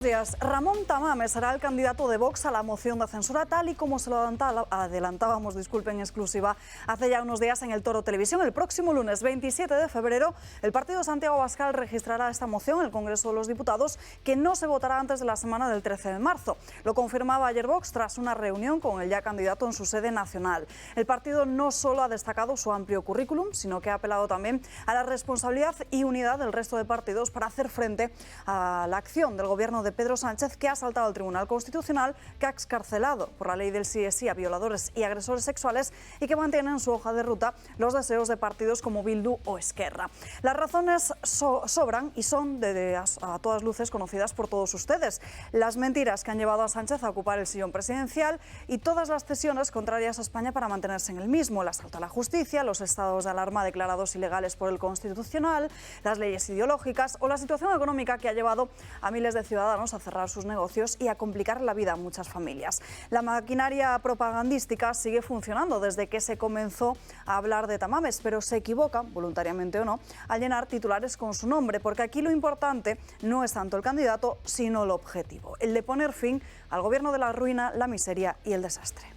Días. Ramón Tamames será el candidato de Vox a la moción de censura, tal y como se lo adelantábamos, en exclusiva hace ya unos días en El Toro Televisión. El próximo lunes 27 de febrero, el partido Santiago Abascal registrará esta moción en el Congreso de los Diputados, que no se votará antes de la semana del 13 de marzo. Lo confirmaba ayer Vox tras una reunión con el ya candidato en su sede nacional. El partido no solo ha destacado su amplio currículum, sino que ha apelado también a la responsabilidad y unidad del resto de partidos para hacer frente a la acción del gobierno de Pedro Sánchez, que ha saltado al Tribunal Constitucional, que ha excarcelado por la ley del sí es sí a violadores y agresores sexuales y que mantiene en su hoja de ruta los deseos de partidos como Bildu o Esquerra. Las razones sobran y son a todas luces conocidas por todos ustedes. Las mentiras que han llevado a Sánchez a ocupar el sillón presidencial y todas las cesiones contrarias a España para mantenerse en el mismo: el asalto a la justicia, los estados de alarma declarados ilegales por el Constitucional, las leyes ideológicas o la situación económica que ha llevado a miles de ciudadanos a cerrar sus negocios y a complicar la vida a muchas familias. La maquinaria propagandística sigue funcionando desde que se comenzó a hablar de Tamames, pero se equivocan, voluntariamente o no, al llenar titulares con su nombre, porque aquí lo importante no es tanto el candidato, sino el objetivo, el de poner fin al gobierno de la ruina, la miseria y el desastre.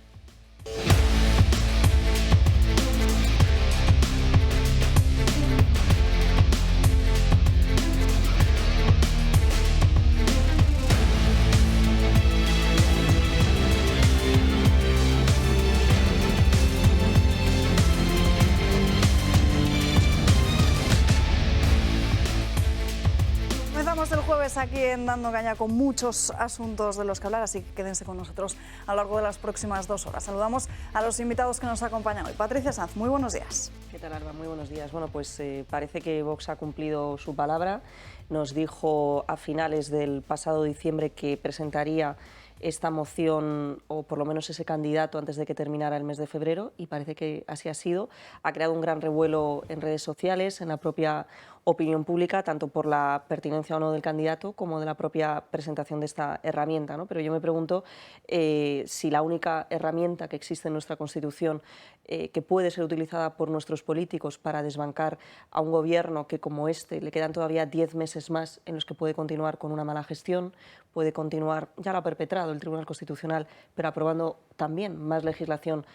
El jueves aquí en Dando Caña con muchos asuntos de los que hablar, así que quédense con nosotros a lo largo de las próximas 2 horas. Saludamos a los invitados que nos acompañan hoy. Patricia Sanz, muy buenos días. ¿Qué tal, Alba? Muy buenos días. Bueno, pues parece que Vox ha cumplido su palabra. Nos dijo a finales del pasado diciembre que presentaría esta moción, o por lo menos ese candidato, antes de que terminara el mes de febrero, y parece que así ha sido. Ha creado un gran revuelo en redes sociales, en la propia opinión pública, tanto por la pertinencia o no del candidato como de la propia presentación de esta herramienta, ¿no? Pero yo me pregunto si la única herramienta que existe en nuestra Constitución que puede ser utilizada por nuestros políticos para desbancar a un gobierno que, como este, le quedan todavía 10 meses más en los que puede continuar con una mala gestión, puede continuar, ya lo ha perpetrado el Tribunal Constitucional, pero aprobando también más legislación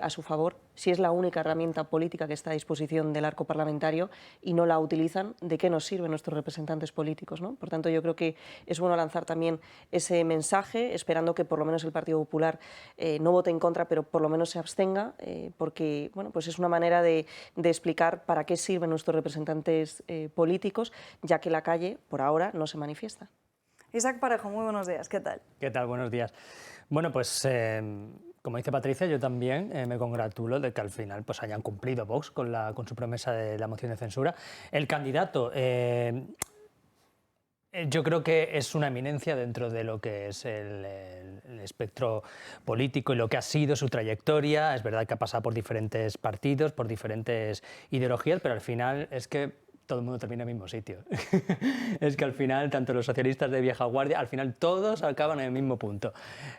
a su favor. Si es la única herramienta política que está a disposición del arco parlamentario y no la utilizan, ¿de qué nos sirven nuestros representantes políticos, ¿no? Por tanto, yo creo que es bueno lanzar también ese mensaje, esperando que por lo menos el Partido Popular no vote en contra, pero por lo menos se abstenga, porque bueno, pues es una manera de explicar para qué sirven nuestros representantes políticos, ya que la calle, por ahora, no se manifiesta. Isaac Parejo, muy buenos días, ¿qué tal? ¿Qué tal? Buenos días. Bueno, pues como dice Patricia, yo también me congratulo de que al final pues hayan cumplido Vox con su promesa de la moción de censura. El candidato, yo creo que es una eminencia dentro de lo que es el espectro político y lo que ha sido su trayectoria. Es verdad que ha pasado por diferentes partidos, por diferentes ideologías, pero al final es que todo el mundo termina en el mismo sitio. Es que al final, tanto los socialistas de vieja guardia, al final todos acaban en el mismo punto.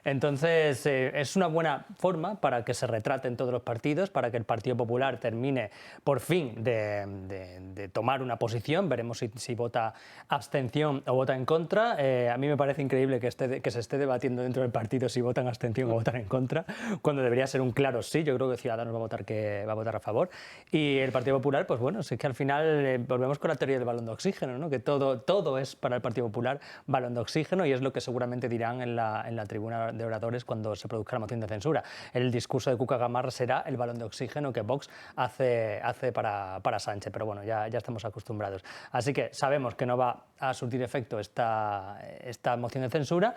Entonces, es una buena forma para que se retraten todos los partidos, para que el Partido Popular termine por fin de tomar una posición. Veremos si vota abstención o vota en contra. A mí me parece increíble que se esté debatiendo dentro del partido si votan abstención o votan en contra, cuando debería ser un claro sí. Yo creo que Ciudadanos va a votar a favor. Y el Partido Popular, pues bueno, sí que al final volvemos con la teoría del balón de oxígeno, ¿no? Que todo es para el Partido Popular balón de oxígeno, y es lo que seguramente dirán en la tribuna de oradores cuando se produzca la moción de censura. El discurso de Cuca Gamarra será el balón de oxígeno que Vox hace para Sánchez, pero bueno, ya estamos acostumbrados. Así que sabemos que no va a surtir efecto esta moción de censura.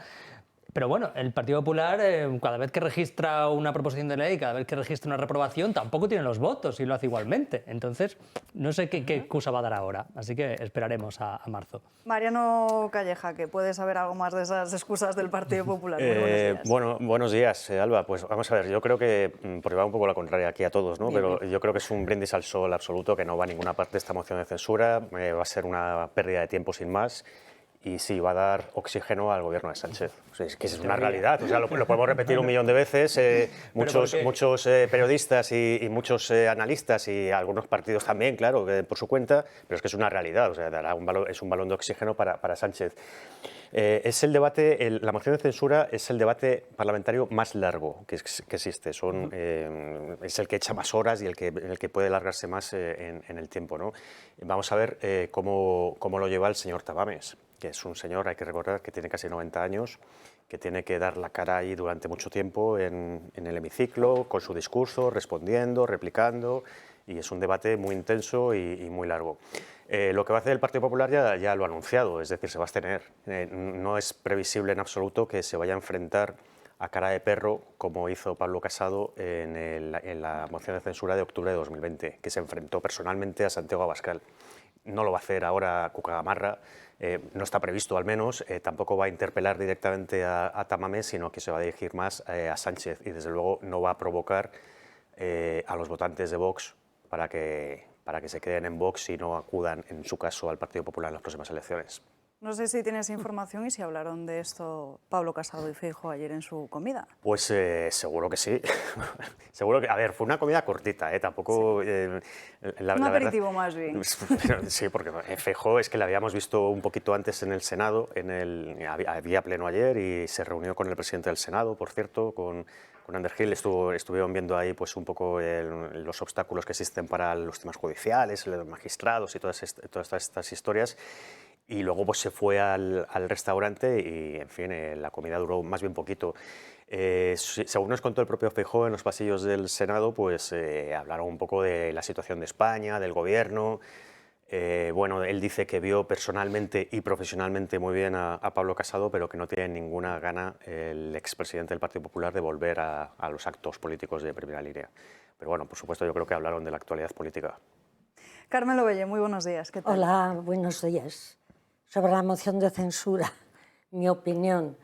Pero bueno, el Partido Popular, cada vez que registra una proposición de ley, cada vez que registra una reprobación, tampoco tiene los votos y lo hace igualmente. Entonces, no sé qué excusa va a dar ahora. Así que esperaremos a marzo. Mariano Calleja, que puede saber algo más de esas excusas del Partido Popular. Muy buenos días. Bueno, buenos días, Alba. Pues vamos a ver, yo creo que, porque va un poco la contraria aquí a todos, ¿no? Bien, pero bien. yo creo que es un brindis al sol absoluto, que no va a ninguna parte esta moción de censura, va a ser una pérdida de tiempo sin más. y sí va a dar oxígeno al gobierno de Sánchez. O sea, es que es una realidad, o sea, lo podemos repetir 1.000.000 de veces, muchos periodistas y muchos analistas y algunos partidos también, claro, por su cuenta, pero es que es una realidad, o sea, es un balón de oxígeno para Sánchez. Es el debate, la moción de censura es el debate parlamentario más largo que existe. Es el que echa más horas y el que puede alargarse más en el tiempo, ¿no? Vamos a ver cómo lo lleva el señor Tamames, que es un señor, hay que recordar, que tiene casi 90 años, que tiene que dar la cara ahí durante mucho tiempo en el hemiciclo, con su discurso, respondiendo, replicando, y es un debate muy intenso y muy largo. Lo que va a hacer el Partido Popular ya lo ha anunciado, es decir, se va a abstener. No es previsible en absoluto que se vaya a enfrentar a cara de perro, como hizo Pablo Casado en la moción de censura de octubre de 2020, que se enfrentó personalmente a Santiago Abascal. No lo va a hacer ahora Cuca Gamarra, no está previsto al menos, tampoco va a interpelar directamente a Tamames, sino que se va a dirigir más a Sánchez y desde luego no va a provocar a los votantes de Vox para que se queden en Vox y no acudan, en su caso, al Partido Popular en las próximas elecciones. No sé si tienes información y si hablaron de esto Pablo Casado y Feijóo ayer en su comida. Pues seguro que sí. Seguro que, a ver, fue una comida cortita, tampoco... Sí. Un aperitivo más bien. Sí, porque Feijóo es que la habíamos visto un poquito antes en el Senado, había pleno ayer y se reunió con el presidente del Senado, por cierto, con Ander Gil. Estuvieron viendo ahí pues un poco los obstáculos que existen para los temas judiciales, los magistrados y todas estas historias. Y luego pues se fue al restaurante y, en fin, la comida duró más bien poquito. Según nos contó el propio Feijóo en los pasillos del Senado, pues hablaron un poco de la situación de España, del gobierno. Bueno, él dice que vio personalmente y profesionalmente muy bien a Pablo Casado, pero que no tiene ninguna gana el expresidente del Partido Popular de volver a los actos políticos de primera línea. Pero bueno, por supuesto, yo creo que hablaron de la actualidad política. Carmen Lobelle, muy buenos días. ¿Qué tal? Hola, buenos días. Sobre la moción de censura, mi opinión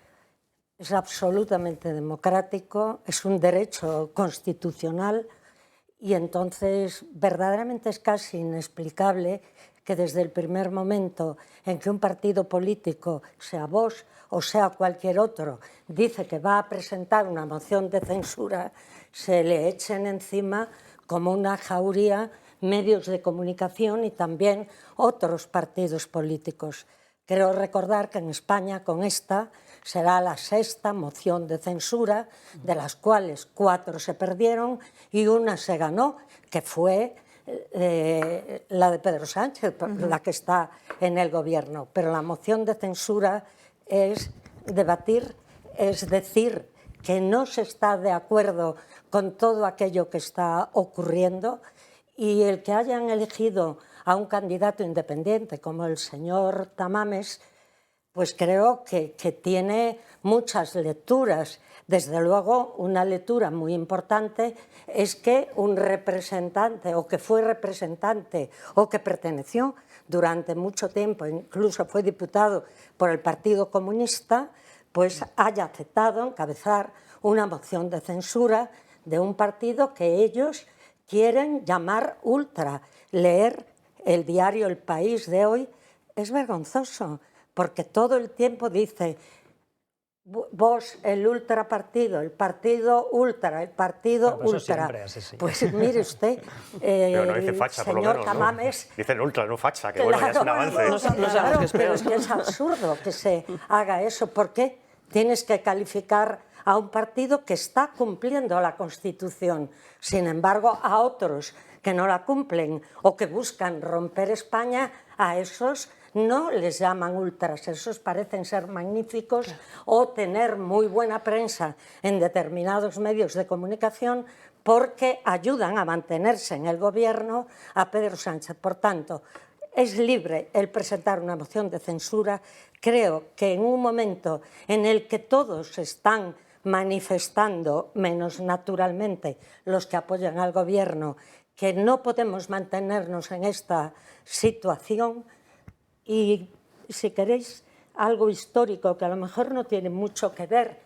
es absolutamente democrático, es un derecho constitucional y entonces verdaderamente es casi inexplicable que desde el primer momento en que un partido político, sea Vox o sea cualquier otro, dice que va a presentar una moción de censura, se le echen encima como una jauría medios de comunicación y también otros partidos políticos. Quiero recordar que en España con esta será la 6ª moción de censura, de las cuales 4 se perdieron y una se ganó, que fue la de Pedro Sánchez, la que está en el gobierno. Pero la moción de censura es debatir, es decir, que no se está de acuerdo con todo aquello que está ocurriendo, y el que hayan elegido a un candidato independiente como el señor Tamames, pues creo que tiene muchas lecturas. Desde luego, una lectura muy importante es que un representante, o que fue representante, o que perteneció durante mucho tiempo, incluso fue diputado por el Partido Comunista, pues haya aceptado encabezar una moción de censura de un partido que ellos quieren llamar ultra. Leer el diario El País de hoy es vergonzoso, porque todo el tiempo dice vos, el ultrapartido, el partido ultra, el partido ultra. Pues mire usted, pero no dice facha, señor por lo menos, Tamames, ¿no? Dicen ultra, no facha, que claro, bueno, ya es un avance. Claro, pero es que es absurdo que se haga eso. ¿Por qué tienes que calificar a un partido que está cumpliendo la Constitución? Sin embargo, a otros que no la cumplen o que buscan romper España, a esos no les llaman ultras, esos parecen ser magníficos o tener muy buena prensa en determinados medios de comunicación porque ayudan a mantenerse en el gobierno a Pedro Sánchez. Por tanto, es libre el presentar una moción de censura. Creo que en un momento en el que todos están manifestando, menos naturalmente los que apoyan al gobierno, que no podemos mantenernos en esta situación. Y si queréis algo histórico, que a lo mejor no tiene mucho que ver,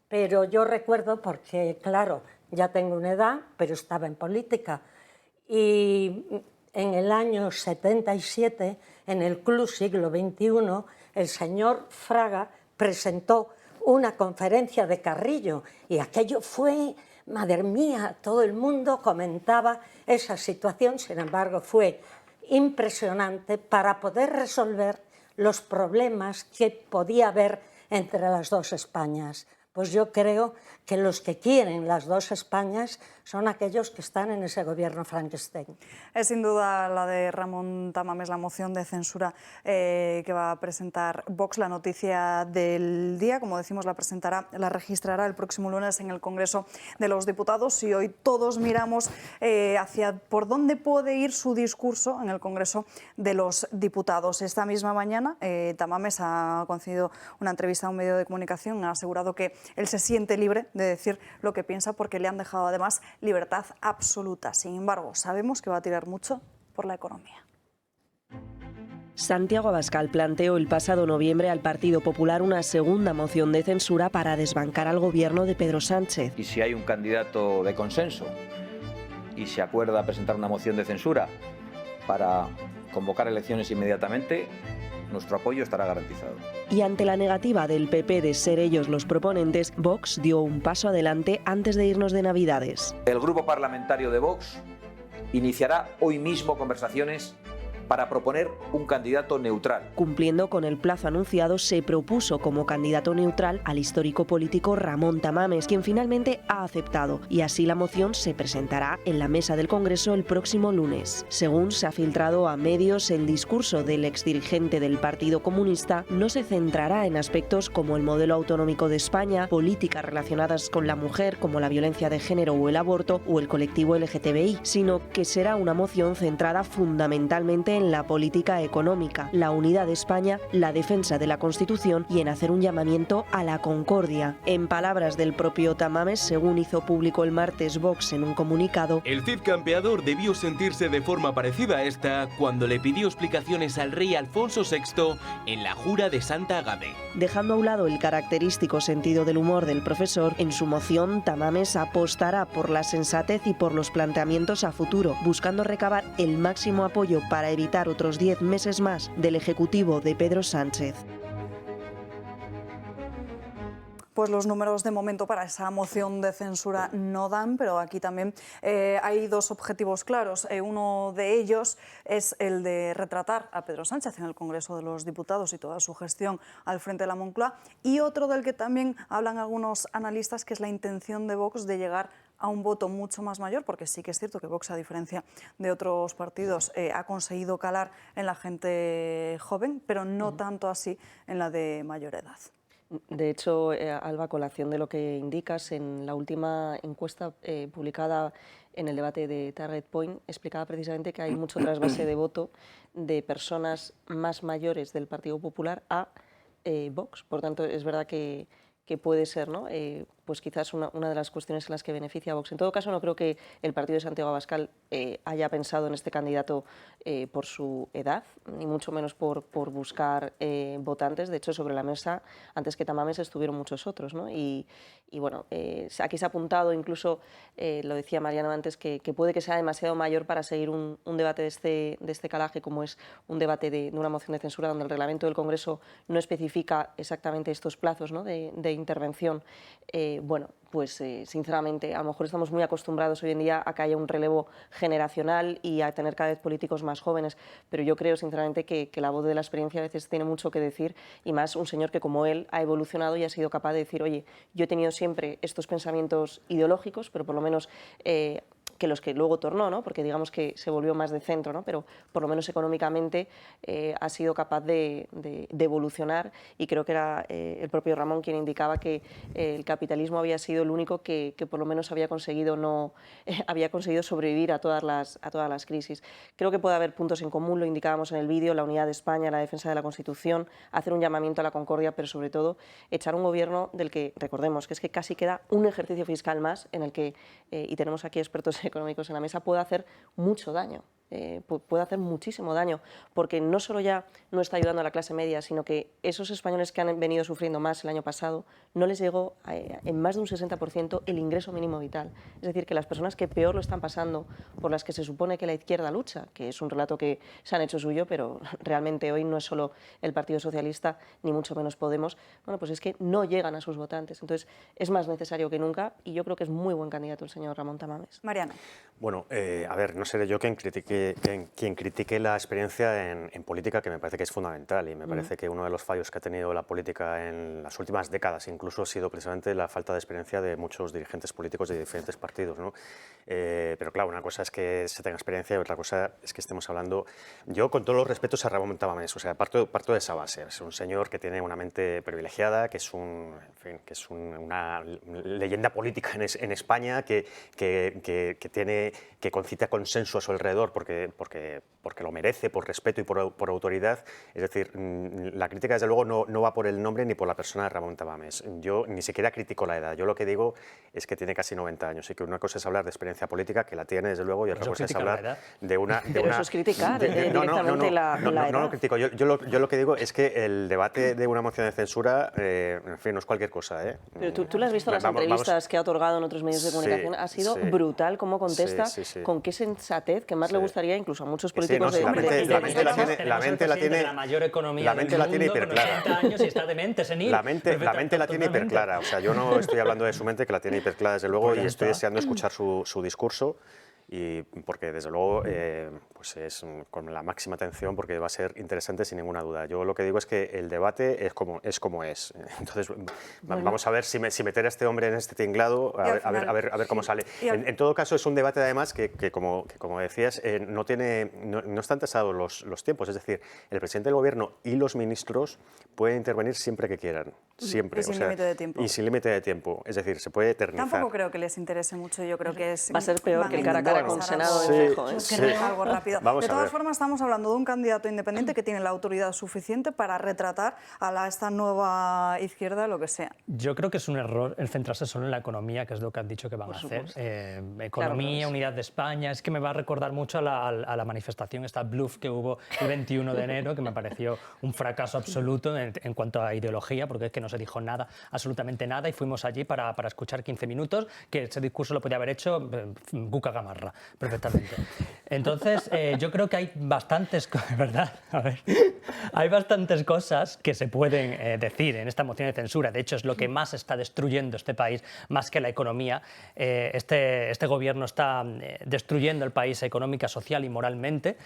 pero yo recuerdo porque, claro, ya tengo una edad, pero estaba en política, y en el año 77, en el Club Siglo XXI, el señor Fraga presentó una conferencia de Carrillo y aquello fue, madre mía, todo el mundo comentaba esa situación, sin embargo fue impresionante para poder resolver los problemas que podía haber entre las dos Españas. Pues yo creo que los que quieren las dos Españas son aquellos que están en ese gobierno Frankenstein. Es sin duda la de Ramón Tamames, la moción de censura que va a presentar Vox, la noticia del día. Como decimos, la registrará el próximo lunes en el Congreso de los Diputados y hoy todos miramos hacia por dónde puede ir su discurso en el Congreso de los Diputados. Esta misma mañana Tamames ha concedido una entrevista a un medio de comunicación, ha asegurado que él se siente libre de decir lo que piensa porque le han dejado además libertad absoluta. Sin embargo, sabemos que va a tirar mucho por la economía. Santiago Abascal planteó el pasado noviembre al Partido Popular una segunda moción de censura para desbancar al gobierno de Pedro Sánchez. Y si hay un candidato de consenso y se acuerda presentar una moción de censura para convocar elecciones inmediatamente, nuestro apoyo estará garantizado. Y ante la negativa del PP de ser ellos los proponentes, Vox dio un paso adelante antes de irnos de Navidades. El grupo parlamentario de Vox iniciará hoy mismo conversaciones para proponer un candidato neutral. Cumpliendo con el plazo anunciado, se propuso como candidato neutral al histórico político Ramón Tamames, quien finalmente ha aceptado, y así la moción se presentará en la mesa del Congreso el próximo lunes. Según se ha filtrado a medios, el discurso del exdirigente del Partido Comunista no se centrará en aspectos como el modelo autonómico de España, políticas relacionadas con la mujer como la violencia de género o el aborto o el colectivo LGTBI, sino que será una moción centrada fundamentalmente en la política económica, la unidad de España, la defensa de la Constitución y en hacer un llamamiento a la concordia. En palabras del propio Tamames, según hizo público el martes Vox en un comunicado, el Cid campeador debió sentirse de forma parecida a esta cuando le pidió explicaciones al rey Alfonso VI en la jura de Santa Agade. Dejando a un lado el característico sentido del humor del profesor, en su moción Tamames apostará por la sensatez y por los planteamientos a futuro, buscando recabar el máximo apoyo para evitar otros 10 meses más del Ejecutivo de Pedro Sánchez. Pues los números de momento para esa moción de censura no dan, pero aquí también hay dos objetivos claros. Uno de ellos es el de retratar a Pedro Sánchez en el Congreso de los Diputados y toda su gestión al frente de la Moncloa, y otro del que también hablan algunos analistas, que es la intención de Vox de llegar a un voto mucho más mayor, porque sí que es cierto que Vox, a diferencia de otros partidos, ha conseguido calar en la gente joven, pero no tanto así en la de mayor edad. De hecho, Alba, a colación de lo que indicas, en la última encuesta publicada en el debate de Target Point, explicaba precisamente que hay mucho trasvase de voto de personas más mayores del Partido Popular a Vox. Por tanto, es verdad que puede ser, ¿no? Pues quizás una de las cuestiones en las que beneficia a Vox. En todo caso, no creo que el partido de Santiago Abascal haya pensado en este candidato por su edad, ni mucho menos por buscar votantes. De hecho, sobre la mesa, antes que Tamames, estuvieron muchos otros, ¿no? Y bueno, aquí se ha apuntado, incluso lo decía Mariano antes, que puede que sea demasiado mayor para seguir un debate de este calaje, como es un debate de una moción de censura, donde el reglamento del Congreso no especifica exactamente estos plazos, ¿no?, de intervención. Bueno, pues sinceramente, a lo mejor estamos muy acostumbrados hoy en día a que haya un relevo generacional y a tener cada vez políticos más jóvenes, pero yo creo sinceramente que la voz de la experiencia a veces tiene mucho que decir, y más un señor que como él ha evolucionado y ha sido capaz de decir, oye, yo he tenido siempre estos pensamientos ideológicos, pero por lo menos que los que luego tornó, ¿no?, porque digamos que se volvió más de centro, ¿no?, pero por lo menos económicamente ha sido capaz de evolucionar, y creo que era el propio Ramón quien indicaba que el capitalismo había sido el único que por lo menos había conseguido sobrevivir a todas las crisis. Creo que puede haber puntos en común, lo indicábamos en el vídeo: la unidad de España, la defensa de la Constitución, hacer un llamamiento a la concordia, pero sobre todo echar un gobierno del que, recordemos, que es que casi queda un ejercicio fiscal más en el que, y tenemos aquí expertos económicos en la mesa, puede hacer mucho daño. puede hacer muchísimo daño, porque no solo ya no está ayudando a la clase media, sino que esos españoles que han venido sufriendo más el año pasado, no les llegó en más de un 60% el ingreso mínimo vital. Es decir, que las personas que peor lo están pasando, por las que se supone que la izquierda lucha, que es un relato que se han hecho suyo, pero realmente hoy no es solo el Partido Socialista, ni mucho menos Podemos, bueno, pues es que no llegan a sus votantes. Entonces, es más necesario que nunca, y yo creo que es muy buen candidato el señor Ramón Tamames. Mariano. Bueno, a ver, no seré yo quien critique la experiencia en política, que me parece que es fundamental, y me parece que uno de los fallos que ha tenido la política en las últimas décadas incluso ha sido precisamente la falta de experiencia de muchos dirigentes políticos de diferentes partidos, ¿no? Pero claro, una cosa es que se tenga experiencia y otra cosa es que estemos hablando... Yo, con todos los respetos a Ramón Tamames, o sea, parto de esa base. Es un señor que tiene una mente privilegiada, que es, una leyenda política en España, que concita consenso a su alrededor porque lo merece, por respeto y por autoridad. Es decir, la crítica desde luego no va por el nombre ni por la persona de Ramón Tamames. Yo ni siquiera critico la edad. Yo lo que digo es que tiene casi 90 años y que una cosa es hablar de experiencia política, que la tiene desde luego, y otra cosa es hablar de una... Pero eso es criticar directamente la edad. No lo critico. Yo lo que digo es que el debate de una moción de censura, en fin, no es cualquier cosa, ¿eh? Pero tú le has visto las entrevistas que ha otorgado en otros medios de comunicación. Ha sido brutal cómo contesta, con qué sensatez, que más le gustaría incluso a muchos políticos la mente la tiene la mayor economía del mundo, hiperclara. Con 80 años y está demente, senil. La mente la tiene hiperclara. O sea, yo no estoy hablando de su mente, que la tiene hiperclara desde luego, y estoy deseando escuchar su discurso. Y porque desde luego pues es con la máxima atención, porque va a ser interesante sin ninguna duda. Yo lo que digo es que el debate es como es. Entonces vamos a ver si meter a este hombre en este tinglado, a ver cómo sale. En todo caso, es un debate además que como decías, no están tasados los tiempos. Es decir, el presidente del gobierno y los ministros pueden intervenir siempre que quieran. Siempre. Y sin límite de tiempo. Y sin límite de tiempo. Es decir, se puede eternizar. Tampoco creo que les interese mucho. Yo creo que va a ser peor que el cara a cara con Senado de Feijóo, ¿eh? Algo rápido. De todas formas, estamos hablando de un candidato independiente que tiene la autoridad suficiente para retratar a esta nueva izquierda, lo que sea. Yo creo que es un error el centrarse solo en la economía, que es lo que han dicho que van a hacer. Economía, claro, unidad de España, es que me va a recordar mucho a la manifestación, esta bluff que hubo el 21 de enero, que me pareció un fracaso absoluto en cuanto a ideología, porque es que no se dijo nada, absolutamente nada, y fuimos allí para escuchar 15 minutos, que ese discurso lo podía haber hecho Cuca Gamarra, perfectamente. Entonces, yo creo que hay bastantes, ¿verdad? A ver, hay bastantes cosas que se pueden decir en esta moción de censura. De hecho, es lo que más está destruyendo este país, más que la economía. Este gobierno está destruyendo el país económica, social y moralmente.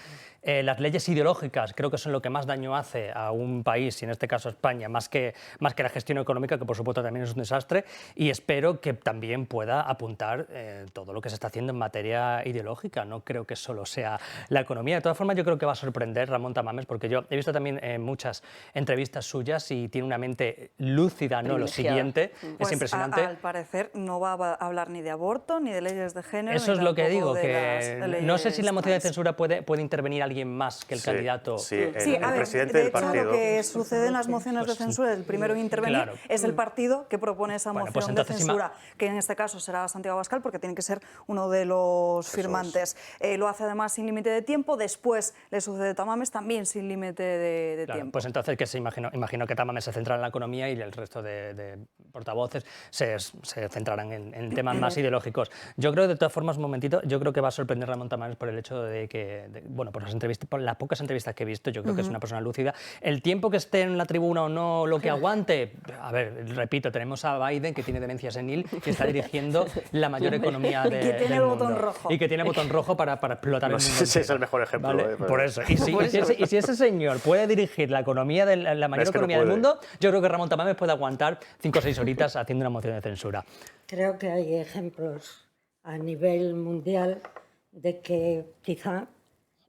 Las leyes ideológicas creo que son lo que más daño hace a un país, y en este caso España, más que la gestión económica, que por supuesto también es un desastre, y espero que también pueda apuntar todo lo que se está haciendo en materia ideológica. No creo que solo sea la economía. De todas formas, yo creo que va a sorprender Ramón Tamames, porque yo he visto también muchas entrevistas suyas y tiene una mente lúcida, ¿no? Lo siguiente, pues es impresionante. Al parecer no va a hablar ni de aborto, ni de leyes de género. Eso es lo que digo, que no sé si la moción de censura puede intervenir alguien más que el candidato. Sí, el presidente del partido. De hecho, lo que sucede en las mociones de censura, el primero en intervenir es el partido que propone esa moción de censura, que en este caso será Santiago Abascal, porque tiene que ser uno de los firmantes. Lo hace además sin límite de tiempo, después le sucede Tamames también sin límite de tiempo. Pues entonces, que se imagino que Tamames se centrará en la economía y el resto de portavoces se centrarán en temas más ideológicos. Yo creo, de todas formas, un momentito, yo creo que va a sorprender a Ramón Tamames por el hecho de que, por las pocas entrevistas que he visto, yo creo que es una persona lúcida. El tiempo que esté en la tribuna o no, lo que aguante, a ver, repito, tenemos a Biden, que tiene demencia senil, que está dirigiendo la mayor economía del mundo. Y que tiene botón rojo. Y que tiene botón rojo para explotar el mundo. Ese es el mejor ejemplo. ¿Vale? Por eso. Y si ese señor puede dirigir la economía la mayor economía del mundo, yo creo que Ramón Tamames puede aguantar 5 o 6 horitas haciendo una moción de censura. Creo que hay ejemplos a nivel mundial de que quizá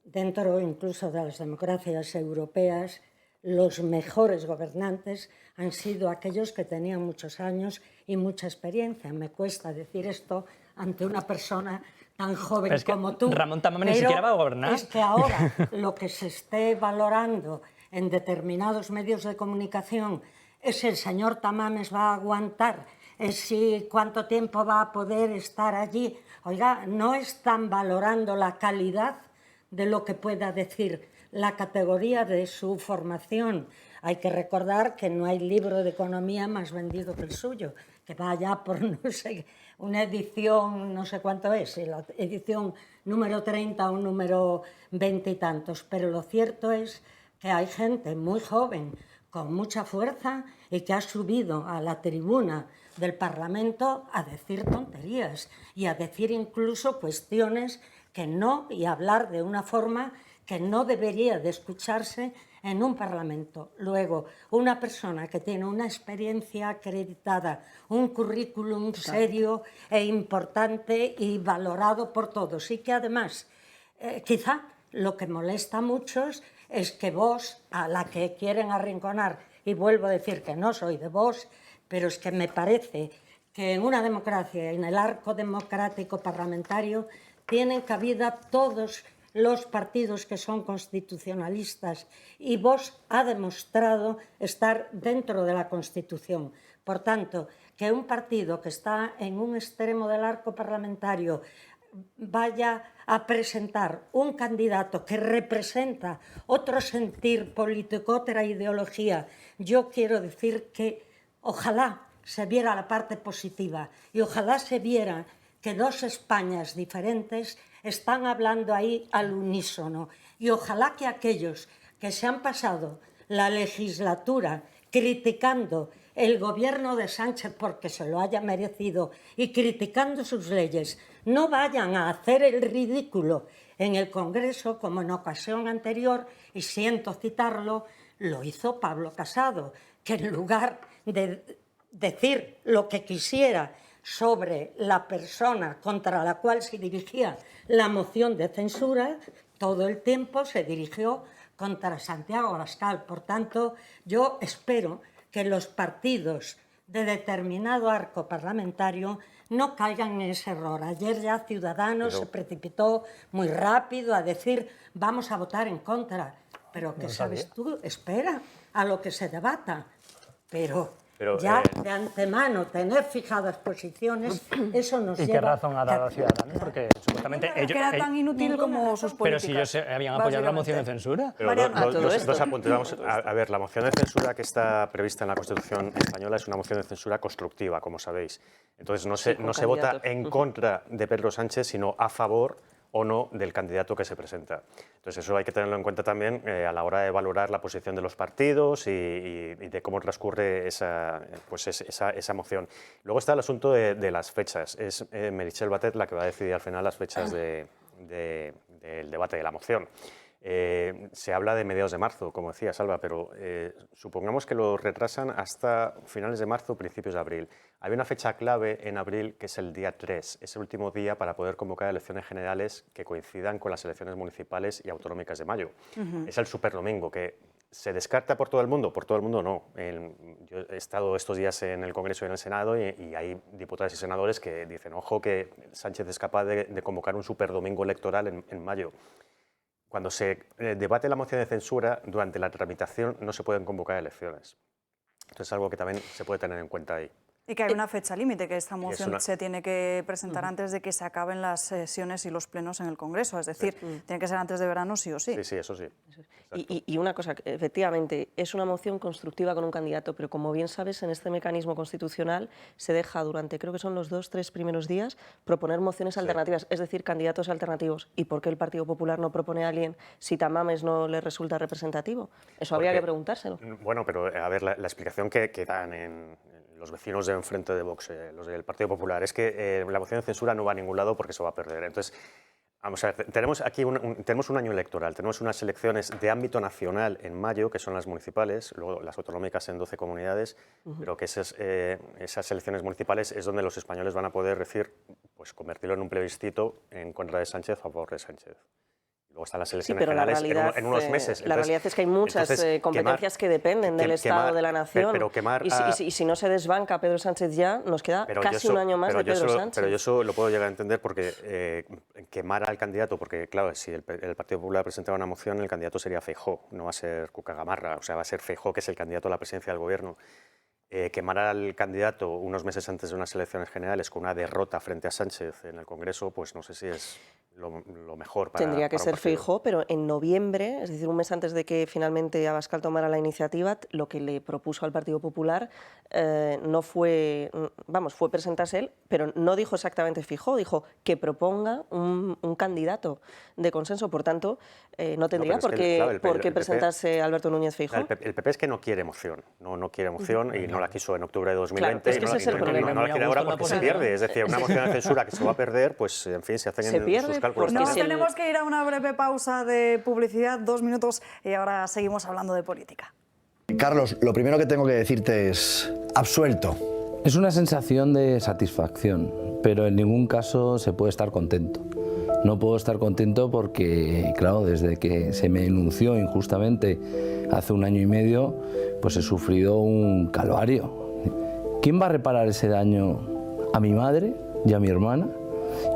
dentro incluso de las democracias europeas los mejores gobernantes han sido aquellos que tenían muchos años y mucha experiencia. Me cuesta decir esto ante una persona tan joven como tú. Ramón Tamames ni siquiera va a gobernar. Es que ahora lo que se esté valorando en determinados medios de comunicación es si el señor Tamames va a aguantar, es si cuánto tiempo va a poder estar allí. Oiga, no están valorando la calidad de lo que pueda decir, la categoría de su formación. Hay que recordar que no hay libro de economía más vendido que el suyo, que va ya por, no sé, una edición, no sé cuánto es, la edición número 30 o número 20 y tantos. Pero lo cierto es que hay gente muy joven, con mucha fuerza, y que ha subido a la tribuna del Parlamento a decir tonterías y a decir incluso cuestiones que no, y hablar de una forma que no debería de escucharse en un Parlamento. Luego, una persona que tiene una experiencia acreditada, un currículum serio e importante y valorado por todos, y que además, quizá lo que molesta a muchos es que Vox, a la que quieren arrinconar, y vuelvo a decir que no soy de Vox, pero es que me parece que en una democracia, en el arco democrático parlamentario, tienen cabida todos los partidos que son constitucionalistas, y Vox ha demostrado estar dentro de la Constitución. Por tanto, que un partido que está en un extremo del arco parlamentario vaya a presentar un candidato que representa otro sentir político, otra ideología, yo quiero decir que ojalá se viera la parte positiva y ojalá se viera que dos Españas diferentes están hablando ahí al unísono, y ojalá que aquellos que se han pasado la legislatura criticando el gobierno de Sánchez porque se lo haya merecido y criticando sus leyes, no vayan a hacer el ridículo en el Congreso, como en ocasión anterior, y siento citarlo, lo hizo Pablo Casado, que en lugar de decir lo que quisiera sobre la persona contra la cual se dirigía la moción de censura, todo el tiempo se dirigió contra Santiago Abascal. Por tanto, yo espero que los partidos de determinado arco parlamentario no caigan en ese error. Ayer ya Ciudadanos se precipitó muy rápido a decir vamos a votar en contra. Pero ¿qué sabes tú? Espera a lo que se debata. Pero ya de antemano tener fijadas posiciones, eso nos lleva... ¿Y qué razón ha dado Ciudadanos? Porque supuestamente ellos... Que era tan inútil como sus políticas. Pero si ellos habían apoyado la moción de censura. Pero dos apuntes. Vamos a ver, la moción de censura que está prevista en la Constitución española es una moción de censura constructiva, como sabéis. Entonces no se vota en contra de Pedro Sánchez, sino a favor o no del candidato que se presenta. Entonces eso hay que tenerlo en cuenta también a la hora de valorar la posición de los partidos y de cómo transcurre esa moción. Luego está el asunto de las fechas. Es Meritxell Batet la que va a decidir al final las fechas del debate de la moción. Se habla de mediados de marzo, como decía Salva, pero supongamos que lo retrasan hasta finales de marzo o principios de abril. Hay una fecha clave en abril que es el día 3, es el último día para poder convocar elecciones generales que coincidan con las elecciones municipales y autonómicas de mayo. Es el superdomingo, que se descarta por todo el mundo no. Yo he estado estos días en el Congreso y en el Senado y hay diputados y senadores que dicen, ojo, que Sánchez es capaz de convocar un superdomingo electoral en mayo. Cuando se debate la moción de censura, durante la tramitación no se pueden convocar elecciones. Entonces es algo que también se puede tener en cuenta ahí. Y que hay una fecha límite, que esta moción se tiene que presentar antes de que se acaben las sesiones y los plenos en el Congreso. Es decir, tiene que ser antes de verano sí o sí. Sí, eso sí. Y una cosa, efectivamente, es una moción constructiva con un candidato, pero como bien sabes, en este mecanismo constitucional se deja durante, creo que son los 2-3 primeros días, proponer mociones alternativas, es decir, candidatos alternativos. ¿Y por qué el Partido Popular no propone a alguien si Tamames no le resulta representativo? Eso habría que preguntárselo. Bueno, pero a ver, la explicación que dan en los vecinos de enfrente de Vox, los del Partido Popular, es que la moción de censura no va a ningún lado porque se va a perder. Entonces, vamos a ver, tenemos aquí tenemos un año electoral, tenemos unas elecciones de ámbito nacional en mayo, que son las municipales, luego las autonómicas en 12 comunidades, pero que esas elecciones municipales es donde los españoles van a poder decir, pues convertirlo en un plebiscito en contra de Sánchez o a favor de Sánchez. Luego están las elecciones generales en unos meses. La realidad es que hay muchas competencias que dependen del Estado, de la Nación. Y si no se desbanca Pedro Sánchez ya, nos queda casi un año más de Pedro Sánchez. Pero yo eso lo puedo llegar a entender porque quemar al candidato, porque claro, si el Partido Popular presentaba una moción, el candidato sería Feijóo, no va a ser Cuca Gamarra, o sea, va a ser Feijóo, que es el candidato a la presidencia del Gobierno. Quemar al candidato unos meses antes de unas elecciones generales con una derrota frente a Sánchez en el Congreso, pues no sé si es... lo mejor para Tendría que para un ser partido. Feijóo, pero en noviembre, es decir, un mes antes de que finalmente Abascal tomara la iniciativa, lo que le propuso al Partido Popular no fue, vamos, fue presentarse él, pero no dijo exactamente Feijóo, dijo que proponga un candidato de consenso. Por tanto, no tendría pero es que, claro, por qué el PP presentarse Alberto Núñez Feijóo. El PP es que no quiere moción, no quiere moción y no la quiso en octubre de 2020 Claro, es que ese es el problema. no la quiere ahora porque se pierde. Es decir, una moción de censura que se va a perder, pues en fin, se hacen sus cálculos. porque Nos si el- tenemos que ir a una breve pausa de publicidad, 2 minutos, y ahora seguimos hablando de política. Carlos, lo primero que tengo que decirte es absuelto. Es una sensación de satisfacción, pero en ningún caso se puede estar contento. No puedo estar contento porque, claro, desde que se me denunció injustamente hace 1 año y medio, pues he sufrido un calvario. ¿Quién va a reparar ese daño? ¿A mi madre y a mi hermana?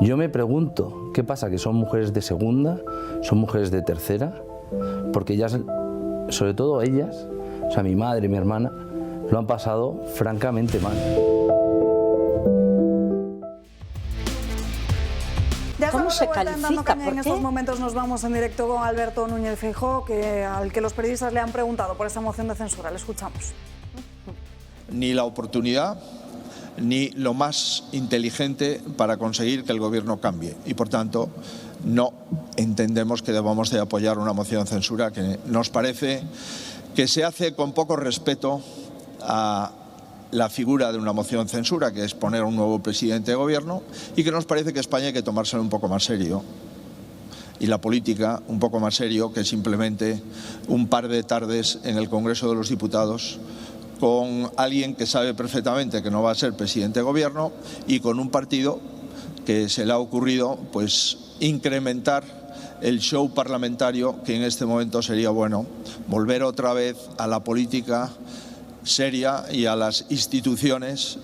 Yo me pregunto, ¿qué pasa? ¿Que son mujeres de segunda? ¿Son mujeres de tercera? Porque ellas, sobre todo ellas, o sea, mi madre y mi hermana, lo han pasado francamente mal. Ya ¿Cómo estamos se de vuelta en Dando califica? Caña. ¿Por En qué? estos momentos nos vamos en directo con Alberto Núñez Feijóo, al que los periodistas le han preguntado por esta moción de censura. Le escuchamos. Ni la oportunidad ni lo más inteligente para conseguir que el gobierno cambie. Y por tanto, no entendemos que debamos de apoyar una moción de censura que nos parece que se hace con poco respeto a la figura de una moción de censura, que es poner a un nuevo presidente de gobierno, y que nos parece que España hay que tomárselo un poco más serio, y la política un poco más serio que simplemente un par de tardes en el Congreso de los Diputados con alguien que sabe perfectamente que no va a ser presidente de gobierno y con un partido que se le ha ocurrido pues incrementar el show parlamentario, que en este momento sería bueno volver otra vez a la política seria y a las instituciones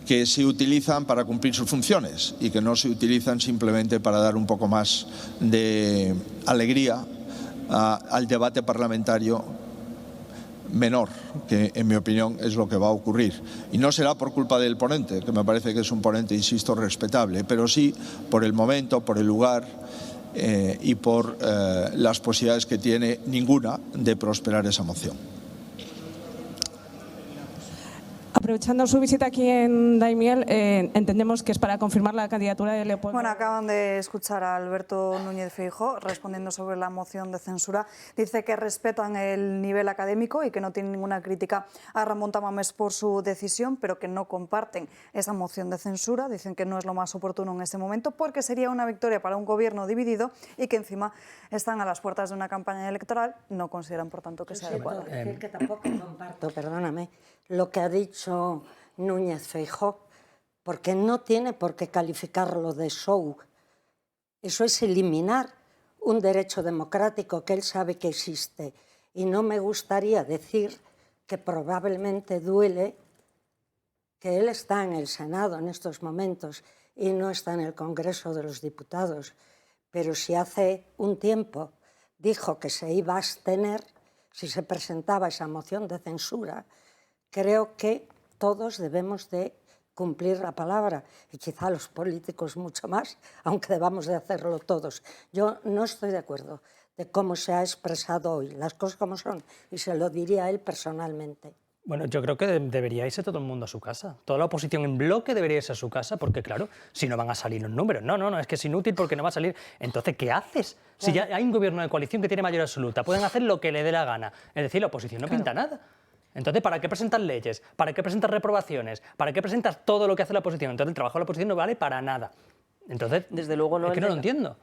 que se utilizan para cumplir sus funciones y que no se utilizan simplemente para dar un poco más de alegría al debate parlamentario menor, que en mi opinión es lo que va a ocurrir. Y no será por culpa del ponente, que me parece que es un ponente, insisto, respetable, pero sí por el momento, por el lugar y por las posibilidades que tiene ninguna de prosperar esa moción. Aprovechando su visita aquí en Daimiel, entendemos que es para confirmar la candidatura de Leopoldo. Bueno, acaban de escuchar a Alberto Núñez Feijóo respondiendo sobre la moción de censura. Dice que respetan el nivel académico y que no tienen ninguna crítica a Ramón Tamames por su decisión, pero que no comparten esa moción de censura. Dicen que no es lo más oportuno en este momento porque sería una victoria para un gobierno dividido y que encima están a las puertas de una campaña electoral. No consideran, por tanto, que sea adecuado. Decir que tampoco comparto, perdóname, lo que ha dicho Núñez Feijóo, porque no tiene por qué calificarlo de show. Eso es eliminar un derecho democrático que él sabe que existe. Y no me gustaría decir que probablemente duele que él está en el Senado en estos momentos y no está en el Congreso de los Diputados. Pero si hace un tiempo dijo que se iba a abstener si se presentaba esa moción de censura, creo que todos debemos de cumplir la palabra y quizá los políticos mucho más, aunque debamos de hacerlo todos. Yo no estoy de acuerdo de cómo se ha expresado hoy, las cosas como son, y se lo diría a él personalmente. Bueno, yo creo que debería irse todo el mundo a su casa. Toda la oposición en bloque debería irse a su casa porque, claro, si no van a salir los números. No, es que es inútil porque no va a salir. Entonces, ¿qué haces? Si ya hay un gobierno de coalición que tiene mayoría absoluta, pueden hacer lo que le dé la gana. Es decir, la oposición no pinta nada. Entonces, ¿para qué presentas leyes? ¿Para qué presentas reprobaciones? ¿Para qué presentas todo lo que hace la oposición? Entonces, el trabajo de la oposición no vale para nada. Entonces, desde luego no es que no lo entiendo.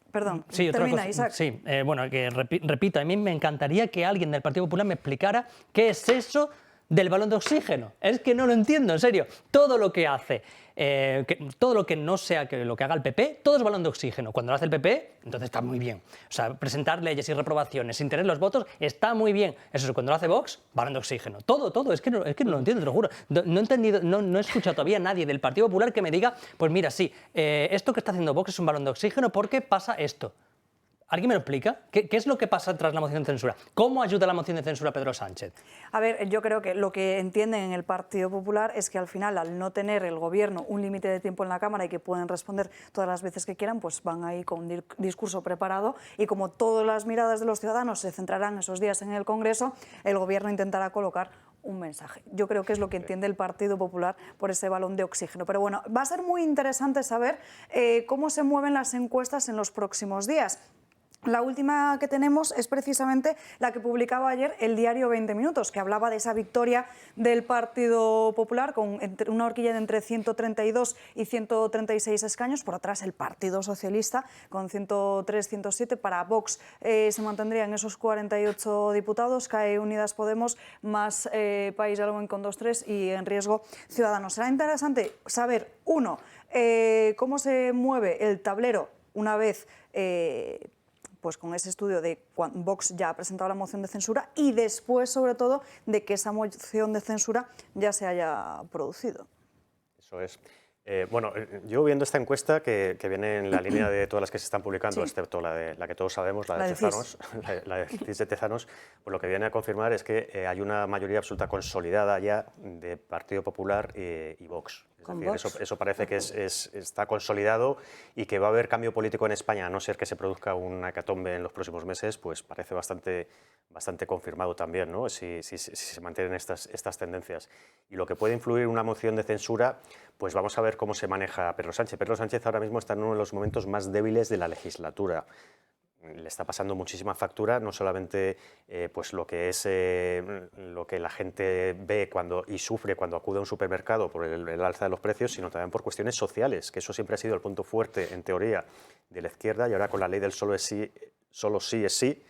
Perdón, sí, termina, Isaac. Sí, bueno, que repito, a mí me encantaría que alguien del Partido Popular me explicara qué es eso del balón de oxígeno. Es que no lo entiendo, en serio. Todo lo que hace, todo lo que no sea que lo que haga el PP, todo es balón de oxígeno. Cuando lo hace el PP, entonces está muy bien. O sea, presentar leyes y reprobaciones sin tener los votos está muy bien. Eso es, cuando lo hace Vox, balón de oxígeno. Todo. Es que no lo entiendo, te lo juro. No he entendido, no he escuchado todavía a nadie del Partido Popular que me diga, pues mira, sí, esto que está haciendo Vox es un balón de oxígeno porque pasa esto. ¿Alguien me lo explica? ¿Qué es lo que pasa tras la moción de censura? ¿Cómo ayuda la moción de censura a Pedro Sánchez? A ver, yo creo que lo que entienden en el Partido Popular es que al final, al no tener el Gobierno un límite de tiempo en la Cámara y que pueden responder todas las veces que quieran, pues van ahí con un discurso preparado y como todas las miradas de los ciudadanos se centrarán esos días en el Congreso, el Gobierno intentará colocar un mensaje. Yo creo que es lo que entiende el Partido Popular por ese balón de oxígeno. Pero bueno, va a ser muy interesante saber cómo se mueven las encuestas en los próximos días. La última que tenemos es precisamente la que publicaba ayer el diario 20 Minutos, que hablaba de esa victoria del Partido Popular con una horquilla de entre 132 y 136 escaños. Por atrás el Partido Socialista con 103, 107. Para Vox se mantendrían esos 48 diputados. Cae Unidas Podemos, más País Algún con 2-3 y en riesgo Ciudadanos. Será interesante saber, uno, cómo se mueve el tablero una vez pues con ese estudio de cuando Vox ya ha presentado la moción de censura y después, sobre todo, de que esa moción de censura ya se haya producido. Eso es. Bueno, yo viendo esta encuesta que viene en la línea de todas las que se están publicando, excepto la que todos sabemos, la de Tezanos, la de CIS de Tezanos, pues lo que viene a confirmar es que hay una mayoría absoluta consolidada ya de Partido Popular y Vox. Es decir, eso parece que está consolidado y que va a haber cambio político en España, a no ser que se produzca una hecatombe en los próximos meses, pues parece bastante confirmado también, ¿no? Si se mantienen estas tendencias. Y lo que puede influir en una moción de censura, pues vamos a ver cómo se maneja Pedro Sánchez. Pedro Sánchez ahora mismo está en uno de los momentos más débiles de la legislatura. Le está pasando muchísima factura, no solamente pues lo que es lo que la gente ve y sufre cuando acude a un supermercado por el alza de los precios, sino también por cuestiones sociales, que eso siempre ha sido el punto fuerte, en teoría, de la izquierda, y ahora con la ley del solo sí es sí,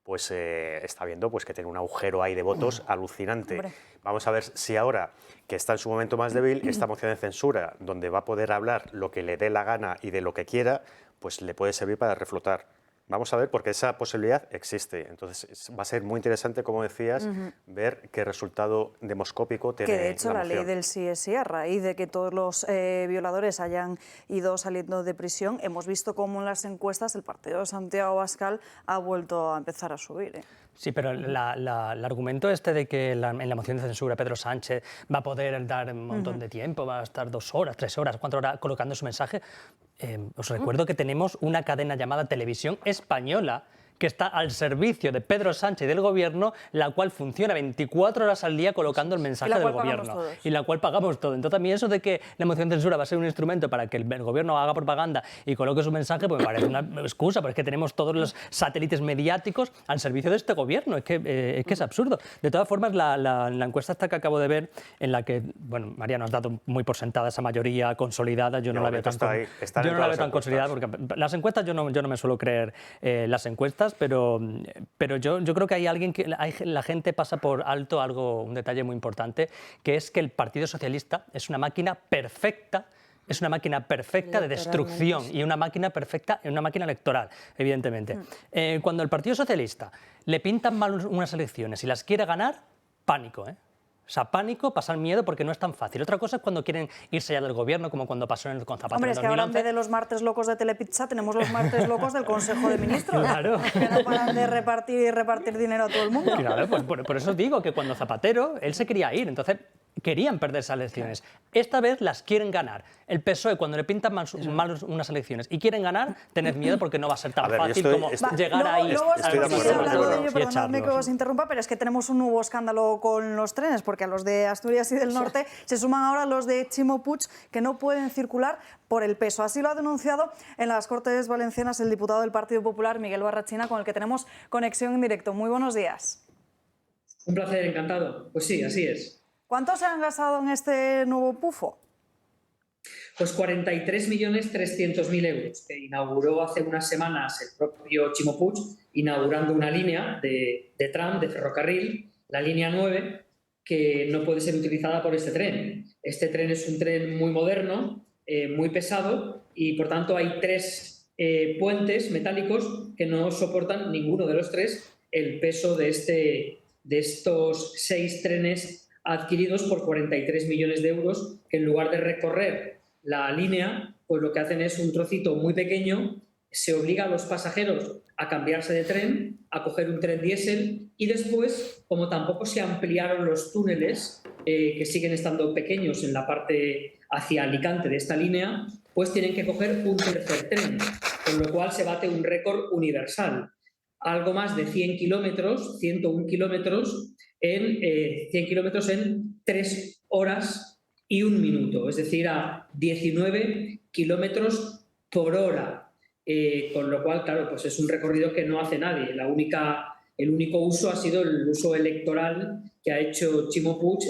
pues está viendo pues, que tiene un agujero ahí de votos alucinante. Hombre. Vamos a ver si ahora, que está en su momento más débil, esta moción de censura, donde va a poder hablar lo que le dé la gana y de lo que quiera, pues le puede servir para reflotar. Vamos a ver, porque esa posibilidad existe. Entonces va a ser muy interesante, como decías, ver qué resultado demoscópico tiene la moción. Que de hecho la ley del sí es sí, a raíz de que todos los violadores hayan ido saliendo de prisión, hemos visto cómo en las encuestas el partido de Santiago Abascal ha vuelto a empezar a subir. Sí, pero el argumento de que en la moción de censura Pedro Sánchez va a poder dar un montón de tiempo, va a estar 2 horas, 3 horas, 4 horas colocando su mensaje. Os recuerdo que tenemos una cadena llamada Televisión Española que está al servicio de Pedro Sánchez y del Gobierno, la cual funciona 24 horas al día colocando el mensaje del Gobierno. Y la cual pagamos todo. Entonces, a mí eso de que la moción de censura va a ser un instrumento para que el Gobierno haga propaganda y coloque su mensaje, pues me parece una excusa, pero es que tenemos todos los satélites mediáticos al servicio de este Gobierno. Es que es absurdo. De todas formas, la encuesta esta que acabo de ver, en la que, bueno, María nos ha dado muy por sentada esa mayoría consolidada, yo no la veo tan consolidada, porque las encuestas yo no me suelo creer las encuestas, pero yo creo que la gente pasa por alto un detalle muy importante, que es que el Partido Socialista es una máquina perfecta. Es una máquina perfecta de destrucción y una máquina perfecta, una máquina electoral, evidentemente. Cuando el Partido Socialista le pintan mal unas elecciones y las quiere ganar, pánico, O sea, pánico, pasar miedo, porque no es tan fácil. Otra cosa es cuando quieren irse ya del Gobierno, como cuando pasó con Zapatero. Hombre, es que ahora en vez de los martes locos de Telepizza tenemos los martes locos del Consejo de Ministros. Claro. Que no paran de repartir dinero a todo el mundo. Claro, pues por eso digo que cuando Zapatero, él se quería ir, entonces querían perder esas elecciones. Esta vez las quieren ganar. El PSOE, cuando le pintan mal unas elecciones y quieren ganar, tened miedo porque no va a ser tan fácil como llegar ahí. Luego hablando de ello, perdonadme que os interrumpa, pero es que tenemos un nuevo escándalo con los trenes, porque a los de Asturias y del Norte se suman ahora los de Chimo Puig, que no pueden circular por el peso. Así lo ha denunciado en las Cortes Valencianas el diputado del Partido Popular, Miguel Barrachina, con el que tenemos conexión en directo. Muy buenos días. Un placer, encantado. Pues sí, así es. ¿Cuánto se han gastado en este nuevo pufo? Pues 43.300.000 euros, que inauguró hace unas semanas el propio Chimo Puig, inaugurando una línea de tram, de ferrocarril, la línea 9, que no puede ser utilizada por este tren. Este tren es un tren muy moderno, muy pesado, y por tanto hay 3 puentes metálicos que no soportan ninguno de los 3 el peso de estos 6 trenes adquiridos por 43 millones de euros, que en lugar de recorrer la línea, pues lo que hacen es un trocito muy pequeño se obliga a los pasajeros a cambiarse de tren, a coger un tren diésel y después, como tampoco se ampliaron los túneles, que siguen estando pequeños en la parte hacia Alicante de esta línea, pues tienen que coger un tercer tren, con lo cual se bate un récord universal. Algo más de 100 kilómetros, 101 kilómetros, 100 kilómetros en 3 horas y 1 minuto, es decir, a 19 kilómetros por hora. Con lo cual, claro, pues es un recorrido que no hace nadie. El único uso ha sido el uso electoral que ha hecho Ximo Puig,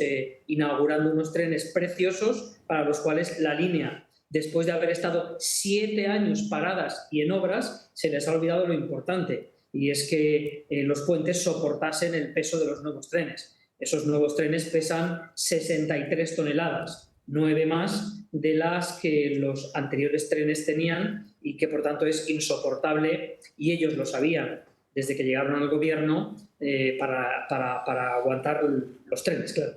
inaugurando unos trenes preciosos para los cuales la línea, después de haber estado 7 años paradas y en obras, se les ha olvidado lo importante, y es que los puentes soportasen el peso de los nuevos trenes. Esos nuevos trenes pesan 63 toneladas, 9 más de las que los anteriores trenes tenían, y que por tanto es insoportable, y ellos lo sabían desde que llegaron al gobierno, para aguantar los trenes, claro.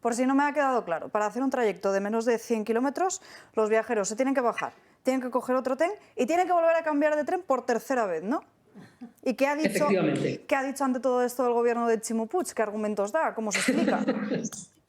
Por si no me ha quedado claro, para hacer un trayecto de menos de 100 kilómetros, los viajeros se tienen que bajar, tienen que coger otro tren y tienen que volver a cambiar de tren por tercera vez, ¿no? ¿Y qué ha dicho ante todo esto el gobierno de Ximo Puig? ¿Qué argumentos da? ¿Cómo se explica?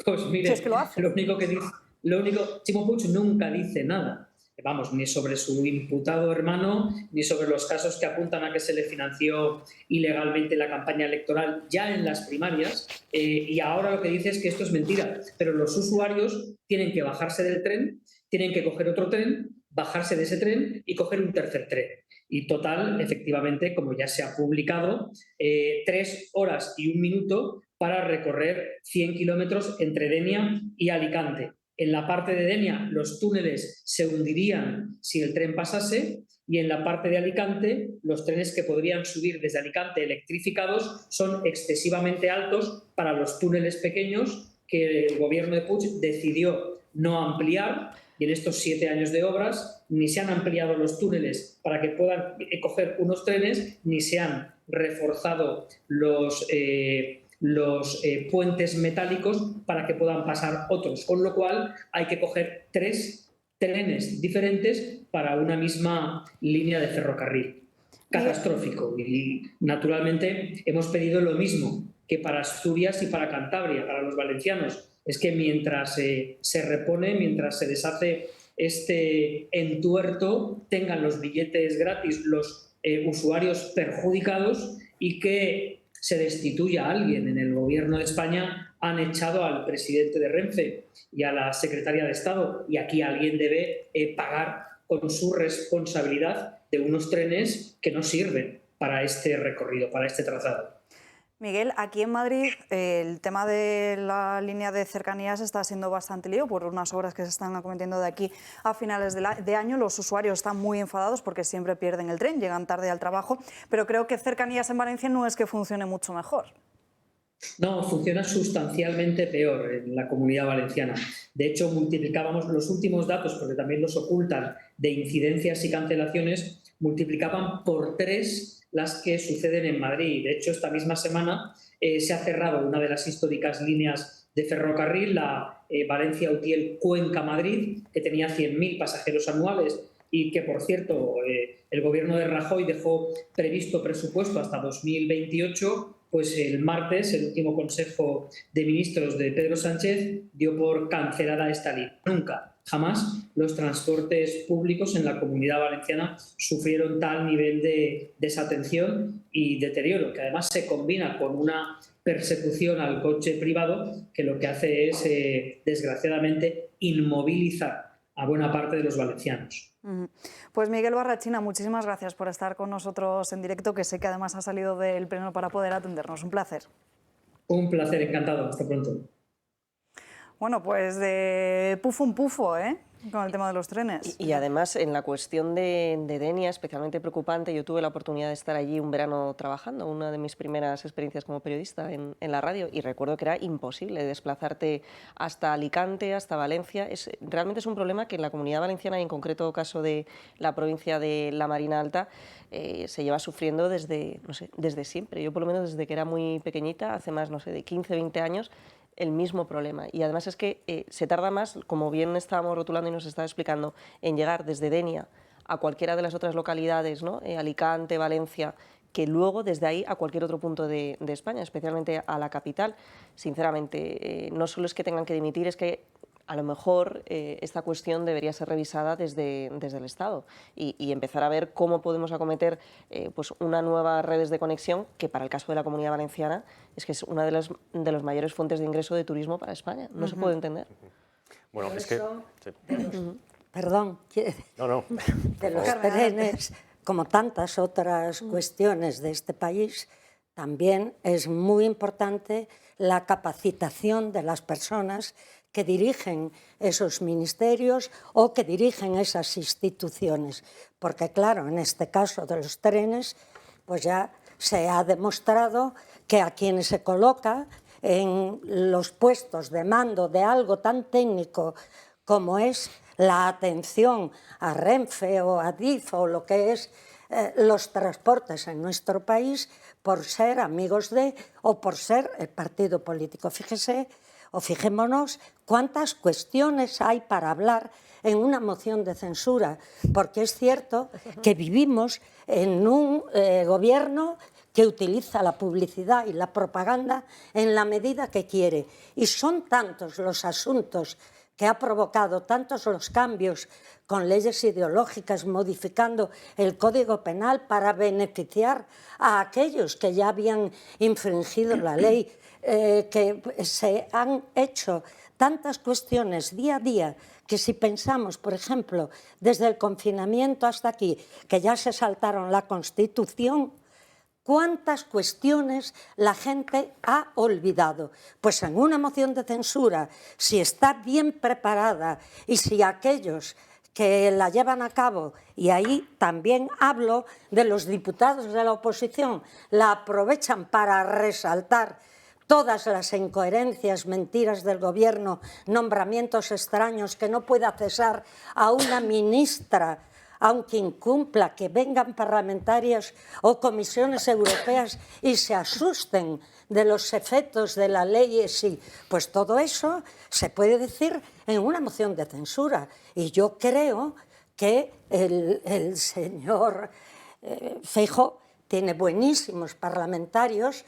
Pues mire, si es que lo hace. Ximo Puig nunca dice nada. Vamos, ni sobre su imputado hermano, ni sobre los casos que apuntan a que se le financió ilegalmente la campaña electoral ya en las primarias, y ahora lo que dice es que esto es mentira. Pero los usuarios tienen que bajarse del tren, tienen que coger otro tren, bajarse de ese tren y coger un tercer tren. Y total, efectivamente, como ya se ha publicado, 3 horas y 1 minuto para recorrer 100 kilómetros entre Denia y Alicante. En la parte de Denia los túneles se hundirían si el tren pasase, y en la parte de Alicante los trenes que podrían subir desde Alicante electrificados son excesivamente altos para los túneles pequeños que el gobierno de Puig decidió no ampliar, y en estos 7 años de obras ni se han ampliado los túneles para que puedan coger unos trenes, ni se han reforzado los puentes metálicos para que puedan pasar otros, con lo cual hay que coger 3 trenes diferentes para una misma línea de ferrocarril. Catastrófico. Y naturalmente hemos pedido lo mismo que para Asturias y para Cantabria, para los valencianos. Es que mientras se repone, mientras se deshace este entuerto, tengan los billetes gratis los usuarios perjudicados, y que se destituya a alguien. En el gobierno de España han echado al presidente de Renfe y a la secretaria de Estado, y aquí alguien debe pagar con su responsabilidad de unos trenes que no sirven para este recorrido, para este trazado. Miguel, aquí en Madrid el tema de la línea de cercanías está siendo bastante lío por unas obras que se están acometiendo de aquí a finales de año. Los usuarios están muy enfadados porque siempre pierden el tren, llegan tarde al trabajo, pero creo que cercanías en Valencia no es que funcione mucho mejor. No, funciona sustancialmente peor en la Comunidad Valenciana. De hecho, multiplicábamos los últimos datos, porque también los ocultan, de incidencias y cancelaciones, multiplicaban por 3 las que suceden en Madrid. De hecho, esta misma semana se ha cerrado una de las históricas líneas de ferrocarril, la Valencia-Utiel-Cuenca-Madrid, que tenía 100.000 pasajeros anuales y que, por cierto, el gobierno de Rajoy dejó previsto presupuesto hasta 2028, pues el martes el último Consejo de Ministros de Pedro Sánchez dio por cancelada esta línea. Nunca, jamás, los transportes públicos en la Comunidad Valenciana sufrieron tal nivel de desatención y deterioro, que además se combina con una persecución al coche privado que lo que hace es, desgraciadamente, inmovilizar a buena parte de los valencianos. Pues Miguel Barrachina, muchísimas gracias por estar con nosotros en directo, que sé que además ha salido del pleno para poder atendernos. Un placer. Un placer, encantado. Hasta pronto. Bueno, pues de pufo en pufo, ¿eh? Con el tema de los trenes. Y además, en la cuestión de Denia, especialmente preocupante, yo tuve la oportunidad de estar allí un verano trabajando, una de mis primeras experiencias como periodista en la radio, y recuerdo que era imposible desplazarte hasta Alicante, hasta Valencia. Realmente es un problema que en la Comunidad Valenciana, y en concreto caso de la provincia de la Marina Alta, se lleva sufriendo desde siempre. Yo, por lo menos, desde que era muy pequeñita, hace más, de 15, 20 años, el mismo problema. Y además es que se tarda más, como bien estábamos rotulando y nos estaba explicando, en llegar desde Denia a cualquiera de las otras localidades, ¿no? Alicante, Valencia, que luego desde ahí a cualquier otro punto de España, especialmente a la capital. Sinceramente, no solo es que tengan que dimitir, es que a lo mejor esta cuestión debería ser revisada desde el Estado y empezar a ver cómo podemos acometer pues una nueva redes de conexión, que para el caso de la Comunidad Valenciana es que es una de las mayores fuentes de ingreso de turismo para España. No se puede entender. Bueno, es que... Perdón, de los trenes, como tantas otras cuestiones de este país, también es muy importante la capacitación de las personas que dirigen esos ministerios o que dirigen esas instituciones. Porque claro, en este caso de los trenes, pues ya se ha demostrado que a quienes se coloca en los puestos de mando de algo tan técnico como es la atención a Renfe o a DIF o lo que es los transportes en nuestro país, por ser amigos de o por ser el partido político. Fíjese o fijémonos cuántas cuestiones hay para hablar en una moción de censura, porque es cierto que vivimos en un gobierno que utiliza la publicidad y la propaganda en la medida que quiere. Y son tantos los asuntos que ha provocado, tantos los cambios con leyes ideológicas, modificando el Código Penal para beneficiar a aquellos que ya habían infringido la ley, que se han hecho tantas cuestiones día a día que si pensamos, por ejemplo, desde el confinamiento hasta aquí, que ya se saltaron la Constitución, ¿cuántas cuestiones la gente ha olvidado? Pues en una moción de censura, si está bien preparada y si aquellos que la llevan a cabo, y ahí también hablo de los diputados de la oposición, la aprovechan para resaltar todas las incoherencias, mentiras del gobierno, nombramientos extraños, que no pueda cesar a una ministra aunque incumpla, que vengan parlamentarias o comisiones europeas y se asusten de los efectos de la ley, sí, pues todo eso se puede decir en una moción de censura. Y yo creo que el señor Feijóo tiene buenísimos parlamentarios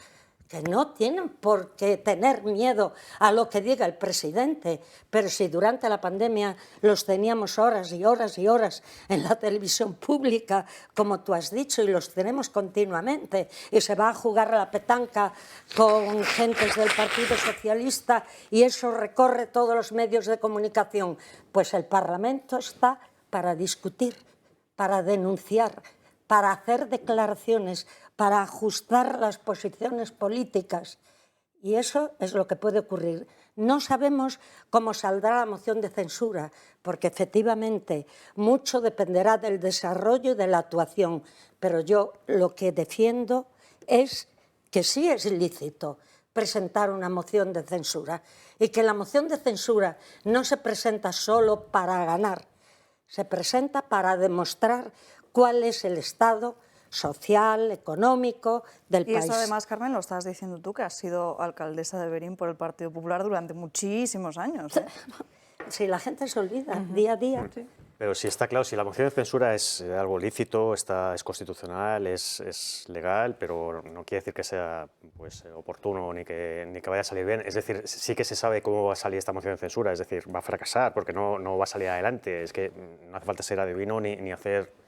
que no tienen por qué tener miedo a lo que diga el presidente, pero si durante la pandemia los teníamos horas y horas y horas en la televisión pública, como tú has dicho, y los tenemos continuamente, y se va a jugar a la petanca con gentes del Partido Socialista y eso recorre todos los medios de comunicación, pues el Parlamento está para discutir, para denunciar, para hacer declaraciones, para ajustar las posiciones políticas. Y eso es lo que puede ocurrir. No sabemos cómo saldrá la moción de censura, porque efectivamente mucho dependerá del desarrollo y de la actuación. Pero yo lo que defiendo es que sí es lícito presentar una moción de censura y que la moción de censura no se presenta solo para ganar, se presenta para demostrar cuál es el estado social, económico del país. Y esto además, Carmen, lo estás diciendo tú, que has sido alcaldesa de Berín por el Partido Popular durante muchísimos años. Sí, la gente se olvida día a día. Sí. Pero si está claro, si la moción de censura es algo lícito, es constitucional, es legal, pero no quiere decir que sea pues, oportuno ni que vaya a salir bien. Es decir, sí que se sabe cómo va a salir esta moción de censura, es decir, va a fracasar porque no va a salir adelante. Es que no hace falta ser adivino ni hacer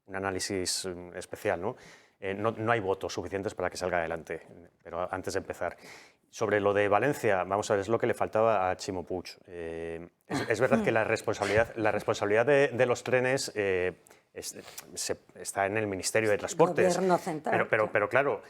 un análisis especial, ¿no? No hay votos suficientes para que salga adelante, pero antes de empezar. Sobre lo de Valencia, vamos a ver, es lo que le faltaba a Chimo Puig. Es verdad que la responsabilidad de los trenes está en el Ministerio de Transportes. Gobierno central. Pero claro,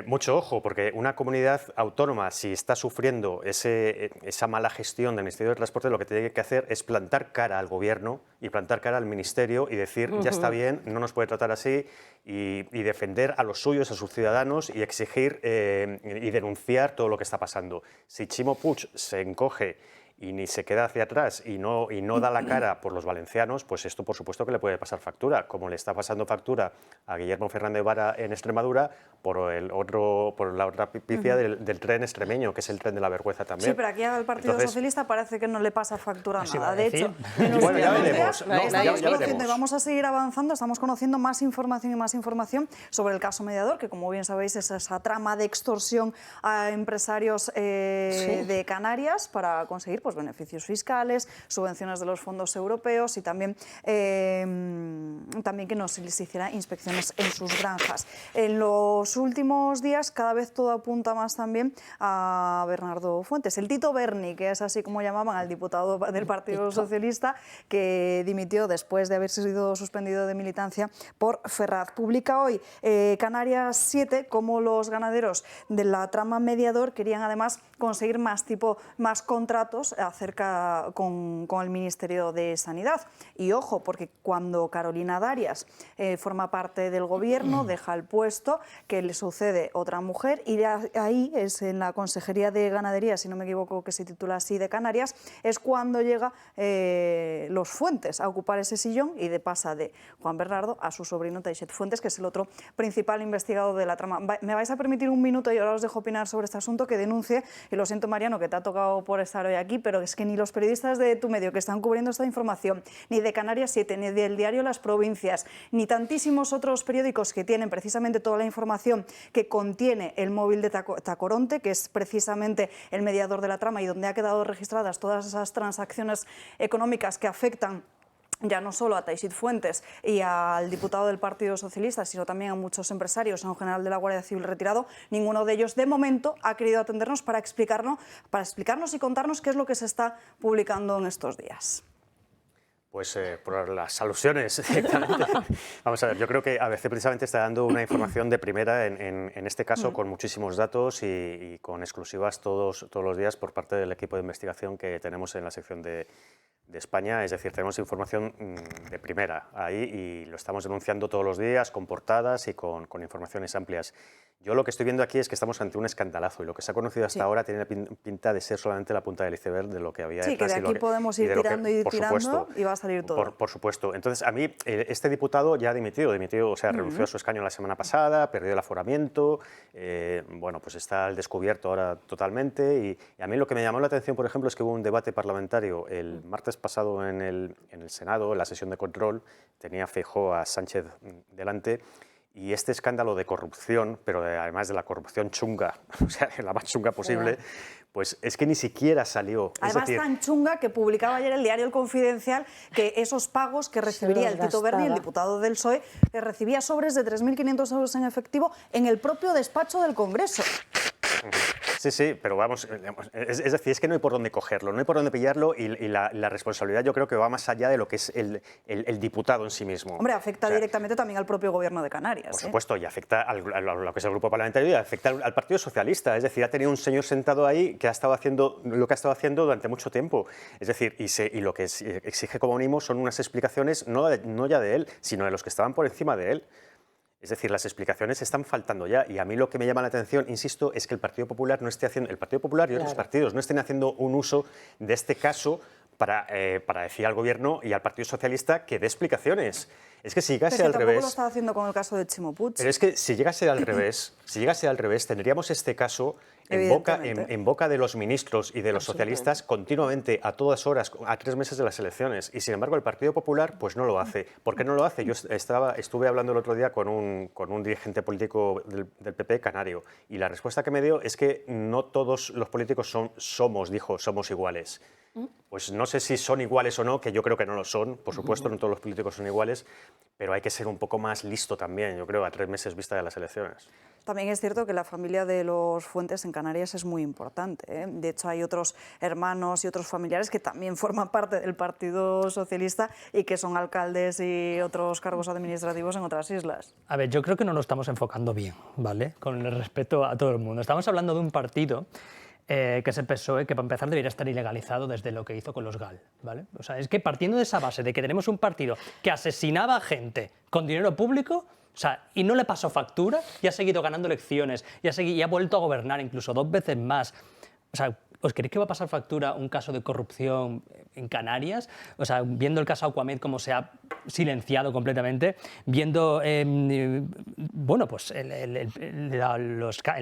mucho ojo, porque una comunidad autónoma, si está sufriendo esa mala gestión del Ministerio de Transportes, lo que tiene que hacer es plantar cara al Gobierno y plantar cara al Ministerio y decir, ya está bien, no nos puede tratar así, y defender a los suyos, a sus ciudadanos, y exigir y denunciar todo lo que está pasando. Si Chimo Puig se encoge y ni se queda hacia atrás y no da la cara por los valencianos, pues esto por supuesto que le puede pasar factura, como le está pasando factura a Guillermo Fernández Vara en Extremadura por la otra pifia del tren extremeño, que es el tren de la vergüenza también. Sí, pero aquí al Partido Socialista parece que no le pasa factura nada. De hecho, bueno, ya veremos. Y vamos a seguir avanzando, estamos conociendo más información y más información sobre el caso Mediador, que como bien sabéis es esa trama de extorsión a empresarios de Canarias para conseguir pues, beneficios fiscales, subvenciones de los fondos europeos y también que no se les hiciera inspecciones en sus granjas. En los últimos días cada vez todo apunta más también a Bernardo Fuentes, el Tito Berni, que es así como llamaban al diputado del Partido Socialista, que dimitió después de haber sido suspendido de militancia por Ferraz. Publica hoy Canarias 7 cómo los ganaderos de la trama Mediador querían además conseguir más contratos con el Ministerio de Sanidad. Y ojo, porque cuando Carolina Darias forma parte del gobierno, deja el puesto, que le sucede otra mujer, y ahí es en la Consejería de Ganadería, si no me equivoco que se titula así, de Canarias, es cuando llega los Fuentes a ocupar ese sillón y pasa de Juan Bernardo a su sobrino Teixet Fuentes, que es el otro principal investigado de la trama. ¿Me vais a permitir un minuto y ahora os dejo opinar sobre este asunto que denuncie? Y lo siento, Mariano, que te ha tocado por estar hoy aquí, pero es que ni los periodistas de tu medio que están cubriendo esta información, ni de Canarias 7, ni del diario Las Provincias, ni tantísimos otros periódicos que tienen precisamente toda la información que contiene el móvil de Tacoronte, que es precisamente el mediador de la trama y donde ha quedado registradas todas esas transacciones económicas que afectan ya no solo a Teixit Fuentes y al diputado del Partido Socialista, sino también a muchos empresarios, a un general de la Guardia Civil retirado. Ninguno de ellos, de momento, ha querido atendernos para explicarnos y contarnos qué es lo que se está publicando en estos días. Pues por las alusiones directamente. Vamos a ver, yo creo que ABC precisamente está dando una información de primera, en este caso con muchísimos datos y con exclusivas todos los días por parte del equipo de investigación que tenemos en la sección de España. Es decir, tenemos información de primera ahí y lo estamos denunciando todos los días con portadas y con informaciones amplias. Yo lo que estoy viendo aquí es que estamos ante un escandalazo y lo que se ha conocido hasta ahora tiene pinta de ser solamente la punta del iceberg de lo que había detrás. Sí, que de aquí podemos ir tirando y va a salir todo. Por supuesto. Entonces, a mí, este diputado ya ha dimitido, o sea, renunció a su escaño la semana pasada, perdió el aforamiento, bueno, pues está al descubierto ahora totalmente y a mí lo que me llamó la atención, por ejemplo, es que hubo un debate parlamentario el martes pasado en el Senado, en la sesión de control, tenía Feijóo a Sánchez delante. Y este escándalo de corrupción, pero además de la corrupción chunga, o sea, la más chunga posible, pues es que ni siquiera salió. Además, tan chunga que publicaba ayer el diario El Confidencial que esos pagos que recibiría el Tito Berni, el diputado del PSOE, que recibía sobres de 3.500 euros en efectivo en el propio despacho del Congreso. Sí, pero vamos, es decir, es que no hay por dónde cogerlo, no hay por dónde pillarlo y la responsabilidad yo creo que va más allá de lo que es el diputado en sí mismo. Hombre, afecta directamente también al propio gobierno de Canarias. Por supuesto, y afecta a lo que es el grupo parlamentario y afecta al Partido Socialista. Es decir, ha tenido un señor sentado ahí que ha estado haciendo lo que ha estado haciendo durante mucho tiempo. Es decir, y lo que exige como mínimo son unas explicaciones no ya de él, sino de los que estaban por encima de él. Es decir, las explicaciones están faltando ya y a mí lo que me llama la atención, insisto, es que el Partido Popular el Partido Popular y otros partidos no estén haciendo un uso de este caso para decir al Gobierno y al Partido Socialista que dé explicaciones. Es que si llegase al revés... Tampoco lo estaba haciendo con el caso de Chimo Puig. Pero es que si llegase al revés, tendríamos este caso en boca de los ministros y de los socialistas continuamente, a todas horas, a 3 meses de las elecciones. Y sin embargo el Partido Popular pues no lo hace. ¿Por qué no lo hace? Yo estuve hablando el otro día con un dirigente político del PP canario y la respuesta que me dio es que no todos los políticos somos iguales. Pues no sé si son iguales o no, que yo creo que no lo son, por supuesto, no todos los políticos son iguales, pero hay que ser un poco más listo también, yo creo, a 3 meses vista de las elecciones. También es cierto que la familia de los Fuentes en Canarias es muy importante, ¿eh? De hecho, hay otros hermanos y otros familiares que también forman parte del Partido Socialista y que son alcaldes y otros cargos administrativos en otras islas. A ver, yo creo que no nos estamos enfocando bien, ¿vale? Con el respeto a todo el mundo. Estamos hablando de un partido que es el PSOE, que para empezar debería estar ilegalizado desde lo que hizo con los GAL, ¿vale? O sea, es que partiendo de esa base de que tenemos un partido que asesinaba a gente con dinero público, o sea, y no le pasó factura, y ha seguido ganando elecciones, y ha vuelto a gobernar incluso 2 veces más. O sea, ¿Os creéis que va a pasar factura un caso de corrupción en Canarias? O sea, viendo el caso Aquamed, cómo se ha silenciado completamente, viendo, bueno, pues el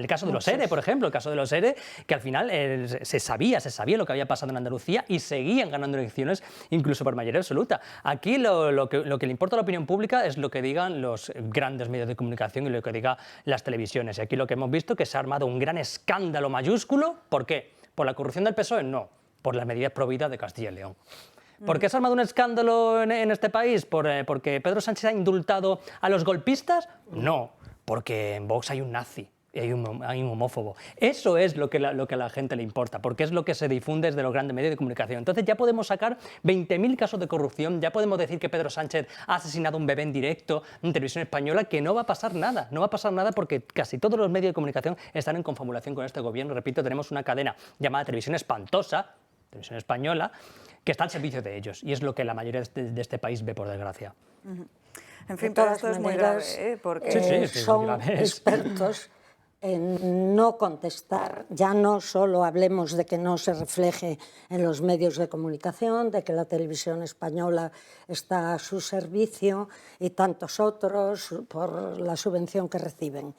caso de los ERE, por ejemplo, el caso de los ERE, que al final se sabía lo que había pasado en Andalucía y seguían ganando elecciones incluso por mayoría absoluta. Aquí lo que le importa a la opinión pública es lo que digan los grandes medios de comunicación y lo que digan las televisiones. Y aquí lo que hemos visto es que se ha armado un gran escándalo mayúsculo. ¿Por qué? ¿Por la corrupción del PSOE? No, por las medidas prohibidas de Castilla y León. ¿Por qué se ha armado un escándalo en este país? ¿Porque Pedro Sánchez ha indultado a los golpistas? No, porque en Vox hay un nazi. Hay un homófobo. Eso es lo que a la gente le importa, porque es lo que se difunde desde los grandes medios de comunicación. Entonces ya podemos sacar 20.000 casos de corrupción, ya podemos decir que Pedro Sánchez ha asesinado a un bebé en directo en Televisión Española, que no va a pasar nada. No va a pasar nada porque casi todos los medios de comunicación están en confabulación con este gobierno. Repito, tenemos una cadena llamada Televisión Espantosa, Televisión Española, que está al servicio de ellos. Y es lo que la mayoría de este país ve, por desgracia. En fin, pero esto es muy grave, porque son expertos en no contestar. Ya no solo hablemos de que no se refleje en los medios de comunicación, de que la televisión española está a su servicio y tantos otros por la subvención que reciben.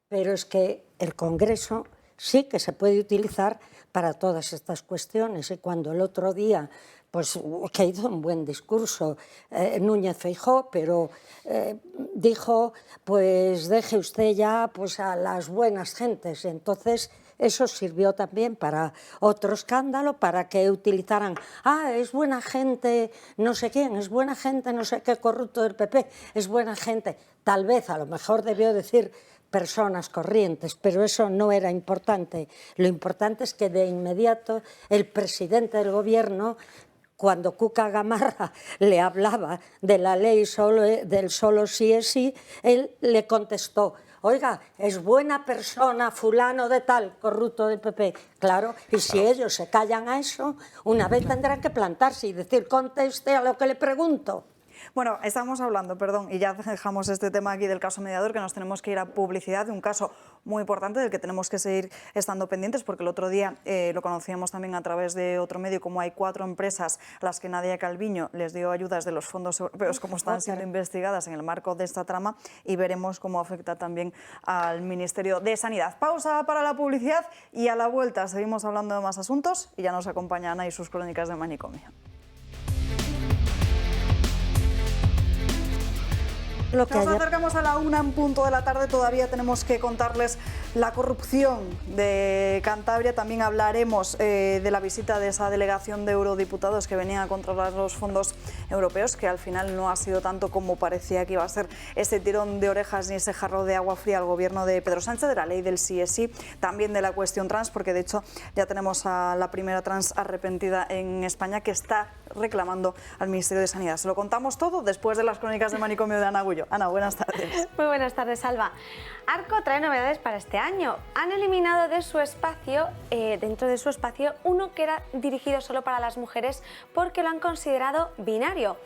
Pero es que el Congreso sí que se puede utilizar para todas estas cuestiones. Y cuando el otro día, pues que hizo un buen discurso Núñez Feijóo, pero dijo, pues deje usted ya pues, a las buenas gentes. Entonces eso sirvió también para otro escándalo, para que utilizaran, es buena gente no sé quién, es buena gente no sé qué corrupto del PP, es buena gente. Tal vez, a lo mejor debió decir personas corrientes, pero eso no era importante. Lo importante es que de inmediato el presidente del gobierno, cuando Cuca Gamarra le hablaba de la ley del solo sí es sí, él le contestó, oiga, es buena persona fulano de tal, corrupto del PP. Claro, y si ellos se callan a eso, una vez tendrán que plantarse y decir, conteste a lo que le pregunto. Bueno, estamos hablando, perdón, y ya dejamos este tema aquí del caso mediador, que nos tenemos que ir a publicidad de un caso muy importante del que tenemos que seguir estando pendientes, porque el otro día lo conocíamos también a través de otro medio, como hay 4 empresas a las que Nadia Calviño les dio ayudas de los fondos europeos, como están siendo investigadas en el marco de esta trama, y veremos cómo afecta también al Ministerio de Sanidad. Pausa para la publicidad y a la vuelta seguimos hablando de más asuntos y ya nos acompaña Ana y sus crónicas de manicomio. Nos acercamos a la 1 en punto de la tarde, todavía tenemos que contarles la corrupción de Cantabria, también hablaremos de la visita de esa delegación de eurodiputados que venían a controlar los fondos europeos, que al final no ha sido tanto como parecía que iba a ser ese tirón de orejas ni ese jarro de agua fría al gobierno de Pedro Sánchez, de la ley del sí es sí, también de la cuestión trans, porque de hecho ya tenemos a la primera trans arrepentida en España que está reclamando al Ministerio de Sanidad. Se lo contamos todo después de las crónicas de manicomio de Ana Agullo. Ana, buenas tardes. Muy buenas tardes, Salva. Arco trae novedades para este año. Han eliminado de su espacio, dentro de su espacio, uno que era dirigido solo para las mujeres porque lo han considerado binario.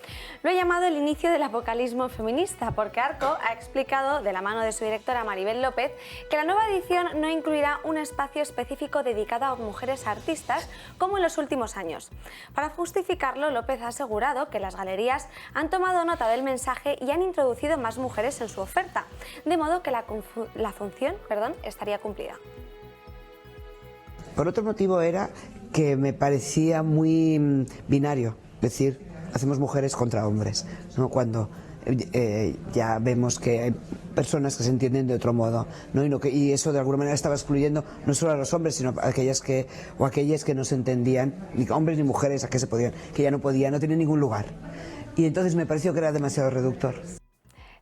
Lo ha llamado el inicio del apocalismo feminista, porque Arco ha explicado, de la mano de su directora Maribel López, que la nueva edición no incluirá un espacio específico dedicado a mujeres artistas como en los últimos años. Para justificarlo, López ha asegurado que las galerías han tomado nota del mensaje y han introducido más mujeres en su oferta, de modo que la función estaría cumplida. Por otro motivo era que me parecía muy binario, es decir, hacemos mujeres contra hombres, ¿no? Cuando ya vemos que hay personas que se entienden de otro modo, ¿no? Y eso de alguna manera estaba excluyendo no solo a los hombres, sino a aquellas que no se entendían, ni hombres ni mujeres, a que se podían, que ya no podían, no tenían ningún lugar. Y entonces me pareció que era demasiado reductor.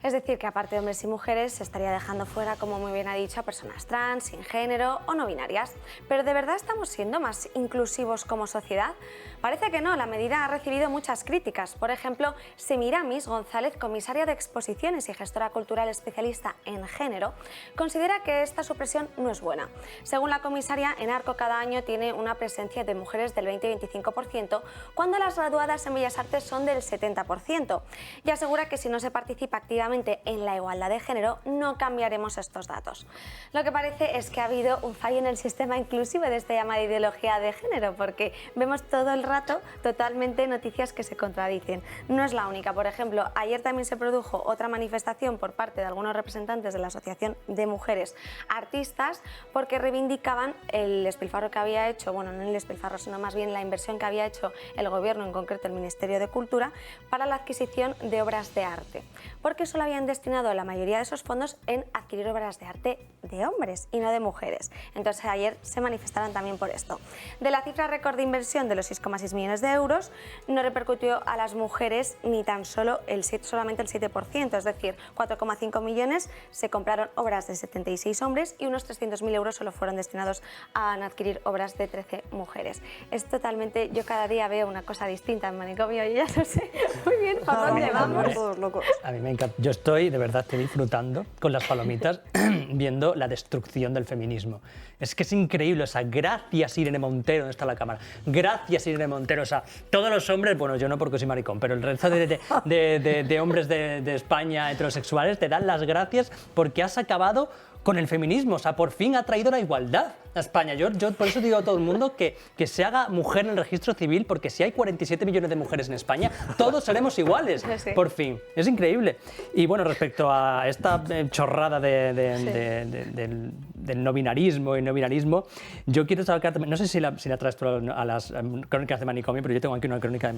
Es decir, que aparte de hombres y mujeres, se estaría dejando fuera, como muy bien ha dicho, a personas trans, sin género o no binarias. ¿Pero de verdad estamos siendo más inclusivos como sociedad? Parece que no, la medida ha recibido muchas críticas. Por ejemplo, Semiramis González, comisaria de exposiciones y gestora cultural especialista en género, considera que esta supresión no es buena. Según la comisaria, en Arco cada año tiene una presencia de mujeres del 20-25%, cuando las graduadas en Bellas Artes son del 70%. Y asegura que si no se participa activamente solamente en la igualdad de género, no cambiaremos estos datos. Lo que parece es que ha habido un fallo en el sistema inclusivo de esta llamada ideología de género, porque vemos todo el rato totalmente noticias que se contradicen. No es la única. Por ejemplo, ayer también se produjo otra manifestación por parte de algunos representantes de la Asociación de Mujeres Artistas porque reivindicaban el despilfarro que había hecho, bueno, no el despilfarro, sino más bien la inversión que había hecho el Gobierno, en concreto el Ministerio de Cultura, para la adquisición de obras de arte, porque solo habían destinado la mayoría de esos fondos en adquirir obras de arte de hombres y no de mujeres. Entonces ayer se manifestaron también por esto. De la cifra récord de inversión de los 6,6 millones de euros, no repercutió a las mujeres ni tan solo solamente el 7%, es decir, 4,5 millones se compraron obras de 76 hombres y unos 300.000 euros solo fueron destinados a adquirir obras de 13 mujeres. Es totalmente, yo cada día veo una cosa distinta en Manicomio y ya no sé muy bien por dónde vamos. Todos locos. A mí me encanta. Yo estoy, de verdad, estoy disfrutando con las palomitas viendo la destrucción del feminismo. Es que es increíble, o sea, gracias Irene Montero, ¿dónde está la cámara? Gracias Irene Montero, o sea, todos los hombres, bueno, yo no porque soy maricón, pero el resto de hombres de España heterosexuales te dan las gracias porque has acabado con el feminismo, o sea, por fin ha traído la igualdad a España. Yo por eso digo a todo el mundo que se haga mujer en el registro civil, porque si hay 47 millones de mujeres en España, todos seremos iguales, sí. Por fin. Es increíble. Y bueno, respecto a esta chorrada del no binarismo y no binarismo, yo quiero sacar, no sé si la traes tú a las crónicas de Manicomio, pero yo tengo aquí una crónica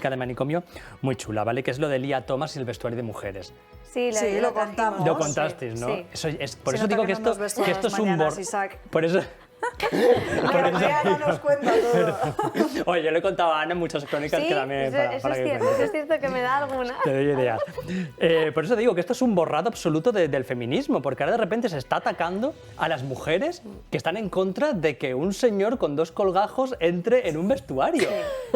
de Manicomio muy chula, ¿vale? Que es lo de Lía Thomas y el vestuario de mujeres. Sí, lo contamos. Lo contasteis, ¿no? Sí. Por eso digo que esto es un por eso. Ana nos cuenta todo. Oye, yo le he contado a Ana muchas crónicas que también eso es cierto que me da alguna. Te doy idea. Por eso digo que esto es un borrado absoluto del feminismo, porque ahora de repente se está atacando a las mujeres que están en contra de que un señor con 2 colgajos entre en un vestuario.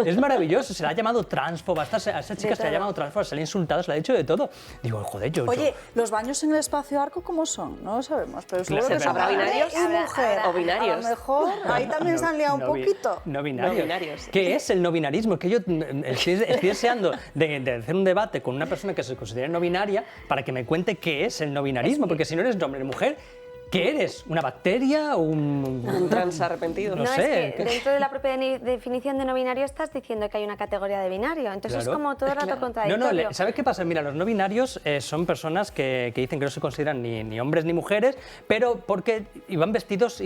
Es maravilloso, se le ha llamado transfoba, a esa chica se le ha llamado transfoba, se le ha insultado, se le ha dicho de todo. Digo, joder, Oye, ¿los baños en el espacio Arco cómo son? No lo sabemos, pero seguro que ¿Habrá binarios? Mujer. ¿O binarios? A lo mejor ahí también se han liado un poquito. No binarios. ¿Qué es el no binarismo? Que yo estoy deseando de hacer un debate con una persona que se considere no binaria para que me cuente qué es el no binarismo, porque si no eres hombre o mujer, ¿qué eres? ¿Una bacteria? ¿Un trans arrepentido? No sé. Es que dentro de la propia definición de no binario estás diciendo que hay una categoría de binario. Entonces es como todo el rato contradictorio. No, ¿sabes qué pasa? Mira, los no binarios son personas que dicen que no se consideran ni hombres ni mujeres, pero porque van vestidos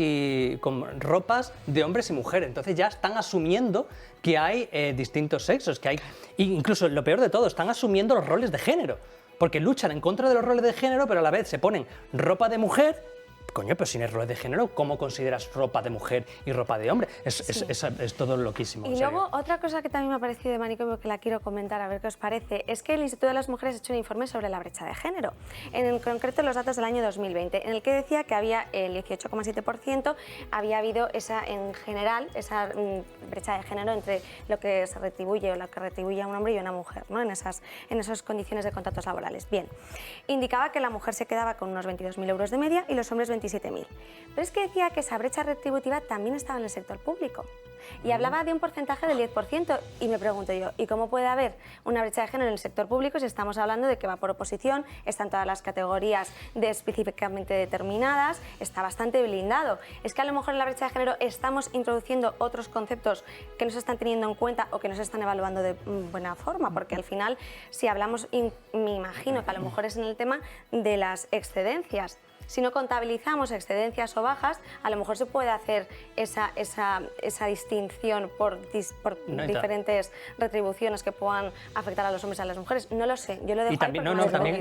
con ropas de hombres y mujeres. Entonces ya están asumiendo que hay distintos sexos, que hay... Incluso, lo peor de todo, están asumiendo los roles de género. Porque luchan en contra de los roles de género, pero a la vez se ponen ropa de mujer. Coño, pero si no es rol de género, ¿cómo consideras ropa de mujer y ropa de hombre? Es todo loquísimo. Y luego, otra cosa que también me ha parecido de Manicomio que la quiero comentar, a ver qué os parece, es que el Instituto de las Mujeres ha hecho un informe sobre la brecha de género, en concreto los datos del año 2020, en el que decía que había el 18,7%, había habido en general esa brecha de género entre lo que se retribuye o lo que retribuye a un hombre y a una mujer, ¿no? en esas condiciones de contratos laborales. Bien, indicaba que la mujer se quedaba con unos 22.000 euros de media y los hombres 27.000. Pero es que decía que esa brecha retributiva también estaba en el sector público. Y hablaba de un porcentaje del 10%. Y me pregunto yo, ¿y cómo puede haber una brecha de género en el sector público si estamos hablando de que va por oposición, están todas las categorías específicamente determinadas, está bastante blindado? Es que a lo mejor en la brecha de género estamos introduciendo otros conceptos que no se están teniendo en cuenta o que no se están evaluando de buena forma, porque al final, si hablamos, me imagino que a lo mejor es en el tema de las excedencias. Si no contabilizamos excedencias o bajas, a lo mejor se puede hacer esa distinción por diferentes retribuciones que puedan afectar a los hombres y a las mujeres. No lo sé, yo lo dejo y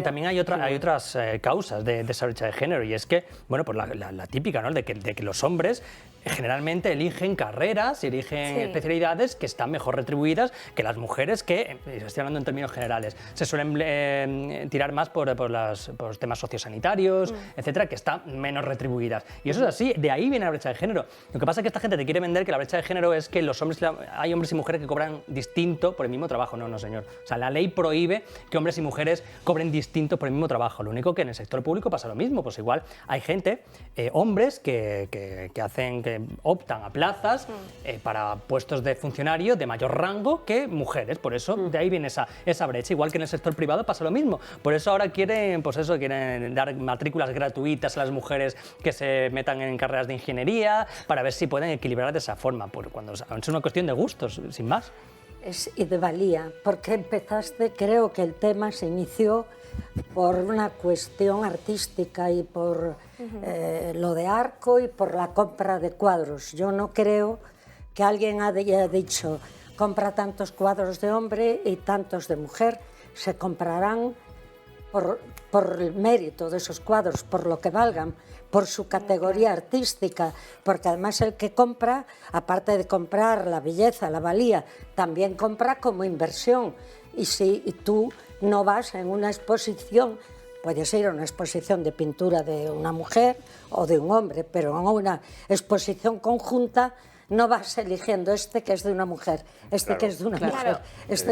también hay otras causas de esa brecha de género, y es que, bueno, pues la típica, ¿no? de que los hombres generalmente eligen carreras y eligen especialidades que están mejor retribuidas que las mujeres, que, estoy hablando en términos generales, se suelen tirar más por los temas sociosanitarios, etcétera, que están menos retribuidas. Y eso es así, de ahí viene la brecha de género. Lo que pasa es que esta gente te quiere vender que la brecha de género es que hay hombres y mujeres que cobran distinto por el mismo trabajo. No, señor. O sea, la ley prohíbe que hombres y mujeres cobren distinto por el mismo trabajo. Lo único que en el sector público pasa lo mismo. Pues igual hay gente, hombres, que hacen, que optan a plazas para puestos de funcionario de mayor rango que mujeres. Por eso de ahí viene esa brecha. Igual que en el sector privado pasa lo mismo. Por eso ahora quieren dar matrículas gratuitas a las mujeres que se metan en carreras de ingeniería para ver si pueden equilibrar de esa forma. Cuando es una cuestión de gustos, sin más. Y de valía, porque empezaste, creo que el tema se inició por una cuestión artística y por lo de Arco y por la compra de cuadros. Yo no creo que alguien haya dicho compra tantos cuadros de hombre y tantos de mujer. Se comprarán por el mérito de esos cuadros, por lo que valgan, por su categoría artística, porque además el que compra, aparte de comprar la belleza, la valía, también compra como inversión. Y si tú no vas en una exposición, puedes ir a una exposición de pintura de una mujer o de un hombre, pero en una exposición conjunta no vas eligiendo este que es de una mujer, que es de una mujer,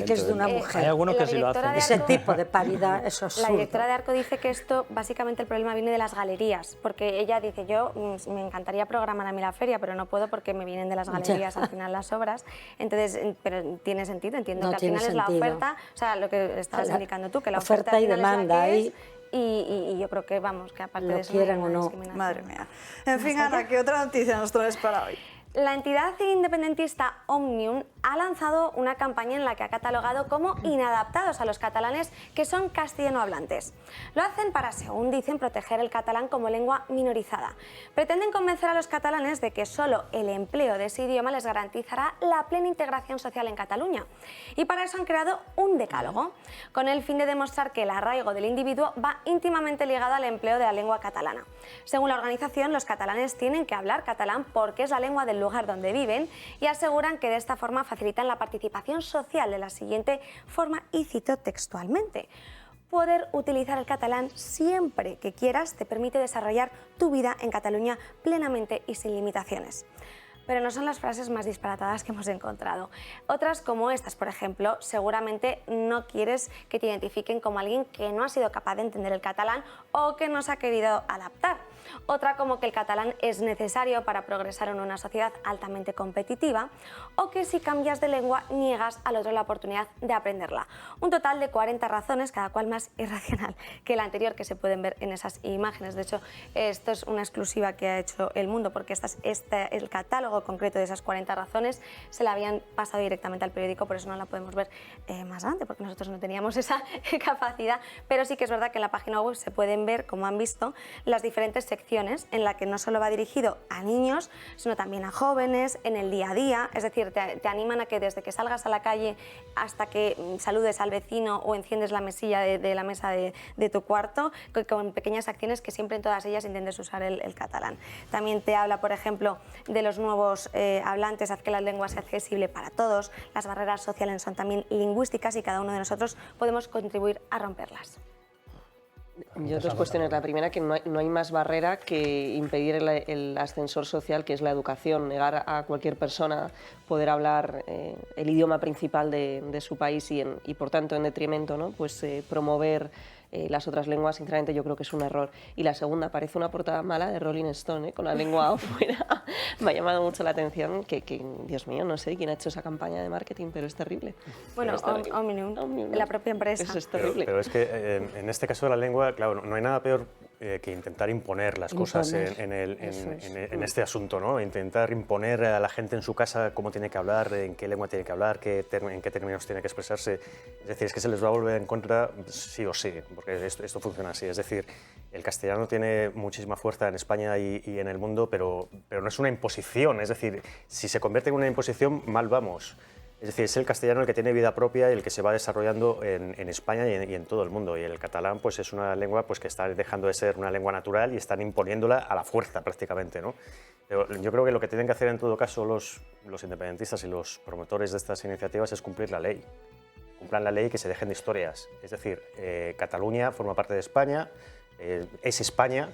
que es de una mujer. Hay algunos que sí lo hacen. Ese tipo de paridad es absurdo. La directora de Arco dice que esto, básicamente el problema viene de las galerías, porque ella dice, yo me encantaría programar a mí la feria, pero no puedo porque me vienen de las galerías al final las obras. Entonces, pero tiene sentido, entiendo que al final es la oferta, o sea, lo que estabas indicando tú, que la oferta y demanda es y yo creo que, vamos, que aparte de eso quieren o no. Madre mía. En fin, Ana, ¿qué otra noticia nos traes para hoy? La entidad independentista Òmnium ha lanzado una campaña en la que ha catalogado como inadaptados a los catalanes que son castellanohablantes. Lo hacen para, según dicen, proteger el catalán como lengua minorizada. Pretenden convencer a los catalanes de que solo el empleo de ese idioma les garantizará la plena integración social en Cataluña. Y para eso han creado un decálogo, con el fin de demostrar que el arraigo del individuo va íntimamente ligado al empleo de la lengua catalana. Según la organización, los catalanes tienen que hablar catalán porque es la lengua del lugar donde viven y aseguran que de esta forma facilitan la participación social de la siguiente forma, y cito textualmente: poder utilizar el catalán siempre que quieras te permite desarrollar tu vida en Cataluña plenamente y sin limitaciones. Pero no son las frases más disparatadas que hemos encontrado. Otras, como estas, por ejemplo, seguramente no quieres que te identifiquen como alguien que no ha sido capaz de entender el catalán o que no se ha querido adaptar. Otra, como que el catalán es necesario para progresar en una sociedad altamente competitiva, o que si cambias de lengua niegas al otro la oportunidad de aprenderla. Un total de 40 razones, cada cual más irracional que la anterior, que se pueden ver en esas imágenes. De hecho, esto es una exclusiva que ha hecho El Mundo, porque el catálogo concreto de esas 40 razones se la habían pasado directamente al periódico, por eso no la podemos ver más adelante, porque nosotros no teníamos esa capacidad, pero sí que es verdad que en la página web se pueden ver, como han visto, las diferentes secciones en la que no solo va dirigido a niños, sino también a jóvenes, en el día a día, es decir, te animan a que desde que salgas a la calle hasta que saludes al vecino o enciendes la mesilla de la mesa de tu cuarto, con pequeñas acciones que siempre en todas ellas intentes usar el catalán. También te habla, por ejemplo, de los nuevos hablantes, haz que la lengua sea accesible para todos, las barreras sociales son también lingüísticas y cada uno de nosotros podemos contribuir a romperlas. Yo dos cuestiones. La primera, que no hay más barrera que impedir el ascensor social, que es la educación, negar a cualquier persona poder hablar el idioma principal de su país y por tanto en detrimento, ¿no? Pues promover las otras lenguas. Sinceramente yo creo que es un error. Y la segunda, parece una portada mala de Rolling Stone, con la lengua afuera. Me ha llamado mucho la atención que, Dios mío, no sé quién ha hecho esa campaña de marketing, pero es terrible. Bueno, Òmnium, la propia empresa. Eso es terrible. Pero es que en este caso de la lengua, claro, no hay nada peor que intentar imponer las cosas en este asunto, ¿no? Intentar imponer a la gente en su casa cómo tiene que hablar, en qué lengua tiene que hablar, en qué términos tiene que expresarse. Es decir, es que se les va a volver en contra sí o sí, porque esto funciona así. Es decir, el castellano tiene muchísima fuerza en España y en el mundo, pero no es una imposición. Es decir, si se convierte en una imposición, mal vamos. Es decir, es el castellano el que tiene vida propia y el que se va desarrollando en España y en todo el mundo. Y el catalán pues, es una lengua pues, que está dejando de ser una lengua natural y están imponiéndola a la fuerza prácticamente, ¿no? Pero yo creo que lo que tienen que hacer en todo caso los independentistas y los promotores de estas iniciativas es cumplir la ley. Cumplan la ley y que se dejen de historias. Es decir, Cataluña forma parte de España, es España.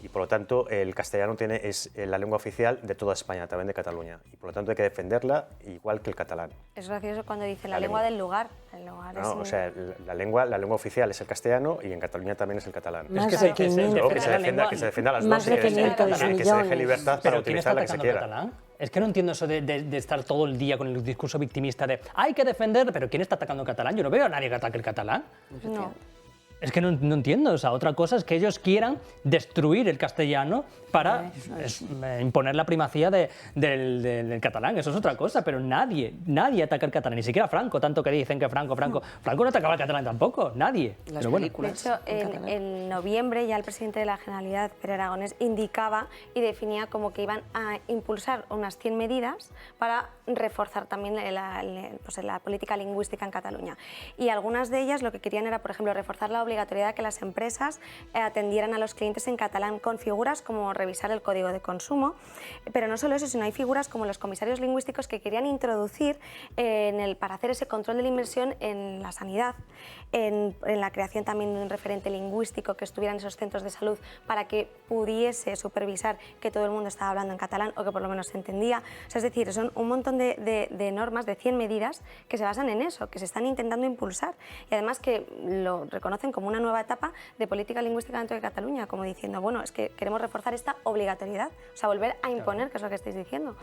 y por lo tanto el castellano es la lengua oficial de toda España, también de Cataluña, y por lo tanto hay que defenderla igual que el catalán. Es gracioso cuando dice la lengua del lugar. El lugar no, o sea, la lengua oficial es el castellano y en Cataluña también es el catalán. Más que de se defienda las dos, que se deje libertad para utilizar la que se quiera. Catalán? Es que no entiendo eso de estar todo el día con el discurso victimista de hay que defender, pero ¿quién está atacando el catalán? Yo no veo a nadie que ataque el catalán. No. Es que no entiendo, o sea, otra cosa es que ellos quieran destruir el castellano para imponer la primacía del catalán, eso es otra cosa, pero nadie ataca el catalán, ni siquiera Franco, tanto que dicen que Franco no atacaba el catalán tampoco, nadie. Pero bueno. De hecho, en noviembre ya el presidente de la Generalidad, Pere Aragonés, indicaba y definía como que iban a impulsar unas 100 medidas para reforzar también la política lingüística en Cataluña. Y algunas de ellas lo que querían era, por ejemplo, reforzar la obligatoriedad de que las empresas atendieran a los clientes en catalán con figuras como revisar el código de consumo, pero no solo eso, sino hay figuras como los comisarios lingüísticos que querían introducir para hacer ese control de la inversión en la sanidad, en la creación también de un referente lingüístico que estuviera en esos centros de salud para que pudiese supervisar que todo el mundo estaba hablando en catalán o que por lo menos se entendía. O sea, es decir, son un montón de normas, de 100 medidas que se basan en eso, que se están intentando impulsar y además que lo reconocen como una nueva etapa de política lingüística dentro de Cataluña, como diciendo, bueno, es que queremos reforzar esta obligatoriedad, o sea, volver a imponer, que es lo que estáis diciendo.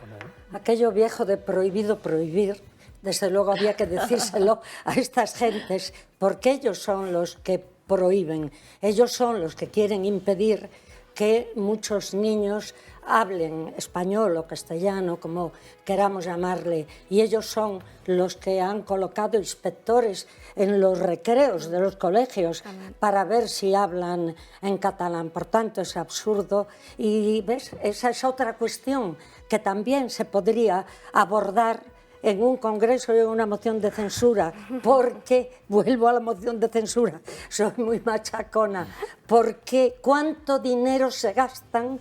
Aquello viejo de prohibido prohibir, desde luego había que decírselo a estas gentes, porque ellos son los que prohíben, ellos son los que quieren impedir que muchos niños hablen español o castellano, como queramos llamarle, y ellos son los que han colocado inspectores en los recreos de los colegios para ver si hablan en catalán. Por tanto, es absurdo y ¿ves? Esa es otra cuestión que también se podría abordar en un congreso y en una moción de censura, porque, vuelvo a la moción de censura, soy muy machacona, porque cuánto dinero se gastan,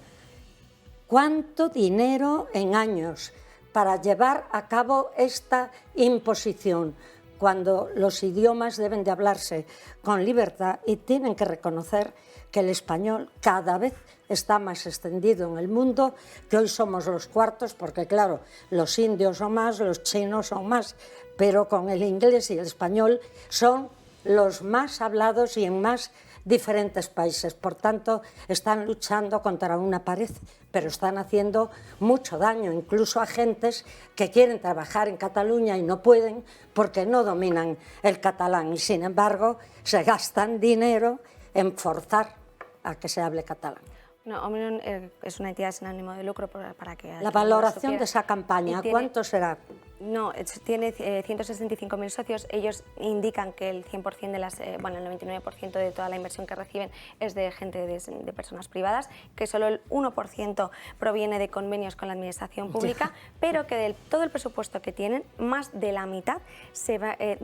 cuánto dinero en años para llevar a cabo esta imposición, cuando los idiomas deben de hablarse con libertad y tienen que reconocer que el español cada vez está más extendido en el mundo, que hoy somos los cuartos, porque claro, los indios son más, los chinos son más, pero con el inglés y el español son los más hablados y en más diferentes países. Por tanto, están luchando contra una pared, pero están haciendo mucho daño, incluso a gentes que quieren trabajar en Cataluña y no pueden porque no dominan el catalán y, sin embargo, se gastan dinero en forzar a que se hable catalán. No, Omnium es una entidad sin ánimo de lucro para que... La valoración de esa campaña, ¿cuánto será? No, tiene 165.000 socios. Ellos indican que el 100% de las, el 99% de toda la inversión que reciben es de gente de personas privadas, que solo el 1% proviene de convenios con la administración pública, pero que de todo el presupuesto que tienen, más de la mitad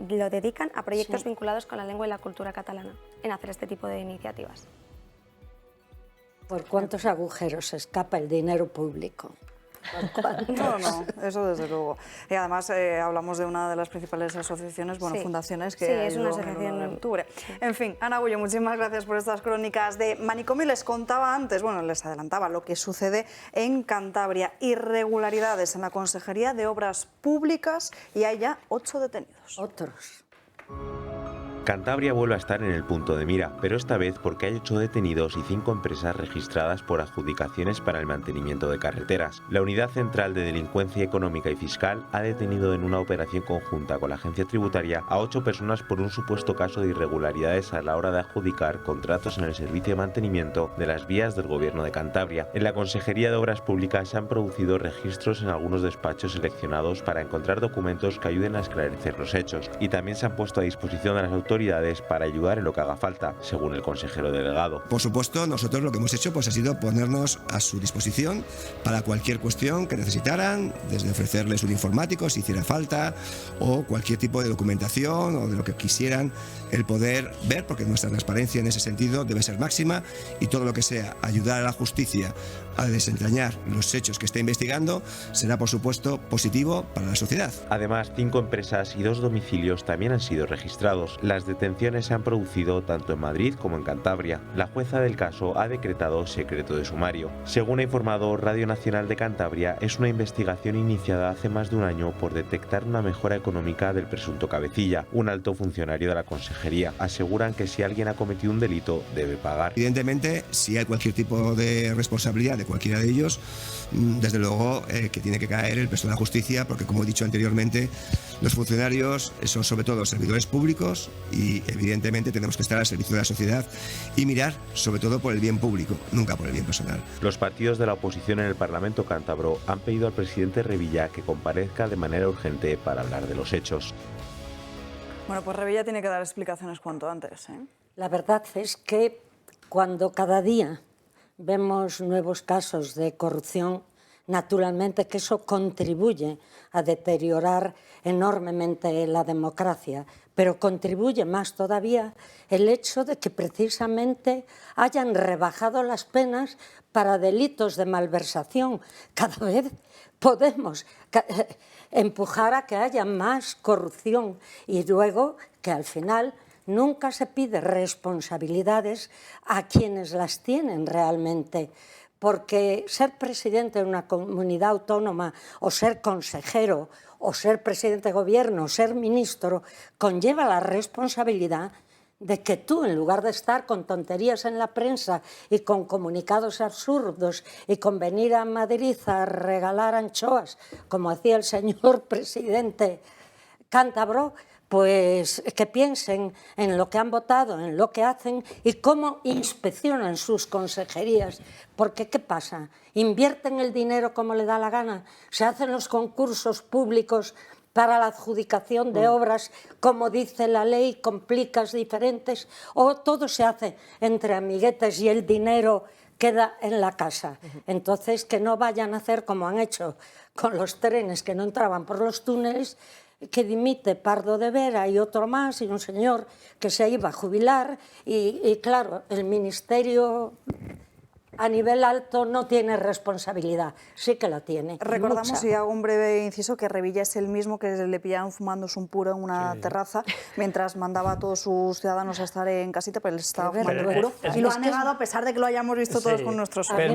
lo dedican a proyectos vinculados con la lengua y la cultura catalana, en hacer este tipo de iniciativas. ¿Por cuántos agujeros se escapa el dinero público? No, eso desde luego. Y además hablamos de una de las principales asociaciones, fundaciones que es una asociación en octubre. Sí. En fin, Ana Gullo, muchísimas gracias por estas crónicas de Manicomio. Les contaba antes, les adelantaba lo que sucede en Cantabria. Irregularidades en la Consejería de Obras Públicas y hay ya 8 detenidos. Otros. Cantabria vuelve a estar en el punto de mira, pero esta vez porque hay 8 detenidos y 5 empresas registradas por adjudicaciones para el mantenimiento de carreteras. La Unidad Central de Delincuencia Económica y Fiscal ha detenido en una operación conjunta con la agencia tributaria a 8 personas por un supuesto caso de irregularidades a la hora de adjudicar contratos en el servicio de mantenimiento de las vías del Gobierno de Cantabria. En la Consejería de Obras Públicas se han producido registros en algunos despachos seleccionados para encontrar documentos que ayuden a esclarecer los hechos y también se han puesto a disposición de las autoridades para ayudar en lo que haga falta, según el consejero delegado. Por supuesto, nosotros lo que hemos hecho ha sido ponernos a su disposición para cualquier cuestión que necesitaran, desde ofrecerles un informático si hiciera falta, o cualquier tipo de documentación o de lo que quisieran el poder ver, porque nuestra transparencia en ese sentido debe ser máxima y todo lo que sea ayudar a la justicia a desentrañar los hechos que está investigando será, por supuesto, positivo para la sociedad. Además, 5 empresas y 2 domicilios también han sido registrados. Las Las detenciones se han producido tanto en Madrid como en Cantabria. La jueza del caso ha decretado secreto de sumario. Según ha informado Radio Nacional de Cantabria, es una investigación iniciada hace más de un año por detectar una mejora económica del presunto cabecilla, un alto funcionario de la consejería. Aseguran que si alguien ha cometido un delito, debe pagar. Evidentemente, si hay cualquier tipo de responsabilidad de cualquiera de ellos, desde luego que tiene que caer el peso de la justicia, porque como he dicho anteriormente, los funcionarios son sobre todo servidores públicos y evidentemente tenemos que estar al servicio de la sociedad y mirar sobre todo por el bien público, nunca por el bien personal. Los partidos de la oposición en el Parlamento cántabro han pedido al presidente Revilla que comparezca de manera urgente para hablar de los hechos. Bueno, pues Revilla tiene que dar explicaciones cuanto antes, ¿eh? La verdad es que cuando cada día vemos nuevos casos de corrupción, naturalmente que eso contribuye a deteriorar enormemente la democracia, pero contribuye más todavía el hecho de que precisamente hayan rebajado las penas para delitos de malversación. Cada vez podemos empujar a que haya más corrupción y luego que al final nunca se pide responsabilidades a quienes las tienen realmente, porque ser presidente de una comunidad autónoma o ser consejero o ser presidente de gobierno o ser ministro conlleva la responsabilidad de que tú, en lugar de estar con tonterías en la prensa y con comunicados absurdos y con venir a Madrid a regalar anchoas, como hacía el señor presidente cántabro, pues que piensen en lo que han votado, en lo que hacen y cómo inspeccionan sus consejerías. Porque, ¿qué pasa? ¿Invierten el dinero como le da la gana? ¿Se hacen los concursos públicos para la adjudicación de obras, como dice la ley, con plicas diferentes? ¿O todo se hace entre amiguetes y el dinero queda en la casa? Entonces, que no vayan a hacer como han hecho con los trenes que no entraban por los túneles, que dimite Pardo de Vera y otro más, y un señor que se iba a jubilar, y claro, el Ministerio a nivel alto no tiene responsabilidad, sí que la tiene. Recordamos, y hago un breve inciso, que Revilla es el mismo que le pillaron fumándose un puro en una terraza mientras mandaba a todos sus ciudadanos a estar en casita, pero él estaba fumando un puro y lo ha negado a pesar de que lo hayamos visto todos con nuestros ojos. Es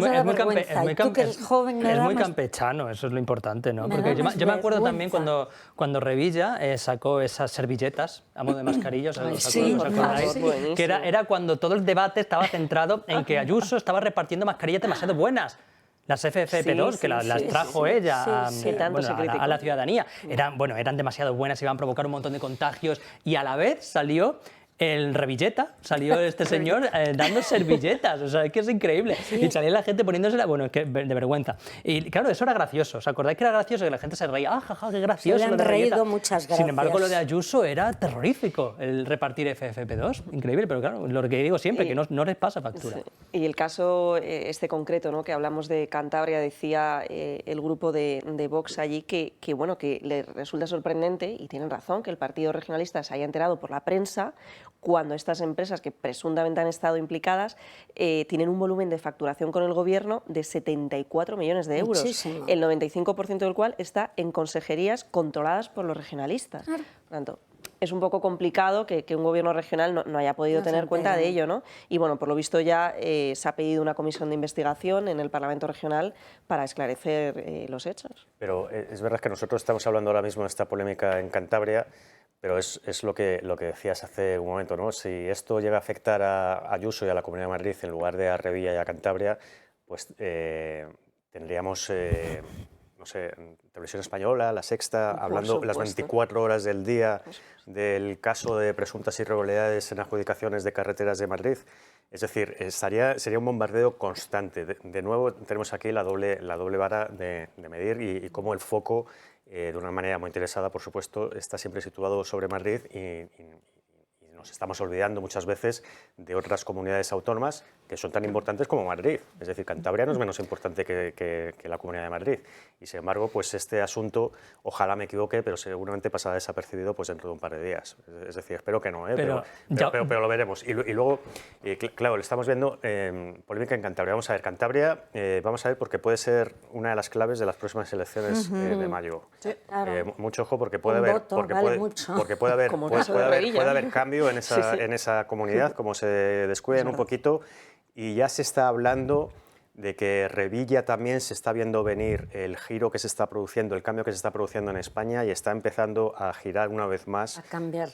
muy campechano, eso es lo importante, ¿no? Porque yo me acuerdo también cuando Revilla sacó esas servilletas a modo de mascarillas, ¿os acordáis? Que era cuando todo el debate estaba centrado en que Ayuso estaba repartiendo mascarillas demasiado buenas. Las FFP2, que las trajo ella a la ciudadanía. Eran demasiado buenas, iban a provocar un montón de contagios y a la vez salió el Revilleta, salió este señor dando servilletas, o sea, es que es increíble. Y salía la gente poniéndosela, bueno, es que de vergüenza. Y claro, eso era gracioso, ¿os acordáis que era gracioso? Que la gente se reía, jaja, qué gracioso. Se le han reído muchas gracias. Sin embargo, lo de Ayuso era terrorífico, el repartir FFP2, increíble, pero claro, lo que digo siempre, que no les pasa factura. Sí. Y el caso este concreto, ¿no?, que hablamos de Cantabria, decía el grupo de Vox allí que le resulta sorprendente, y tienen razón, que el partido regionalista se haya enterado por la prensa cuando estas empresas que presuntamente han estado implicadas tienen un volumen de facturación con el gobierno de 74 millones de euros, muchísimo. El 95% del cual está en consejerías controladas por los regionalistas. Claro. Por tanto, es un poco complicado que un gobierno regional no haya podido tener cuenta de ello, ¿no? Y bueno, por lo visto ya se ha pedido una comisión de investigación en el Parlamento regional para esclarecer los hechos. Pero es verdad que nosotros estamos hablando ahora mismo de esta polémica en Cantabria, pero es lo que decías hace un momento, ¿no? Si esto llega a afectar a Ayuso y a la Comunidad de Madrid en lugar de a Revilla y a Cantabria, pues tendríamos, no sé, Televisión Española, La Sexta, hablando las 24 horas del día del caso de presuntas irregularidades en adjudicaciones de carreteras de Madrid. Es decir, sería un bombardeo constante. De nuevo tenemos aquí la doble vara de medir y cómo el foco, de una manera muy interesada, por supuesto, está siempre situado sobre Madrid y nos estamos olvidando muchas veces de otras comunidades autónomas que son tan importantes como Madrid. Es decir, Cantabria no es menos importante que la Comunidad de Madrid. Y sin embargo, pues este asunto, ojalá me equivoque, pero seguramente pasará desapercibido pues dentro de un par de días. Es decir, espero que no, pero lo veremos. Y luego, claro, le estamos viendo polémica en Cantabria. Vamos a ver, Cantabria, vamos a ver, porque puede ser una de las claves de las próximas elecciones de mayo. Sí, claro. Mucho ojo, porque puede haber, puede haber cambio crecido en esa comunidad, como se descuidan un poquito, y ya se está hablando de que Revilla también se está viendo venir el giro que se está produciendo, el cambio que se está produciendo en España, y está empezando a girar una vez más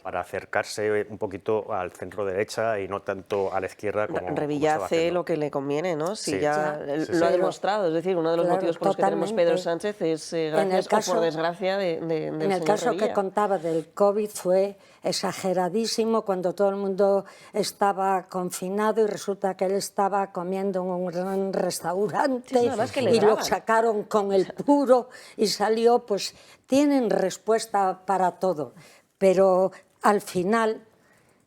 para acercarse un poquito al centro derecha y no tanto a la izquierda como Revilla hace lo que le conviene, ¿no? Si ya lo ha demostrado, es decir, uno de los motivos por los que tenemos Pedro Sánchez es gracias o por desgracia del señor Revilla. En el caso que contaba del COVID fue exageradísimo cuando todo el mundo estaba confinado y resulta que él estaba comiendo en un gran restaurante y lo sacaron con el puro y salió, pues tienen respuesta para todo. Pero al final,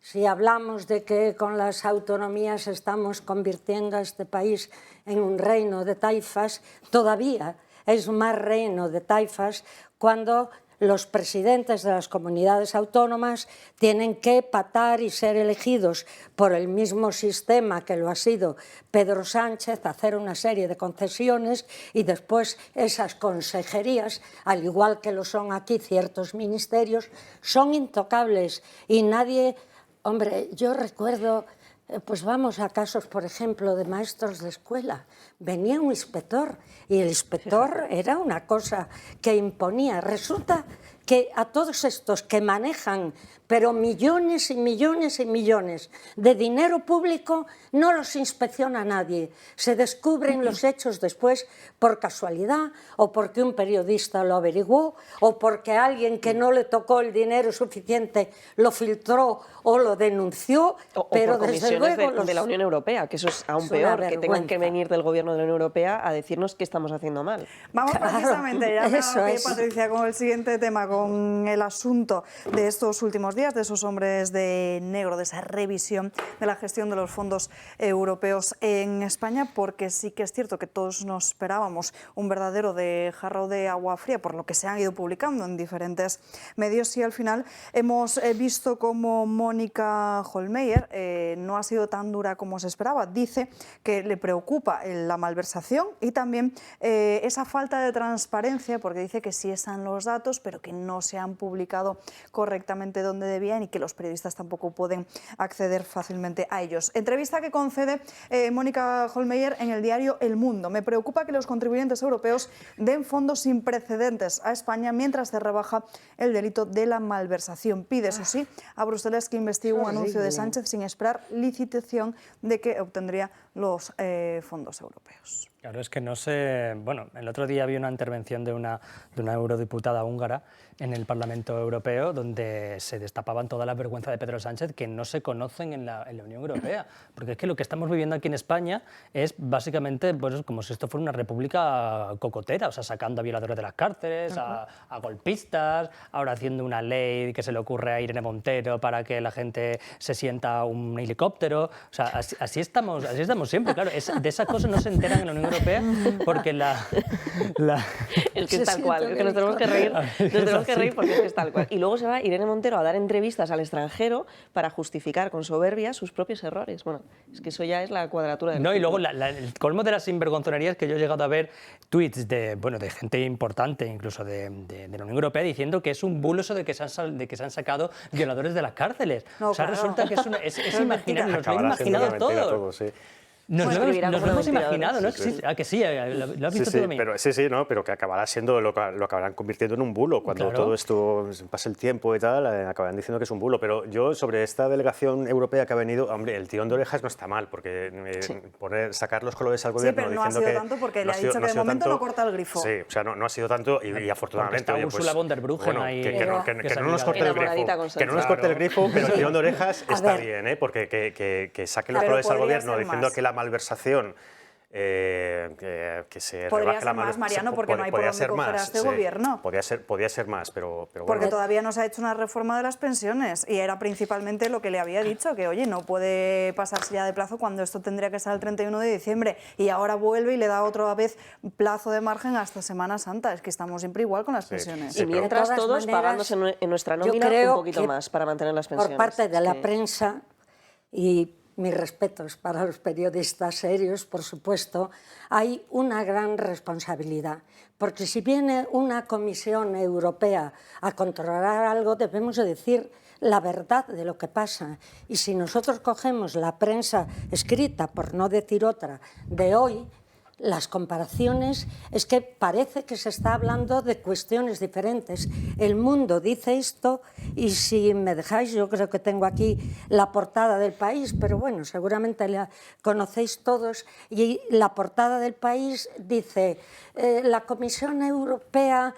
si hablamos de que con las autonomías estamos convirtiendo a este país en un reino de taifas, todavía es más reino de taifas cuando los presidentes de las comunidades autónomas tienen que patar y ser elegidos por el mismo sistema que lo ha sido Pedro Sánchez, hacer una serie de concesiones y después esas consejerías, al igual que lo son aquí ciertos ministerios, son intocables y nadie... Hombre, yo recuerdo... Pues vamos a casos, por ejemplo, de maestros de escuela. Venía un inspector y el inspector era una cosa que imponía. Resulta que a todos estos que manejan, pero millones y millones y millones de dinero público, no los inspecciona nadie. Se descubren los hechos después por casualidad o porque un periodista lo averiguó o porque alguien que no le tocó el dinero suficiente lo filtró o lo denunció, pero por desde luego de la Unión Europea, que eso es aún peor, que tengan que venir del gobierno de la Unión Europea a decirnos qué estamos haciendo mal. Vamos precisamente, ya Patricia, con el siguiente tema, con el asunto de estos últimos días, de esos hombres de negro, de esa revisión de la gestión de los fondos europeos en España, porque sí que es cierto que todos nos esperábamos un verdadero jarro de agua fría por lo que se han ido publicando en diferentes medios, y al final hemos visto como Mónica Hohlmeier no ha sido tan dura como se esperaba. Dice que le preocupa la malversación y también esa falta de transparencia, porque dice que sí están los datos, pero que no se han publicado correctamente donde debían y que los periodistas tampoco pueden acceder fácilmente a ellos. Entrevista que concede Mónica Hohlmeier en el diario El Mundo. Me preocupa que los contribuyentes europeos den fondos sin precedentes a España mientras se rebaja el delito de la malversación. Pide, eso sí, a Bruselas que investigue un anuncio de Sánchez sin esperar licitación de que obtendría los fondos europeos. Claro, es que no sé... Bueno, el otro día vi una intervención de una eurodiputada húngara en el Parlamento Europeo donde se destapaban toda la vergüenza de Pedro Sánchez que no se conocen en la Unión Europea. Porque es que lo que estamos viviendo aquí en España es básicamente pues, como si esto fuera una república cocotera, o sea, sacando a violadores de las cárceles, a golpistas, ahora haciendo una ley que se le ocurre a Irene Montero para que la gente se sienta un helicóptero. O sea, así estamos siempre, claro. De esas cosas no se enteran en la Unión Europea porque Es que es tal cual, es que nos tenemos que reír. Porque es que es tal cual. Y luego se va Irene Montero a dar entrevistas al extranjero para justificar con soberbia sus propios errores. Bueno, es que eso ya es la cuadratura del... No, y luego el colmo de las sinvergonzonerías que yo he llegado a ver tweets de gente importante, incluso de la Unión Europea, diciendo que es un bulo eso de que se han sacado violadores de las cárceles. No, o sea, claro. resulta que es imaginar, nos lo he imaginado todo. Sí. Nos lo hemos imaginado, ¿no? Sí. ¿A que sí? ¿Lo has visto tú también? Pero que acabará siendo lo acabarán convirtiendo en un bulo. Cuando todo esto pase el tiempo y tal, acabarán diciendo que es un bulo. Pero yo, sobre esta delegación europea que ha venido, hombre, el tirón de orejas no está mal, porque sacar los colores al gobierno pero no diciendo ha sido que... tanto porque le ha dicho que de momento no corta el grifo. Sí, o sea, no ha sido tanto y afortunadamente... Está Ursula von der Bruggen ahí... Que no nos corte el grifo, que no nos corte el grifo, pero el tirón de orejas está bien, ¿eh? Porque que saque los colores al gobierno diciendo que la malversación... que se podría ser más, Mariano, porque no hay por dónde coger a este gobierno. Podía ser más, pero porque bueno. Todavía no se ha hecho una reforma de las pensiones y era principalmente lo que le había dicho, que oye, no puede pasarse ya de plazo cuando esto tendría que ser el 31 de diciembre y ahora vuelve y le da otra vez plazo de margen hasta Semana Santa. Es que estamos siempre igual con las pensiones. Y mientras todos pagándose en nuestra nómina un poquito más para mantener las pensiones. Por parte de la prensa y... mis respetos para los periodistas serios, por supuesto, hay una gran responsabilidad. Porque si viene una Comisión Europea a controlar algo, debemos de decir la verdad de lo que pasa. Y si nosotros cogemos la prensa escrita, por no decir otra, de hoy, las comparaciones es que parece que se está hablando de cuestiones diferentes. El Mundo dice esto y si me dejáis, yo creo que tengo aquí la portada del País, pero bueno, seguramente la conocéis todos, y la portada del País dice la Comisión Europea,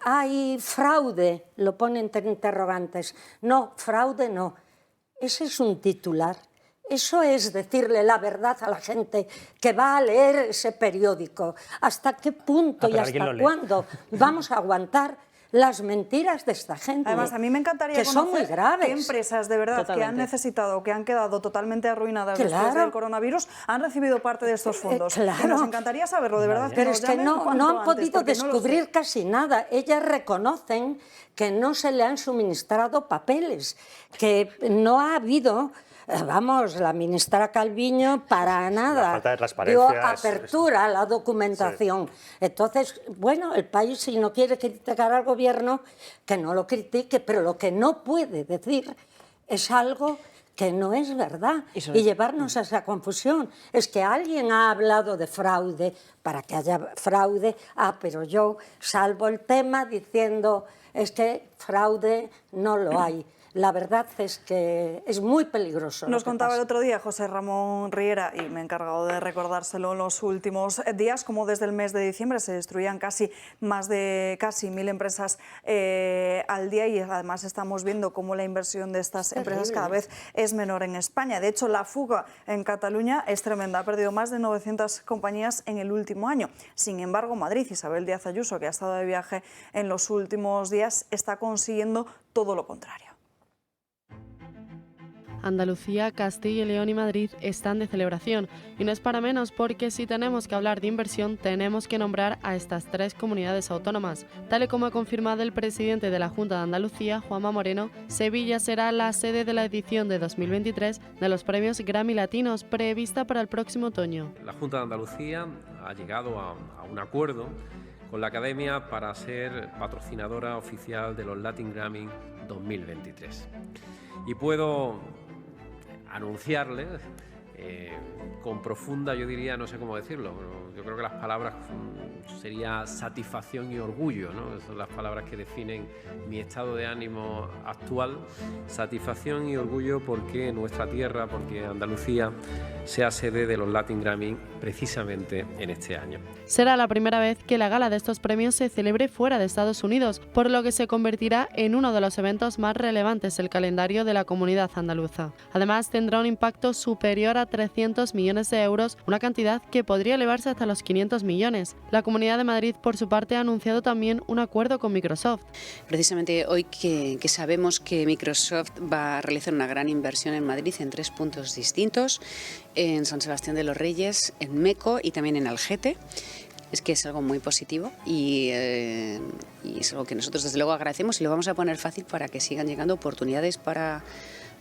hay fraude, lo ponen entre interrogantes. No, fraude no. Ese es un titular. Eso es decirle la verdad a la gente que va a leer ese periódico. ¿Hasta qué punto y hasta cuándo vamos a aguantar las mentiras de esta gente? Además, a mí me encantaría que son muy graves. qué empresas de verdad que han necesitado, que han quedado totalmente arruinadas después del coronavirus, han recibido parte de estos fondos. Nos encantaría saberlo, de verdad. Pero es que no han podido descubrir casi nada. Ellas reconocen que no se le han suministrado papeles, que no ha habido... Vamos, la ministra Calviño para nada. La falta de transparencia. Dio apertura a la documentación. Sí. Entonces, bueno, el país, si no quiere criticar al gobierno, que no lo critique, pero lo que no puede decir es algo que no es verdad y llevarnos a esa confusión. Es que alguien ha hablado de fraude, para que haya fraude, pero yo salvo el tema diciendo es que fraude no lo hay. La verdad es que es muy peligroso. Nos contaba el otro día José Ramón Riera, y me he encargado de recordárselo en los últimos días, como desde el mes de diciembre se destruían casi 1.000 empresas al día, y además estamos viendo cómo la inversión de estas empresas cada vez es menor en España. De hecho, la fuga en Cataluña es tremenda, ha perdido más de 900 compañías en el último año. Sin embargo, Madrid, Isabel Díaz Ayuso, que ha estado de viaje en los últimos días, está consiguiendo todo lo contrario. Andalucía, Castilla y León y Madrid están de celebración, y no es para menos, porque si tenemos que hablar de inversión tenemos que nombrar a estas tres comunidades autónomas. Tal y como ha confirmado el presidente de la Junta de Andalucía, Juanma Moreno, Sevilla será la sede de la edición de 2023 de los premios Grammy Latinos, prevista para el próximo otoño. La Junta de Andalucía ha llegado a un acuerdo con la Academia para ser patrocinadora oficial de los Latin Grammy 2023. Y puedo anunciarles con profunda, yo diría, no sé cómo decirlo, pero yo creo que las palabras sería satisfacción y orgullo, ¿no? Esas son las palabras que definen mi estado de ánimo actual. Satisfacción y orgullo porque nuestra tierra, porque Andalucía sea sede de los Latin Grammy precisamente en este año. Será la primera vez que la gala de estos premios se celebre fuera de Estados Unidos, por lo que se convertirá en uno de los eventos más relevantes del calendario de la comunidad andaluza. Además, tendrá un impacto superior a 300 millones de euros, una cantidad que podría elevarse hasta los 500 millones. La Comunidad de Madrid, por su parte, ha anunciado también un acuerdo con Microsoft. Precisamente hoy que sabemos que Microsoft va a realizar una gran inversión en Madrid en 3 puntos distintos, en San Sebastián de los Reyes, en Meco y también en Algete. Es que es algo muy positivo y es algo que nosotros desde luego agradecemos, y lo vamos a poner fácil para que sigan llegando oportunidades para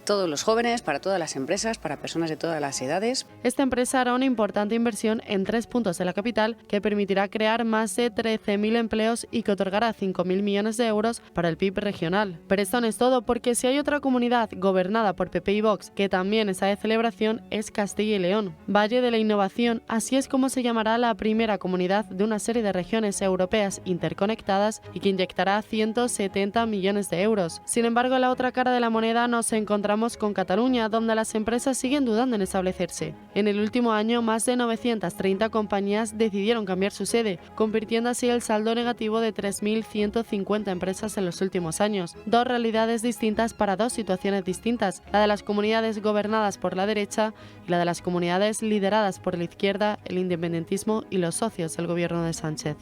todos los jóvenes, para todas las empresas, para personas de todas las edades. Esta empresa hará una importante inversión en 3 puntos de la capital que permitirá crear más de 13.000 empleos y que otorgará 5.000 millones de euros para el PIB regional. Pero esto no es todo, porque si hay otra comunidad gobernada por PP y Vox que también está de celebración, es Castilla y León. Valle de la Innovación, así es como se llamará la primera comunidad de una serie de regiones europeas interconectadas y que inyectará 170 millones de euros. Sin embargo, en la otra cara de la moneda nos encontramos con Cataluña, donde las empresas siguen dudando en establecerse. En el último año, más de 930 compañías decidieron cambiar su sede, convirtiendo así el saldo negativo de 3.150 empresas en los últimos años. Dos realidades distintas para dos situaciones distintas, la de las comunidades gobernadas por la derecha y la de las comunidades lideradas por la izquierda, el independentismo y los socios del gobierno de Sánchez.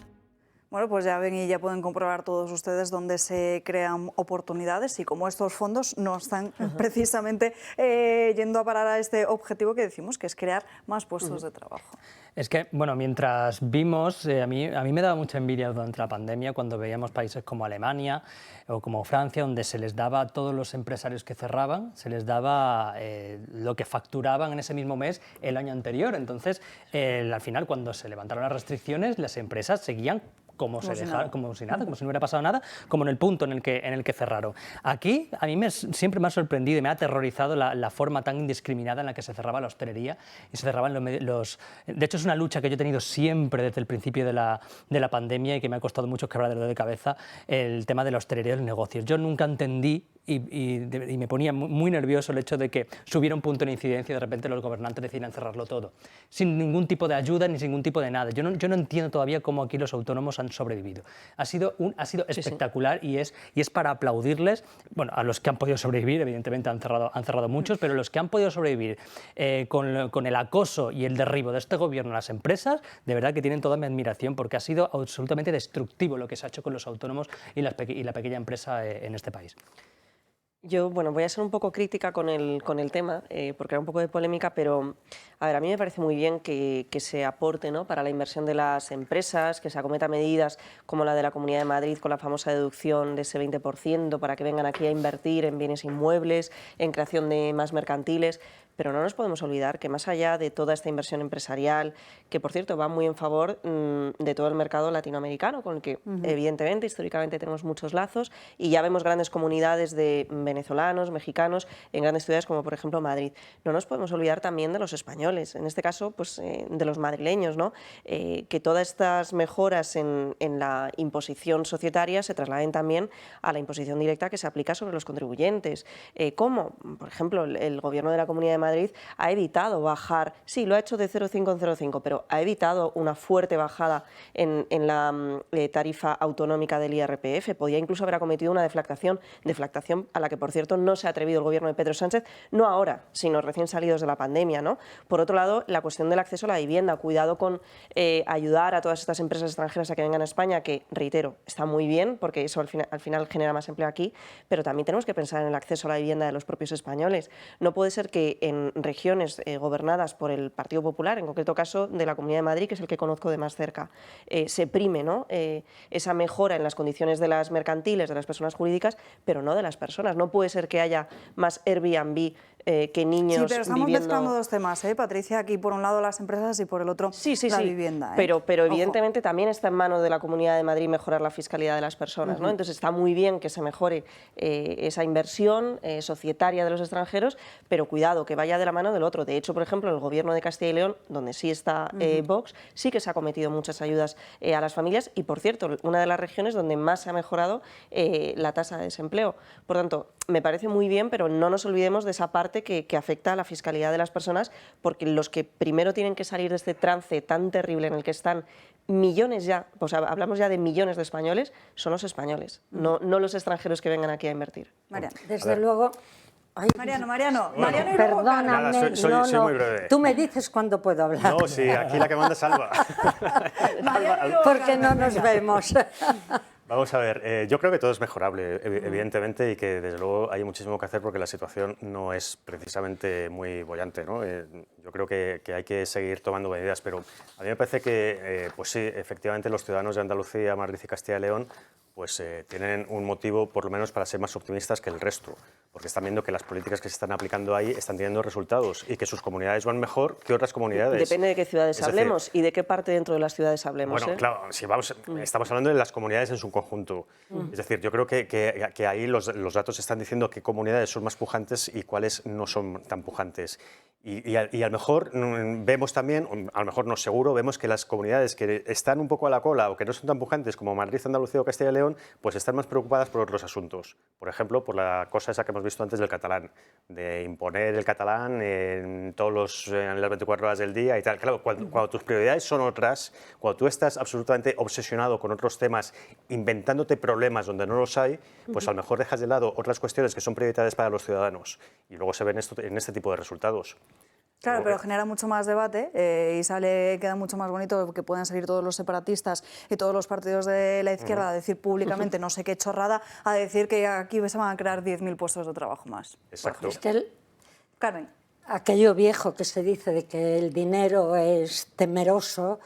Bueno, pues ya ven y ya pueden comprobar todos ustedes dónde se crean oportunidades y cómo estos fondos no están precisamente yendo a parar a este objetivo que decimos, que es crear más puestos de trabajo. Es que, bueno, mientras vimos, a mí me daba mucha envidia durante la pandemia cuando veíamos países como Alemania o como Francia, donde se les daba a todos los empresarios que cerraban, se les daba lo que facturaban en ese mismo mes el año anterior. Entonces, al final, cuando se levantaron las restricciones, las empresas seguían como si nada, como si no hubiera pasado nada, como en el punto en el que cerraron. Aquí a mí siempre me ha sorprendido y me ha aterrorizado la forma tan indiscriminada en la que se cerraba la hostelería y se cerraban los... De hecho, es una lucha que yo he tenido siempre desde el principio de la pandemia y que me ha costado mucho quebradero de cabeza, el tema de la hostelería y los negocios. Yo nunca entendí y me ponía muy nervioso el hecho de que subiera un punto de incidencia y de repente los gobernantes decidieran cerrarlo todo, sin ningún tipo de ayuda ni sin ningún tipo de nada. Yo no entiendo todavía cómo aquí los autónomos han sobrevivido. Ha sido espectacular y es para aplaudirles, bueno, a los que han podido sobrevivir, evidentemente han cerrado muchos, pero los que han podido sobrevivir con el acoso y el derribo de este gobierno a las empresas, de verdad que tienen toda mi admiración, porque ha sido absolutamente destructivo lo que se ha hecho con los autónomos y la pequeña empresa en este país. Yo, bueno, voy a ser un poco crítica con el tema, porque era un poco de polémica, pero a ver, a mí me parece muy bien que se aporte, ¿no?, para la inversión de las empresas, que se acometa medidas como la de la Comunidad de Madrid con la famosa deducción de ese 20% para que vengan aquí a invertir en bienes inmuebles, en creación de más mercantiles. Pero no nos podemos olvidar que más allá de toda esta inversión empresarial, que por cierto va muy en favor de todo el mercado latinoamericano, con el que evidentemente históricamente tenemos muchos lazos y ya vemos grandes comunidades de venezolanos, mexicanos en grandes ciudades como por ejemplo Madrid. No nos podemos olvidar también de los españoles, en este caso pues, de los madrileños, ¿no? Que todas estas mejoras en la imposición societaria se trasladen también a la imposición directa que se aplica sobre los contribuyentes. ¿Cómo? Por ejemplo, el gobierno de la Comunidad de Madrid ha evitado bajar, sí, lo ha hecho de 0,5 en 0,5, pero ha evitado una fuerte bajada en la tarifa autonómica del IRPF. Podía incluso haber acometido una deflactación a la que, por cierto, no se ha atrevido el gobierno de Pedro Sánchez, no ahora, sino recién salidos de la pandemia, ¿no? Por otro lado, la cuestión del acceso a la vivienda. Cuidado con ayudar a todas estas empresas extranjeras a que vengan a España, que, reitero, está muy bien, porque eso al final genera más empleo aquí, pero también tenemos que pensar en el acceso a la vivienda de los propios españoles. No puede ser que en regiones gobernadas por el Partido Popular, en concreto caso de la Comunidad de Madrid, que es el que conozco de más cerca, se prime, ¿no?, esa mejora en las condiciones de las mercantiles, de las personas jurídicas, pero no de las personas. No puede ser que haya más Airbnb que niños. Sí, pero estamos viviendo... mezclando dos temas, Patricia, aquí por un lado las empresas y por el otro la vivienda. Pero evidentemente también está en manos de la Comunidad de Madrid mejorar la fiscalidad de las personas, ¿no? Entonces está muy bien que se mejore esa inversión societaria de los extranjeros, pero cuidado, que vaya de la mano del otro. De hecho, por ejemplo, el gobierno de Castilla y León, donde sí está Vox, sí que se ha cometido muchas ayudas a las familias y, por cierto, una de las regiones donde más se ha mejorado la tasa de desempleo. Por tanto, me parece muy bien, pero no nos olvidemos de esa parte que afecta a la fiscalidad de las personas, porque los que primero tienen que salir de este trance tan terrible en el que están millones ya, o sea, hablamos ya de millones de españoles, son los españoles, no los extranjeros que vengan aquí a invertir. Mariano. Desde luego... Ay, Mariano, perdóname, nada, soy muy breve. Tú me dices cuándo puedo hablar. No, sí, aquí la que manda es Alba. Porque no nos vemos. Vamos a ver, yo creo que todo es mejorable, evidentemente, y que desde luego hay muchísimo que hacer porque la situación no es precisamente muy boyante, ¿no? Yo creo que hay que seguir tomando medidas, pero a mí me parece que, pues sí, efectivamente los ciudadanos de Andalucía, Madrid y Castilla y León pues tienen un motivo por lo menos para ser más optimistas que el resto, porque están viendo que las políticas que se están aplicando ahí están teniendo resultados y que sus comunidades van mejor que otras comunidades. Depende de qué ciudades hablemos y de qué parte dentro de las ciudades hablemos. Bueno, claro, si estamos hablando de las comunidades en su conjunto. Es decir, yo creo que ahí los datos están diciendo qué comunidades son más pujantes y cuáles no son tan pujantes. Y a lo mejor vemos también, a lo mejor no seguro, vemos que las comunidades que están un poco a la cola o que no son tan pujantes como Madrid, Andalucía o Castilla y León, pues están más preocupadas por otros asuntos. Por ejemplo, por la cosa esa que hemos visto antes del catalán, de imponer el catalán en las 24 horas del día y tal. Claro, cuando tus prioridades son otras, cuando tú estás absolutamente obsesionado con otros temas, inventándote problemas donde no los hay, pues a lo mejor dejas de lado otras cuestiones que son prioritarias para los ciudadanos y luego se ven en este tipo de resultados. Claro, pero genera mucho más debate y queda mucho más bonito que puedan salir todos los separatistas y todos los partidos de la izquierda a decir públicamente no sé qué chorrada, a decir que aquí se van a crear 10.000 puestos de trabajo más. Exacto. Carmen. Aquello viejo que se dice de que el dinero es temeroso,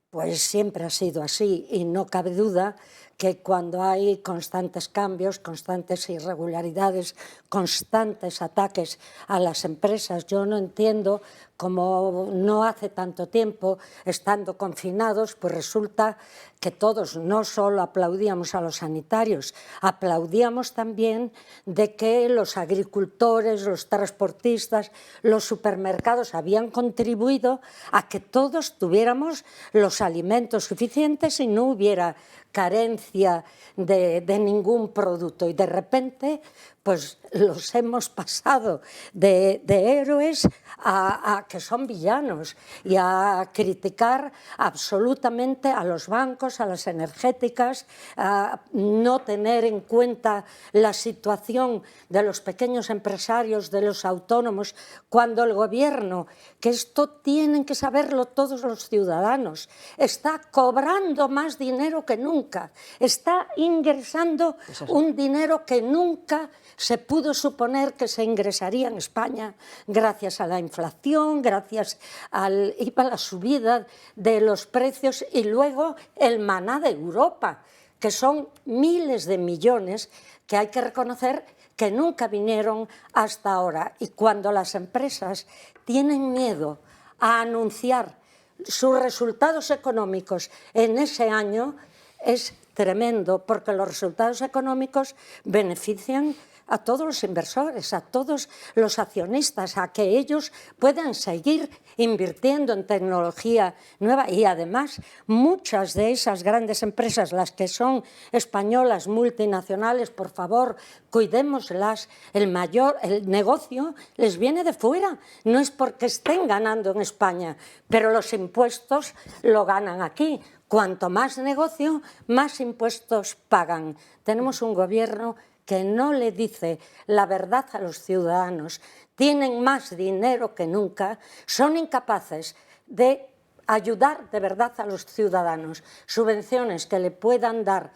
pues siempre ha sido así y no cabe duda que cuando hay constantes cambios, constantes irregularidades, constantes ataques a las empresas, yo no entiendo cómo no hace tanto tiempo, estando confinados, pues resulta que todos no solo aplaudíamos a los sanitarios, aplaudíamos también de que los agricultores, los transportistas, los supermercados habían contribuido a que todos tuviéramos los alimentos suficientes y no hubiera carencia de ningún producto. Y de repente pues los hemos pasado de héroes a que son villanos y a criticar absolutamente a los bancos, a las energéticas, a no tener en cuenta la situación de los pequeños empresarios, de los autónomos, cuando el gobierno, que esto tienen que saberlo todos los ciudadanos, está cobrando más dinero que nunca, está ingresando un dinero que nunca se pudo suponer que se ingresaría en España gracias a la inflación, gracias a la subida de los precios y luego el maná de Europa, que son miles de millones que hay que reconocer que nunca vinieron hasta ahora. Y cuando las empresas tienen miedo a anunciar sus resultados económicos en ese año, es tremendo, porque los resultados económicos benefician a todos los inversores, a todos los accionistas, a que ellos puedan seguir invirtiendo en tecnología nueva. Y además, muchas de esas grandes empresas, las que son españolas, multinacionales, por favor, cuidémoslas. El negocio les viene de fuera, no es porque estén ganando en España, pero los impuestos lo ganan aquí. Cuanto más negocio, más impuestos pagan. Tenemos un gobierno que no le dice la verdad a los ciudadanos, tienen más dinero que nunca, son incapaces de ayudar de verdad a los ciudadanos, subvenciones que le puedan dar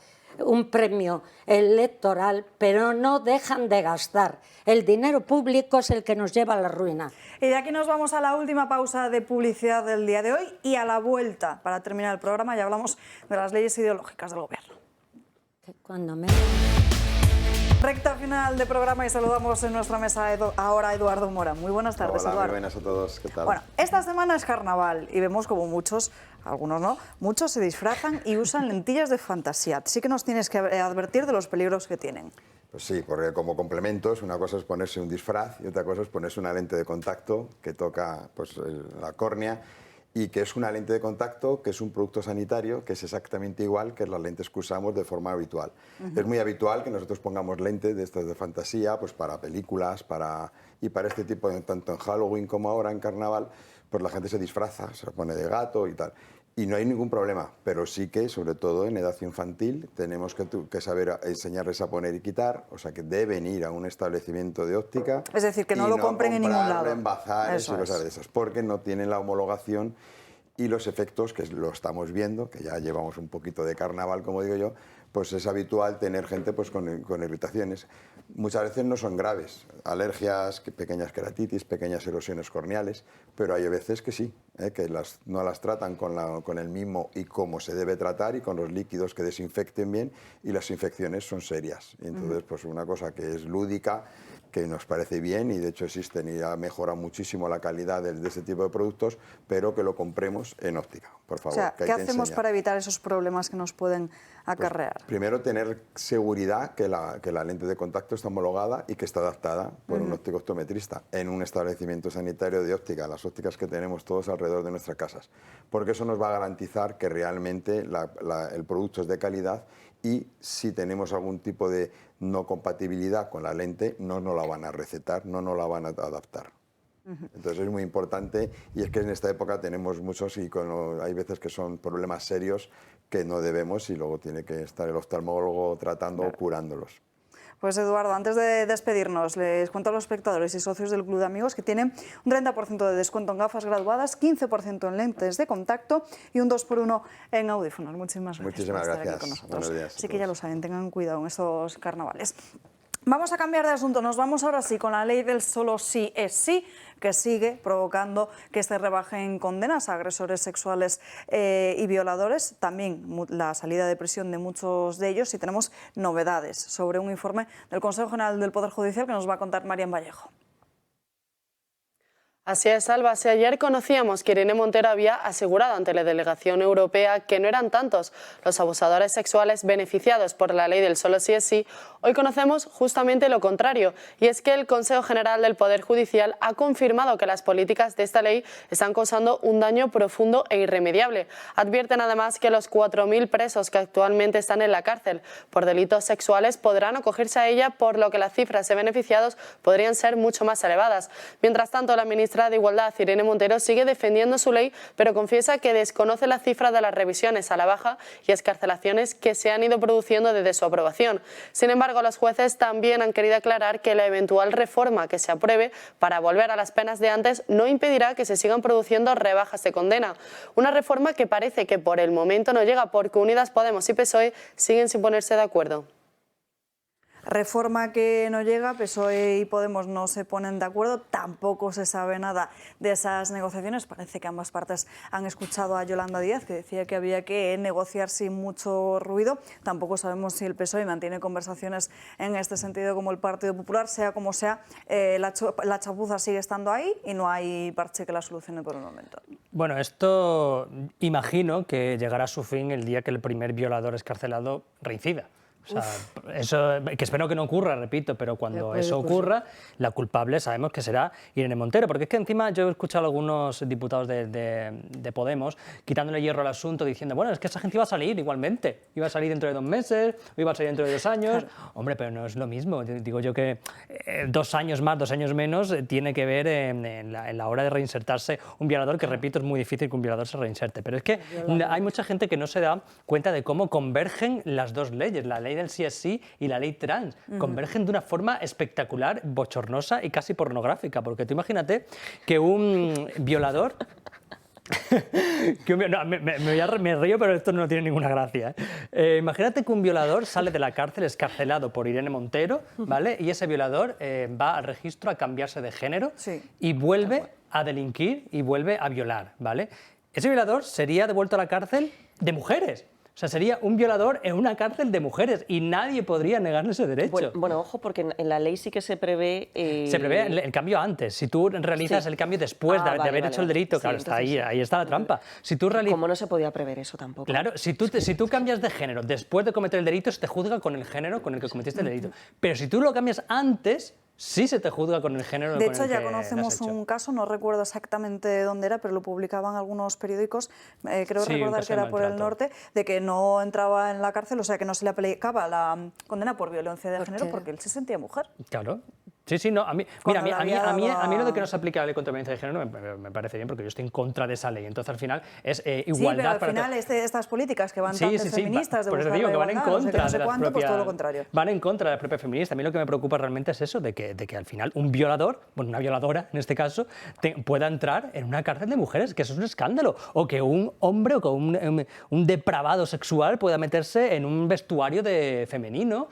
un premio electoral, pero no dejan de gastar. El dinero público es el que nos lleva a la ruina. Y de aquí nos vamos a la última pausa de publicidad del día de hoy y a la vuelta, para terminar el programa, ya hablamos de las leyes ideológicas del gobierno. Cuando me... Recta final de programa y saludamos en nuestra mesa ahora a Eduardo Mora. Muy buenas tardes, Hola, Eduardo. muy buenas a todos. ¿Qué tal? Bueno, esta semana es carnaval y vemos como muchos, algunos no, muchos se disfrazan y usan lentillas de fantasía. Sí que nos tienes que advertir de los peligros que tienen. Pues sí, porque como complementos, una cosa es ponerse un disfraz y otra cosa es ponerse una lente de contacto que toca pues, la córnea y que es una lente de contacto que es un producto sanitario que es exactamente igual que las lentes que usamos de forma habitual. Es muy habitual que nosotros pongamos lentes de estas de fantasía pues para películas y para este tipo de, tanto en Halloween como ahora en Carnaval, pues la gente se disfraza, se pone de gato y tal. Y no hay ningún problema, pero sí que, sobre todo en edad infantil, tenemos que saber enseñarles a poner y quitar, o sea que deben ir a un establecimiento de óptica. Es decir, que no lo compren en ningún lado. En bazares y cosas de esas, porque no tienen la homologación y los efectos, que lo estamos viendo, que ya llevamos un poquito de carnaval, como digo yo, pues es habitual tener gente pues, con irritaciones. Muchas veces no son graves, alergias, pequeñas queratitis, pequeñas erosiones corneales, pero hay veces que sí, que no las tratan con el mimo y cómo se debe tratar y con los líquidos que desinfecten bien y las infecciones son serias. Y entonces, pues una cosa que es lúdica, que nos parece bien y de hecho existen y ha mejorado muchísimo la calidad de este tipo de productos, pero que lo compremos en óptica, por favor. O sea, que hay ¿qué que hacemos enseñar. para evitar esos problemas que nos pueden acarrear? Pues, primero, tener seguridad que la lente de contacto está homologada y que está adaptada por un óptico optometrista en un establecimiento sanitario de óptica, las ópticas que tenemos todos alrededor de nuestras casas, porque eso nos va a garantizar que realmente el producto es de calidad y si tenemos algún tipo de no compatibilidad con la lente, no nos la van a recetar, no nos la van a adaptar. Entonces es muy importante y es que en esta época tenemos muchos y hay veces que son problemas serios que no debemos y luego tiene que estar el oftalmólogo tratando o curándolos. Pues Eduardo, antes de despedirnos, les cuento a los espectadores y socios del Club de Amigos que tienen un 30% de descuento en gafas graduadas, 15% en lentes de contacto y un 2x1 en audífonos. Muchísimas gracias. Muchísimas por estar gracias. Aquí con nosotros. Buenos días. Así que ya lo saben, tengan cuidado en estos carnavales. Vamos a cambiar de asunto, nos vamos ahora sí con la ley del solo sí es sí, que sigue provocando que se rebajen condenas a agresores sexuales y violadores, también la salida de prisión de muchos de ellos, y tenemos novedades sobre un informe del Consejo General del Poder Judicial que nos va a contar Marian Vallejo. Así es, Alba. Si ayer conocíamos que Irene Montero había asegurado ante la delegación europea que no eran tantos los abusadores sexuales beneficiados por la ley del solo sí es sí, hoy conocemos justamente lo contrario, y es que el Consejo General del Poder Judicial ha confirmado que las políticas de esta ley están causando un daño profundo e irremediable. Advierten además que los 4.000 presos que actualmente están en la cárcel por delitos sexuales podrán acogerse a ella, por lo que las cifras de beneficiados podrían ser mucho más elevadas. Mientras tanto, la ministra de Igualdad, Irene Montero, sigue defendiendo su ley, pero confiesa que desconoce la cifra de las revisiones a la baja y excarcelaciones que se han ido produciendo desde su aprobación. Sin embargo, los jueces también han querido aclarar que la eventual reforma que se apruebe para volver a las penas de antes no impedirá que se sigan produciendo rebajas de condena. Una reforma que parece que por el momento no llega, porque Unidas Podemos y PSOE siguen sin ponerse de acuerdo. Reforma que no llega, PSOE y Podemos no se ponen de acuerdo, tampoco se sabe nada de esas negociaciones. Parece que ambas partes han escuchado a Yolanda Díaz, que decía que había que negociar sin mucho ruido. Tampoco sabemos si el PSOE mantiene conversaciones en este sentido como el Partido Popular. Sea como sea, la chapuza sigue estando ahí y no hay parche que la solucione por el momento. Bueno, esto imagino que llegará a su fin el día que el primer violador excarcelado reincida. O sea, eso, que espero que no ocurra, repito, pero cuando eso ocurra, la culpable sabemos que será Irene Montero, porque es que encima yo he escuchado a algunos diputados de Podemos quitándole hierro al asunto, diciendo, bueno, es que esa gente iba a salir igualmente, iba a salir dentro de 2 meses, o iba a salir dentro de 2 años. Claro. Hombre, pero no es lo mismo. Digo yo que 2 años más, 2 años menos, tiene que ver en la hora de reinsertarse un violador, que repito, es muy difícil que un violador se reinserte, pero es que hay mucha gente que no se da cuenta de cómo convergen las dos leyes, la ley del sí es sí y la ley trans, convergen de una forma espectacular, bochornosa y casi pornográfica, porque tú imagínate que un violador... me río, pero esto no tiene ninguna gracia. Imagínate que un violador sale de la cárcel excarcelado por Irene Montero, ¿vale? Y ese violador va al registro a cambiarse de género y vuelve a delinquir y vuelve a violar, ¿vale? Ese violador sería devuelto a la cárcel de mujeres. O sea, sería un violador en una cárcel de mujeres y nadie podría negarle ese derecho. Bueno, ojo, porque en la ley sí que se prevé... Se prevé el cambio antes. Si tú realizas el cambio después de haber hecho el delito, claro, está ahí está la trampa. Si tú ¿Cómo no se podía prever eso tampoco? Claro, si tú cambias de género después de cometer el delito, se te juzga con el género con el que cometiste el delito. Pero si tú lo cambias antes... sí se te juzga con el género. De hecho, ya conocemos un caso, no recuerdo exactamente dónde era, pero lo publicaban algunos periódicos, creo recordar que era por el norte, de que no entraba en la cárcel, o sea, que no se le aplicaba la condena por violencia de género porque él se sentía mujer. Claro. Sí, no, a mí lo de que no se aplique la ley contra la violencia de género me parece bien, porque yo estoy en contra de esa ley. Entonces, al final, es igualdad. Sí, pero al final estas políticas que van tan feministas, de por eso buscar digo que van en contra de las propias... pues todo lo contrario. Van en contra de las propias feministas. A mí lo que me preocupa realmente es eso, de que al final un violador, bueno, una violadora en este caso, pueda entrar en una cárcel de mujeres, que eso es un escándalo. O que un hombre o que un depravado sexual pueda meterse en un vestuario femenino.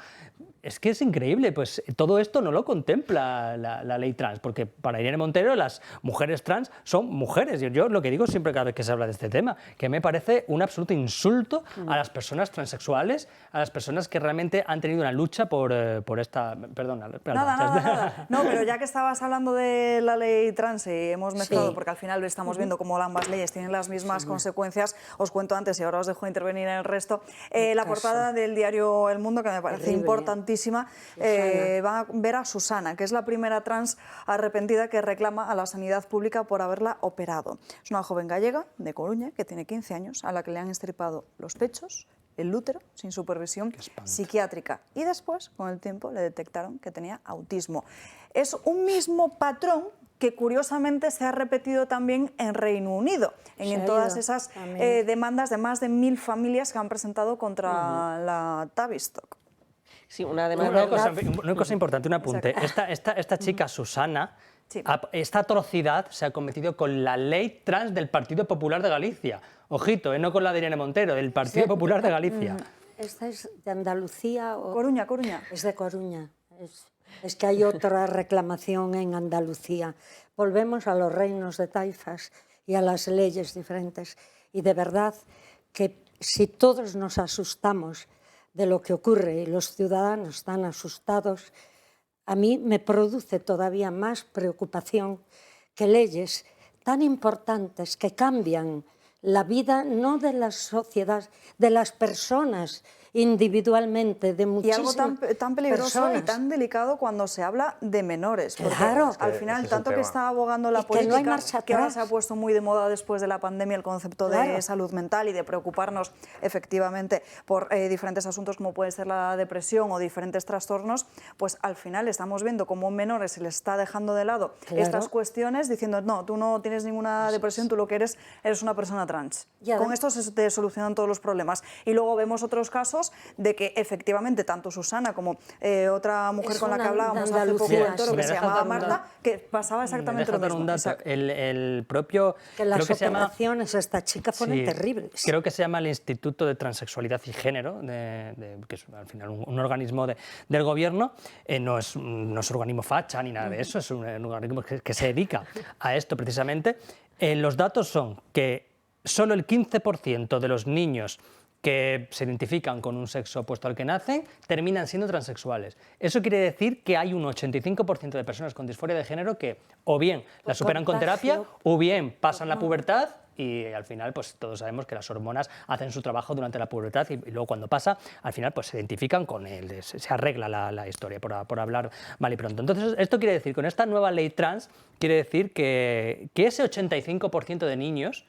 Es que es increíble, pues todo esto no lo contempla la ley trans, porque para Irene Montero las mujeres trans son mujeres. Yo lo que digo siempre cada vez que se habla de este tema, que me parece un absoluto insulto a las personas transexuales, a las personas que realmente han tenido una lucha por esta... Perdona. Nada. No, pero ya que estabas hablando de la ley trans y hemos mezclado, porque al final estamos viendo cómo ambas leyes tienen las mismas consecuencias, os cuento antes y ahora os dejo intervenir en el resto. La portada del diario El Mundo, que me parece importantísima. Van a ver a Susana, que es la primera trans arrepentida que reclama a la sanidad pública por haberla operado. Es una joven gallega de Coruña que tiene 15 años, a la que le han extirpado los pechos, el útero, sin supervisión psiquiátrica. Y después, con el tiempo, le detectaron que tenía autismo. Es un mismo patrón que curiosamente se ha repetido también en Reino Unido, en todas esas demandas de más de 1.000 familias que han presentado contra la Tavistock. Sí, una cosa importante, un apunte. Esta chica, Susana, esta atrocidad se ha cometido con la ley trans del Partido Popular de Galicia. Ojito, no con la de Irene Montero, del Partido Popular de Galicia. ¿Esta es de Andalucía? O... Coruña. Es de Coruña. Es que hay otra reclamación en Andalucía. Volvemos a los reinos de taifas y a las leyes diferentes. Y de verdad que si todos nos asustamos de lo que ocurre y los ciudadanos están asustados, a mí me produce todavía más preocupación que leyes tan importantes que cambian la vida no de las sociedades, de las personas individualmente, de muchísimas Y algo tan peligroso personas. y tan delicado cuando se habla de menores. Porque Claro. al final, tanto que está abogando la Y que no hay política, marcha que ahora atrás. se ha puesto muy de moda después de la pandemia el concepto de Claro. salud mental y de preocuparnos efectivamente por diferentes asuntos como puede ser la depresión o diferentes trastornos, pues al final estamos viendo cómo menores se les está dejando de lado Claro. estas cuestiones diciendo, no, tú no tienes ninguna depresión, tú lo que eres una persona trans. Y Con esto se te solucionan todos los problemas. Y luego vemos otros casos de que efectivamente tanto Susana como otra mujer Es con la que una hablábamos de hace poco Andalucía, en Toro, sí. que se Me dejas llamaba dar un Marta, dato. que pasaba exactamente lo mismo. Un dato. El propio... Que las creo que se llama, operaciones a esta chica fueron sí, terribles. Creo que se llama el Instituto de Transexualidad y Género, que es al final un organismo del gobierno. No es un organismo facha ni nada de eso, es un organismo que se dedica a esto precisamente. Los datos son que solo el 15% de los niños que se identifican con un sexo opuesto al que nacen terminan siendo transexuales. Eso quiere decir que hay un 85% de personas con disforia de género que o bien la superan con terapia o bien pasan la pubertad y al final pues todos sabemos que las hormonas hacen su trabajo durante la pubertad y luego cuando pasa al final pues se identifican con él, se arregla la historia por hablar mal y pronto. Entonces esto quiere decir, con esta nueva ley trans, quiere decir que ese 85% de niños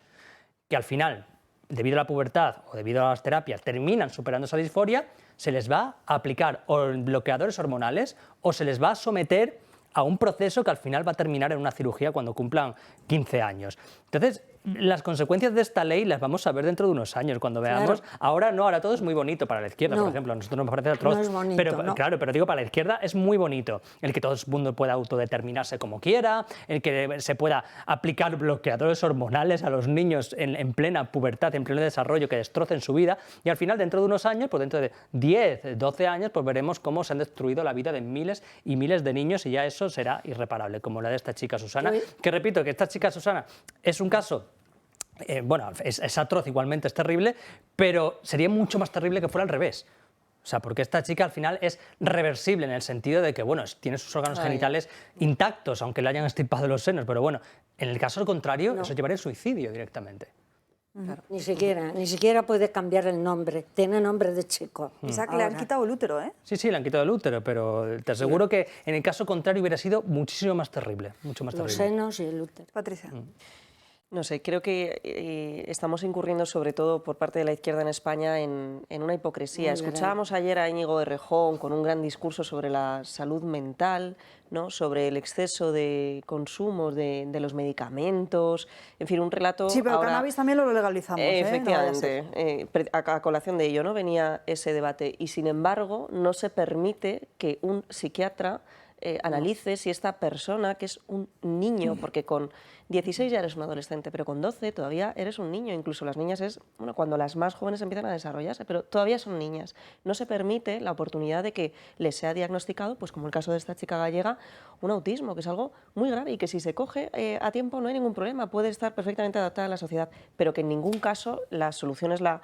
que al final, debido a la pubertad o debido a las terapias, terminan superando esa disforia, se les va a aplicar o bloqueadores hormonales o se les va a someter a un proceso que al final va a terminar en una cirugía cuando cumplan 15 años. Entonces, las consecuencias de esta ley las vamos a ver dentro de unos años, cuando veamos... Claro. Ahora no, ahora todo es muy bonito para la izquierda, No. por ejemplo. A nosotros nos parece atroz. No es bonito, pero, no. Claro, pero digo, para la izquierda es muy bonito el que todo el mundo pueda autodeterminarse como quiera, el que se pueda aplicar bloqueadores hormonales a los niños en plena pubertad, en pleno desarrollo, que destrocen su vida, y al final, dentro de unos años, pues dentro de 10, 12 años, pues veremos cómo se han destruido la vida de miles y miles de niños, y ya eso será irreparable, como la de esta chica Susana, que repito, que esta chica Susana es un caso... bueno, es atroz igualmente, es terrible, pero sería mucho más terrible que fuera al revés. O sea, porque esta chica al final es reversible en el sentido de que, bueno, tiene sus órganos genitales intactos, aunque le hayan extirpado los senos, pero bueno, en el caso contrario, eso llevaría al suicidio directamente. Claro. Ni siquiera puede cambiar el nombre, tiene nombre de chico. Isaac, le han quitado el útero, ¿eh? Sí, sí, le han quitado el útero, pero te aseguro que en el caso contrario hubiera sido muchísimo más terrible, mucho más Los terrible. senos y el útero. Patricia. No sé, creo que estamos incurriendo sobre todo por parte de la izquierda en España en una hipocresía. Muy Escuchábamos ayer a Íñigo Errejón con un gran discurso sobre la salud mental, ¿no? Sobre el exceso de consumo de los medicamentos, en fin, un relato... Sí, pero ahora, el cannabis también lo legalizamos, ¿eh? Efectivamente, a colación de ello, ¿no? Venía ese debate y sin embargo no se permite que un psiquiatra analice si esta persona, que es un niño, porque con 16 ya eres un adolescente, pero con 12 todavía eres un niño, incluso las niñas es, bueno, cuando las más jóvenes empiezan a desarrollarse, pero todavía son niñas. No se permite la oportunidad de que les sea diagnosticado, pues como el caso de esta chica gallega, un autismo, que es algo muy grave y que si se coge a tiempo no hay ningún problema, puede estar perfectamente adaptada a la sociedad, pero que en ningún caso la solución es la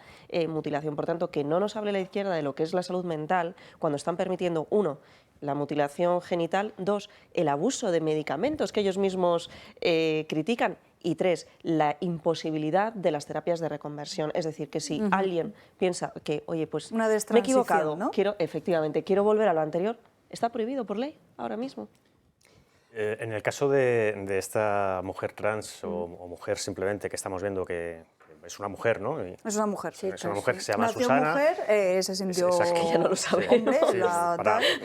mutilación. Por tanto, que no nos hable la izquierda de lo que es la salud mental cuando están permitiendo, uno, la mutilación genital, dos, el abuso de medicamentos que ellos mismos critican, y tres, la imposibilidad de las terapias de reconversión. Es decir, que si alguien piensa que, oye, pues me he equivocado, ¿no? quiero volver a lo anterior, está prohibido por ley ahora mismo. En el caso de esta mujer trans o mujer simplemente que estamos viendo que es una mujer, ¿no? Es una mujer, sí. Es una mujer que se llama Nació Susana. mujer, se sintió... Exacto. Que ya no lo sabe. Hombre, Sí,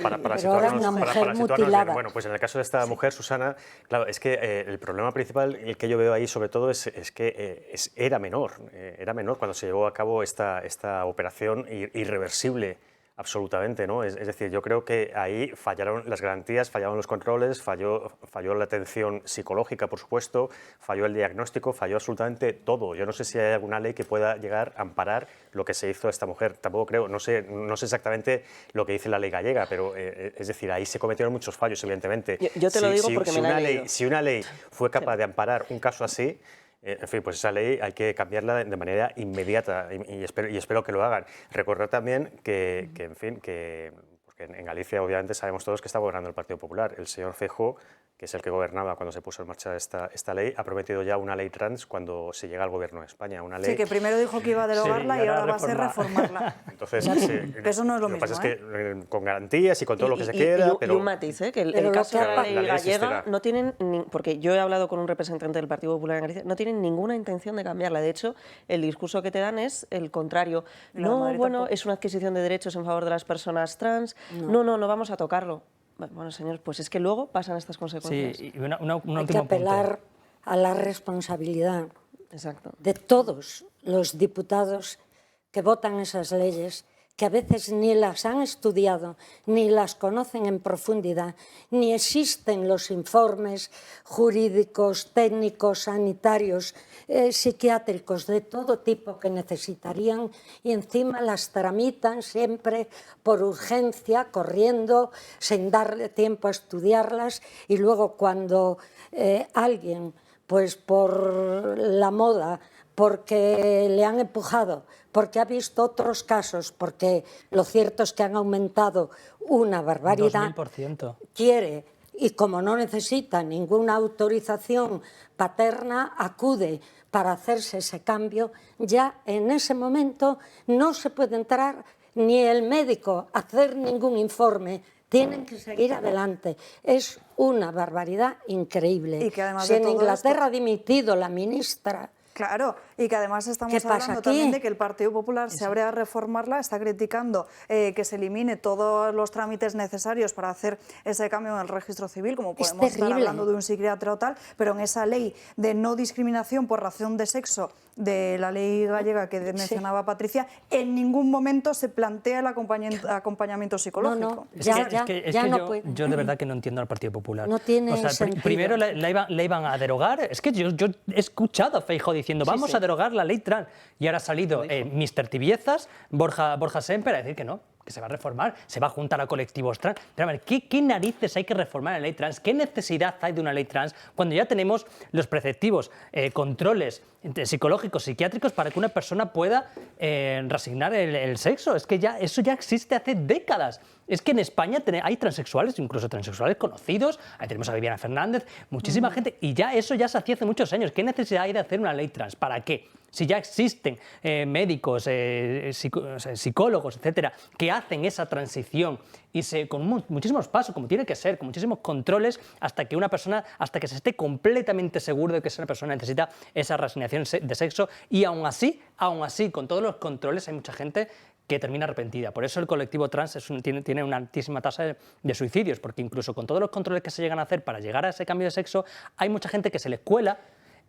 para Pero situarnos, ahora es una mujer para situarnos mutilada. bien. Bueno, pues en el caso de esta mujer, Susana, claro, es que el problema principal, el que yo veo ahí sobre todo, es que era menor cuando se llevó a cabo esta operación irreversible Absolutamente, ¿no? Es decir, yo creo que ahí fallaron las garantías, fallaron los controles, falló la atención psicológica, por supuesto, falló el diagnóstico, falló absolutamente todo. Yo no sé si hay alguna ley que pueda llegar a amparar lo que se hizo a esta mujer. Tampoco creo, no sé exactamente lo que dice la ley gallega, pero es decir, ahí se cometieron muchos fallos, evidentemente. Yo te lo digo porque me la he leído. Si una ley fue capaz de amparar un caso así, en fin, pues esa ley hay que cambiarla de manera inmediata y espero que lo hagan. Recordar también que en fin, porque en Galicia obviamente sabemos todos que está gobernando el Partido Popular. El señor Feijóo, que es el que gobernaba cuando se puso en marcha esta ley, ha prometido ya una ley trans cuando se llega al gobierno de España. Una ley... Sí, que primero dijo que iba a derogarla y ahora va a ser reformarla. Entonces, eso no es lo mismo. Lo que pasa es que con garantías y con todo lo que se quiera... Y un matiz, que el caso de la ley gallega no tienen, porque yo he hablado con un representante del Partido Popular en Galicia, no tienen ninguna intención de cambiarla. De hecho, el discurso que te dan es el contrario. No, bueno, es una adquisición de derechos en favor de las personas trans. No vamos a tocarlo. Bueno, señor, pues es que luego pasan estas consecuencias. Sí, y un hay que apelar a la responsabilidad Exacto. de todos los diputados que votan esas leyes, que a veces ni las han estudiado, ni las conocen en profundidad, ni existen los informes jurídicos, técnicos, sanitarios, psiquiátricos, de todo tipo que necesitarían, y encima las tramitan siempre por urgencia, corriendo, sin darle tiempo a estudiarlas, y luego cuando alguien, pues por la moda, porque le han empujado, porque ha visto otros casos, porque lo cierto es que han aumentado una barbaridad, 2000%. Quiere, y como no necesita ninguna autorización paterna, acude para hacerse ese cambio, ya en ese momento no se puede entrar ni el médico a hacer ningún informe. Tienen que seguir adelante. Es una barbaridad increíble. Y que además si de en todo Inglaterra esto... ha dimitido la ministra... Claro, y que además estamos hablando también de que el Partido Popular se abre a reformarla, está criticando que se elimine todos los trámites necesarios para hacer ese cambio en el registro civil, como podemos estar hablando de un psiquiatra o tal, pero en esa ley de no discriminación por razón de sexo de la ley gallega que mencionaba Patricia, en ningún momento se plantea el acompañamiento psicológico. Yo de verdad que no entiendo al Partido Popular. No tiene sentido. Primero la iban a derogar. Es que yo he escuchado a Feijóo diciendo vamos a derogar la ley trans, y ahora ha salido Mr. Tibiezas, Borja Semper, a decir que no, que se va a reformar, se va a juntar a colectivos trans. Pero a ver, ¿qué narices hay que reformar en la ley trans? ¿Qué necesidad hay de una ley trans cuando ya tenemos los preceptivos controles psicológicos, psiquiátricos para que una persona pueda resignar el sexo? Es que eso ya existe hace décadas. Es que en España hay transexuales, incluso transexuales conocidos, ahí tenemos a Viviana Fernández, muchísima gente, y eso ya se hacía hace muchos años. ¿Qué necesidad hay de hacer una ley trans? ¿Para qué? Si ya existen médicos, psicólogos, etcétera, que hacen esa transición y con muchísimos pasos, como tiene que ser, con muchísimos controles, hasta que se esté completamente seguro de que esa persona necesita esa reasignación de sexo, y aún así, con todos los controles, hay mucha gente que termina arrepentida. Por eso el colectivo trans tiene una altísima tasa de suicidios, porque incluso con todos los controles que se llegan a hacer para llegar a ese cambio de sexo, hay mucha gente que se les cuela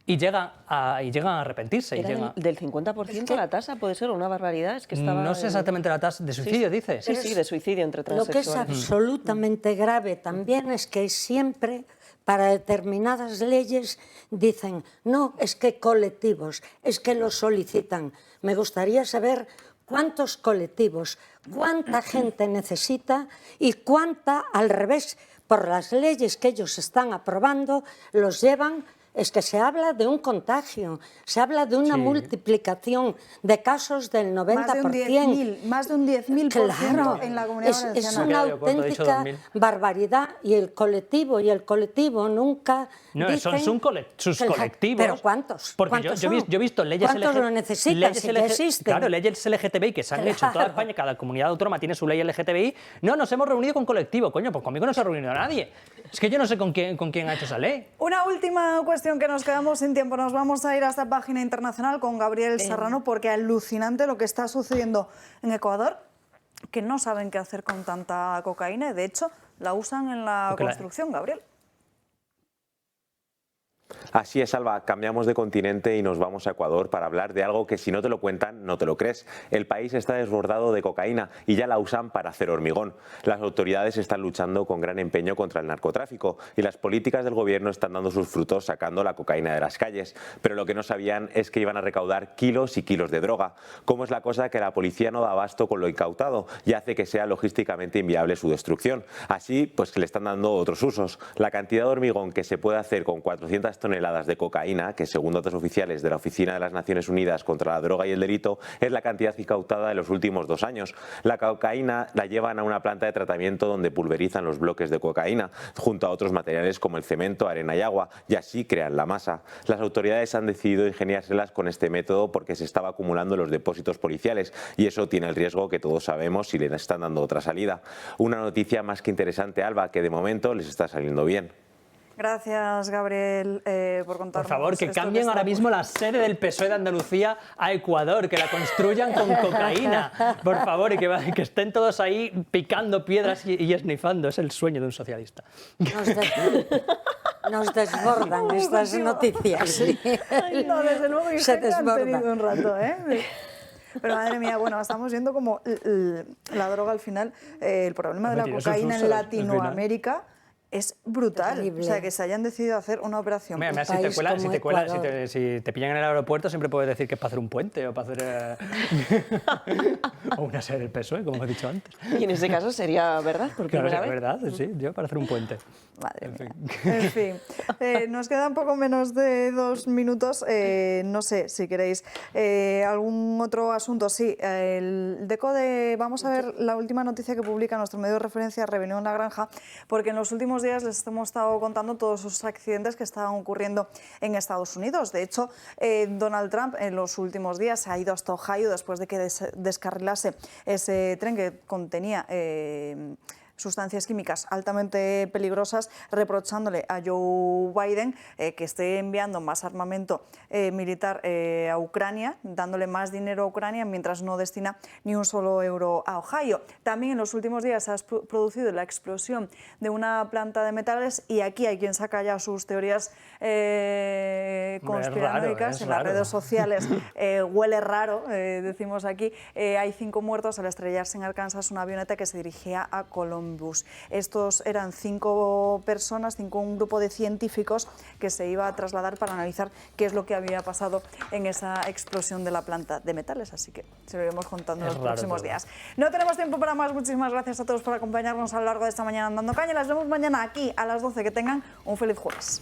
y llegan a arrepentirse. Del 50% la tasa puede ser una barbaridad. Es que no sé exactamente la tasa de suicidio, dices. Sí, de suicidio entre transexuales. Lo que es absolutamente grave también es que siempre para determinadas leyes dicen, no, es que colectivos, es que lo solicitan. Me gustaría saber cuántos colectivos, cuánta gente necesita y cuánta, al revés, por las leyes que ellos están aprobando, los llevan. Es que se habla de un contagio, se habla de una multiplicación de casos del 90%. Más de un 10.000% en la Comunidad Valenciana. Es una auténtica barbaridad, y el colectivo nunca dicen... son sus colectivos. ¿Pero cuántos? Porque yo he visto leyes ¿Cuántos lo necesitan si ya existen? Claro, leyes LGTBI que se han hecho en toda España, cada comunidad autónoma tiene su ley LGTBI. No, nos hemos reunido con colectivo, coño, pues conmigo no se ha reunido nadie. Es que yo no sé con quién ha hecho esa ley. Una última cuestión que nos quedamos sin tiempo. Nos vamos a ir a esta página internacional con Gabriel Serrano, porque alucinante lo que está sucediendo en Ecuador, que no saben qué hacer con tanta cocaína y de hecho la usan en la construcción, Gabriel. Así es, Alba, cambiamos de continente y nos vamos a Ecuador para hablar de algo que si no te lo cuentan, no te lo crees. El país está desbordado de cocaína y ya la usan para hacer hormigón. Las autoridades están luchando con gran empeño contra el narcotráfico y las políticas del gobierno están dando sus frutos sacando la cocaína de las calles. Pero lo que no sabían es que iban a recaudar kilos y kilos de droga. ¿Cómo es la cosa que la policía no da abasto con lo incautado y hace que sea logísticamente inviable su destrucción? Así, pues le están dando otros usos. La cantidad de hormigón que se puede hacer con 400 toneladas de cocaína, que según datos oficiales de la Oficina de las Naciones Unidas contra la Droga y el Delito, es la cantidad incautada de los últimos 2 años. La cocaína la llevan a una planta de tratamiento donde pulverizan los bloques de cocaína, junto a otros materiales como el cemento, arena y agua, y así crean la masa. Las autoridades han decidido ingeniárselas con este método porque se estaba acumulando en los depósitos policiales, y eso tiene el riesgo que todos sabemos si le están dando otra salida. Una noticia más que interesante, Alba, que de momento les está saliendo bien. Gracias, Gabriel, por contarnos. Por favor, que esto cambien está ahora mismo la sede del PSOE de Andalucía a Ecuador, que la construyan con cocaína, por favor, y que estén todos ahí picando piedras y esnifando. Es el sueño de un socialista. Nos desbordan estas noticias. Sí. Ay, no, desde luego, que se han tenido desbordan. un rato, ¿eh? Pero madre mía, bueno, estamos viendo como la droga al final, el problema de la cocaína en Latinoamérica es brutal. Terrible. O sea, que se hayan decidido hacer una operación. Mira, si te pillan en el aeropuerto, siempre puedes decir que es para hacer un puente o para hacer o una sede del PSOE, como he dicho antes. Y en ese caso sería verdad, por Claro, primera es vez. verdad, sí, yo para hacer un puente. Madre mía. En fin, nos quedan poco menos de 2 minutos. No sé si queréis algún otro asunto. Sí, el DECO vamos a ver la última noticia que publica nuestro medio de referencia, Rebelión en la Granja, porque en los últimos días les hemos estado contando todos esos accidentes que estaban ocurriendo en Estados Unidos. De hecho, Donald Trump en los últimos días se ha ido hasta Ohio después de que descarrilase ese tren que contenía sustancias químicas altamente peligrosas, reprochándole a Joe Biden que esté enviando más armamento militar a Ucrania, dándole más dinero a Ucrania mientras no destina ni un solo euro a Ohio. También en los últimos días se ha producido la explosión de una planta de metales y aquí hay quien saca ya sus teorías conspiranoicas en las redes sociales. Huele raro, decimos aquí. Hay 5 muertos al estrellarse en Arkansas una avioneta que se dirigía a Columbus. Estos eran 5 personas, un grupo de científicos que se iba a trasladar para analizar qué es lo que había pasado en esa explosión de la planta de metales. Así que se lo iremos contando en los próximos días. No tenemos tiempo para más. Muchísimas gracias a todos por acompañarnos a lo largo de esta mañana Dando Caña. Las vemos mañana aquí a las 12. Que tengan un feliz jueves.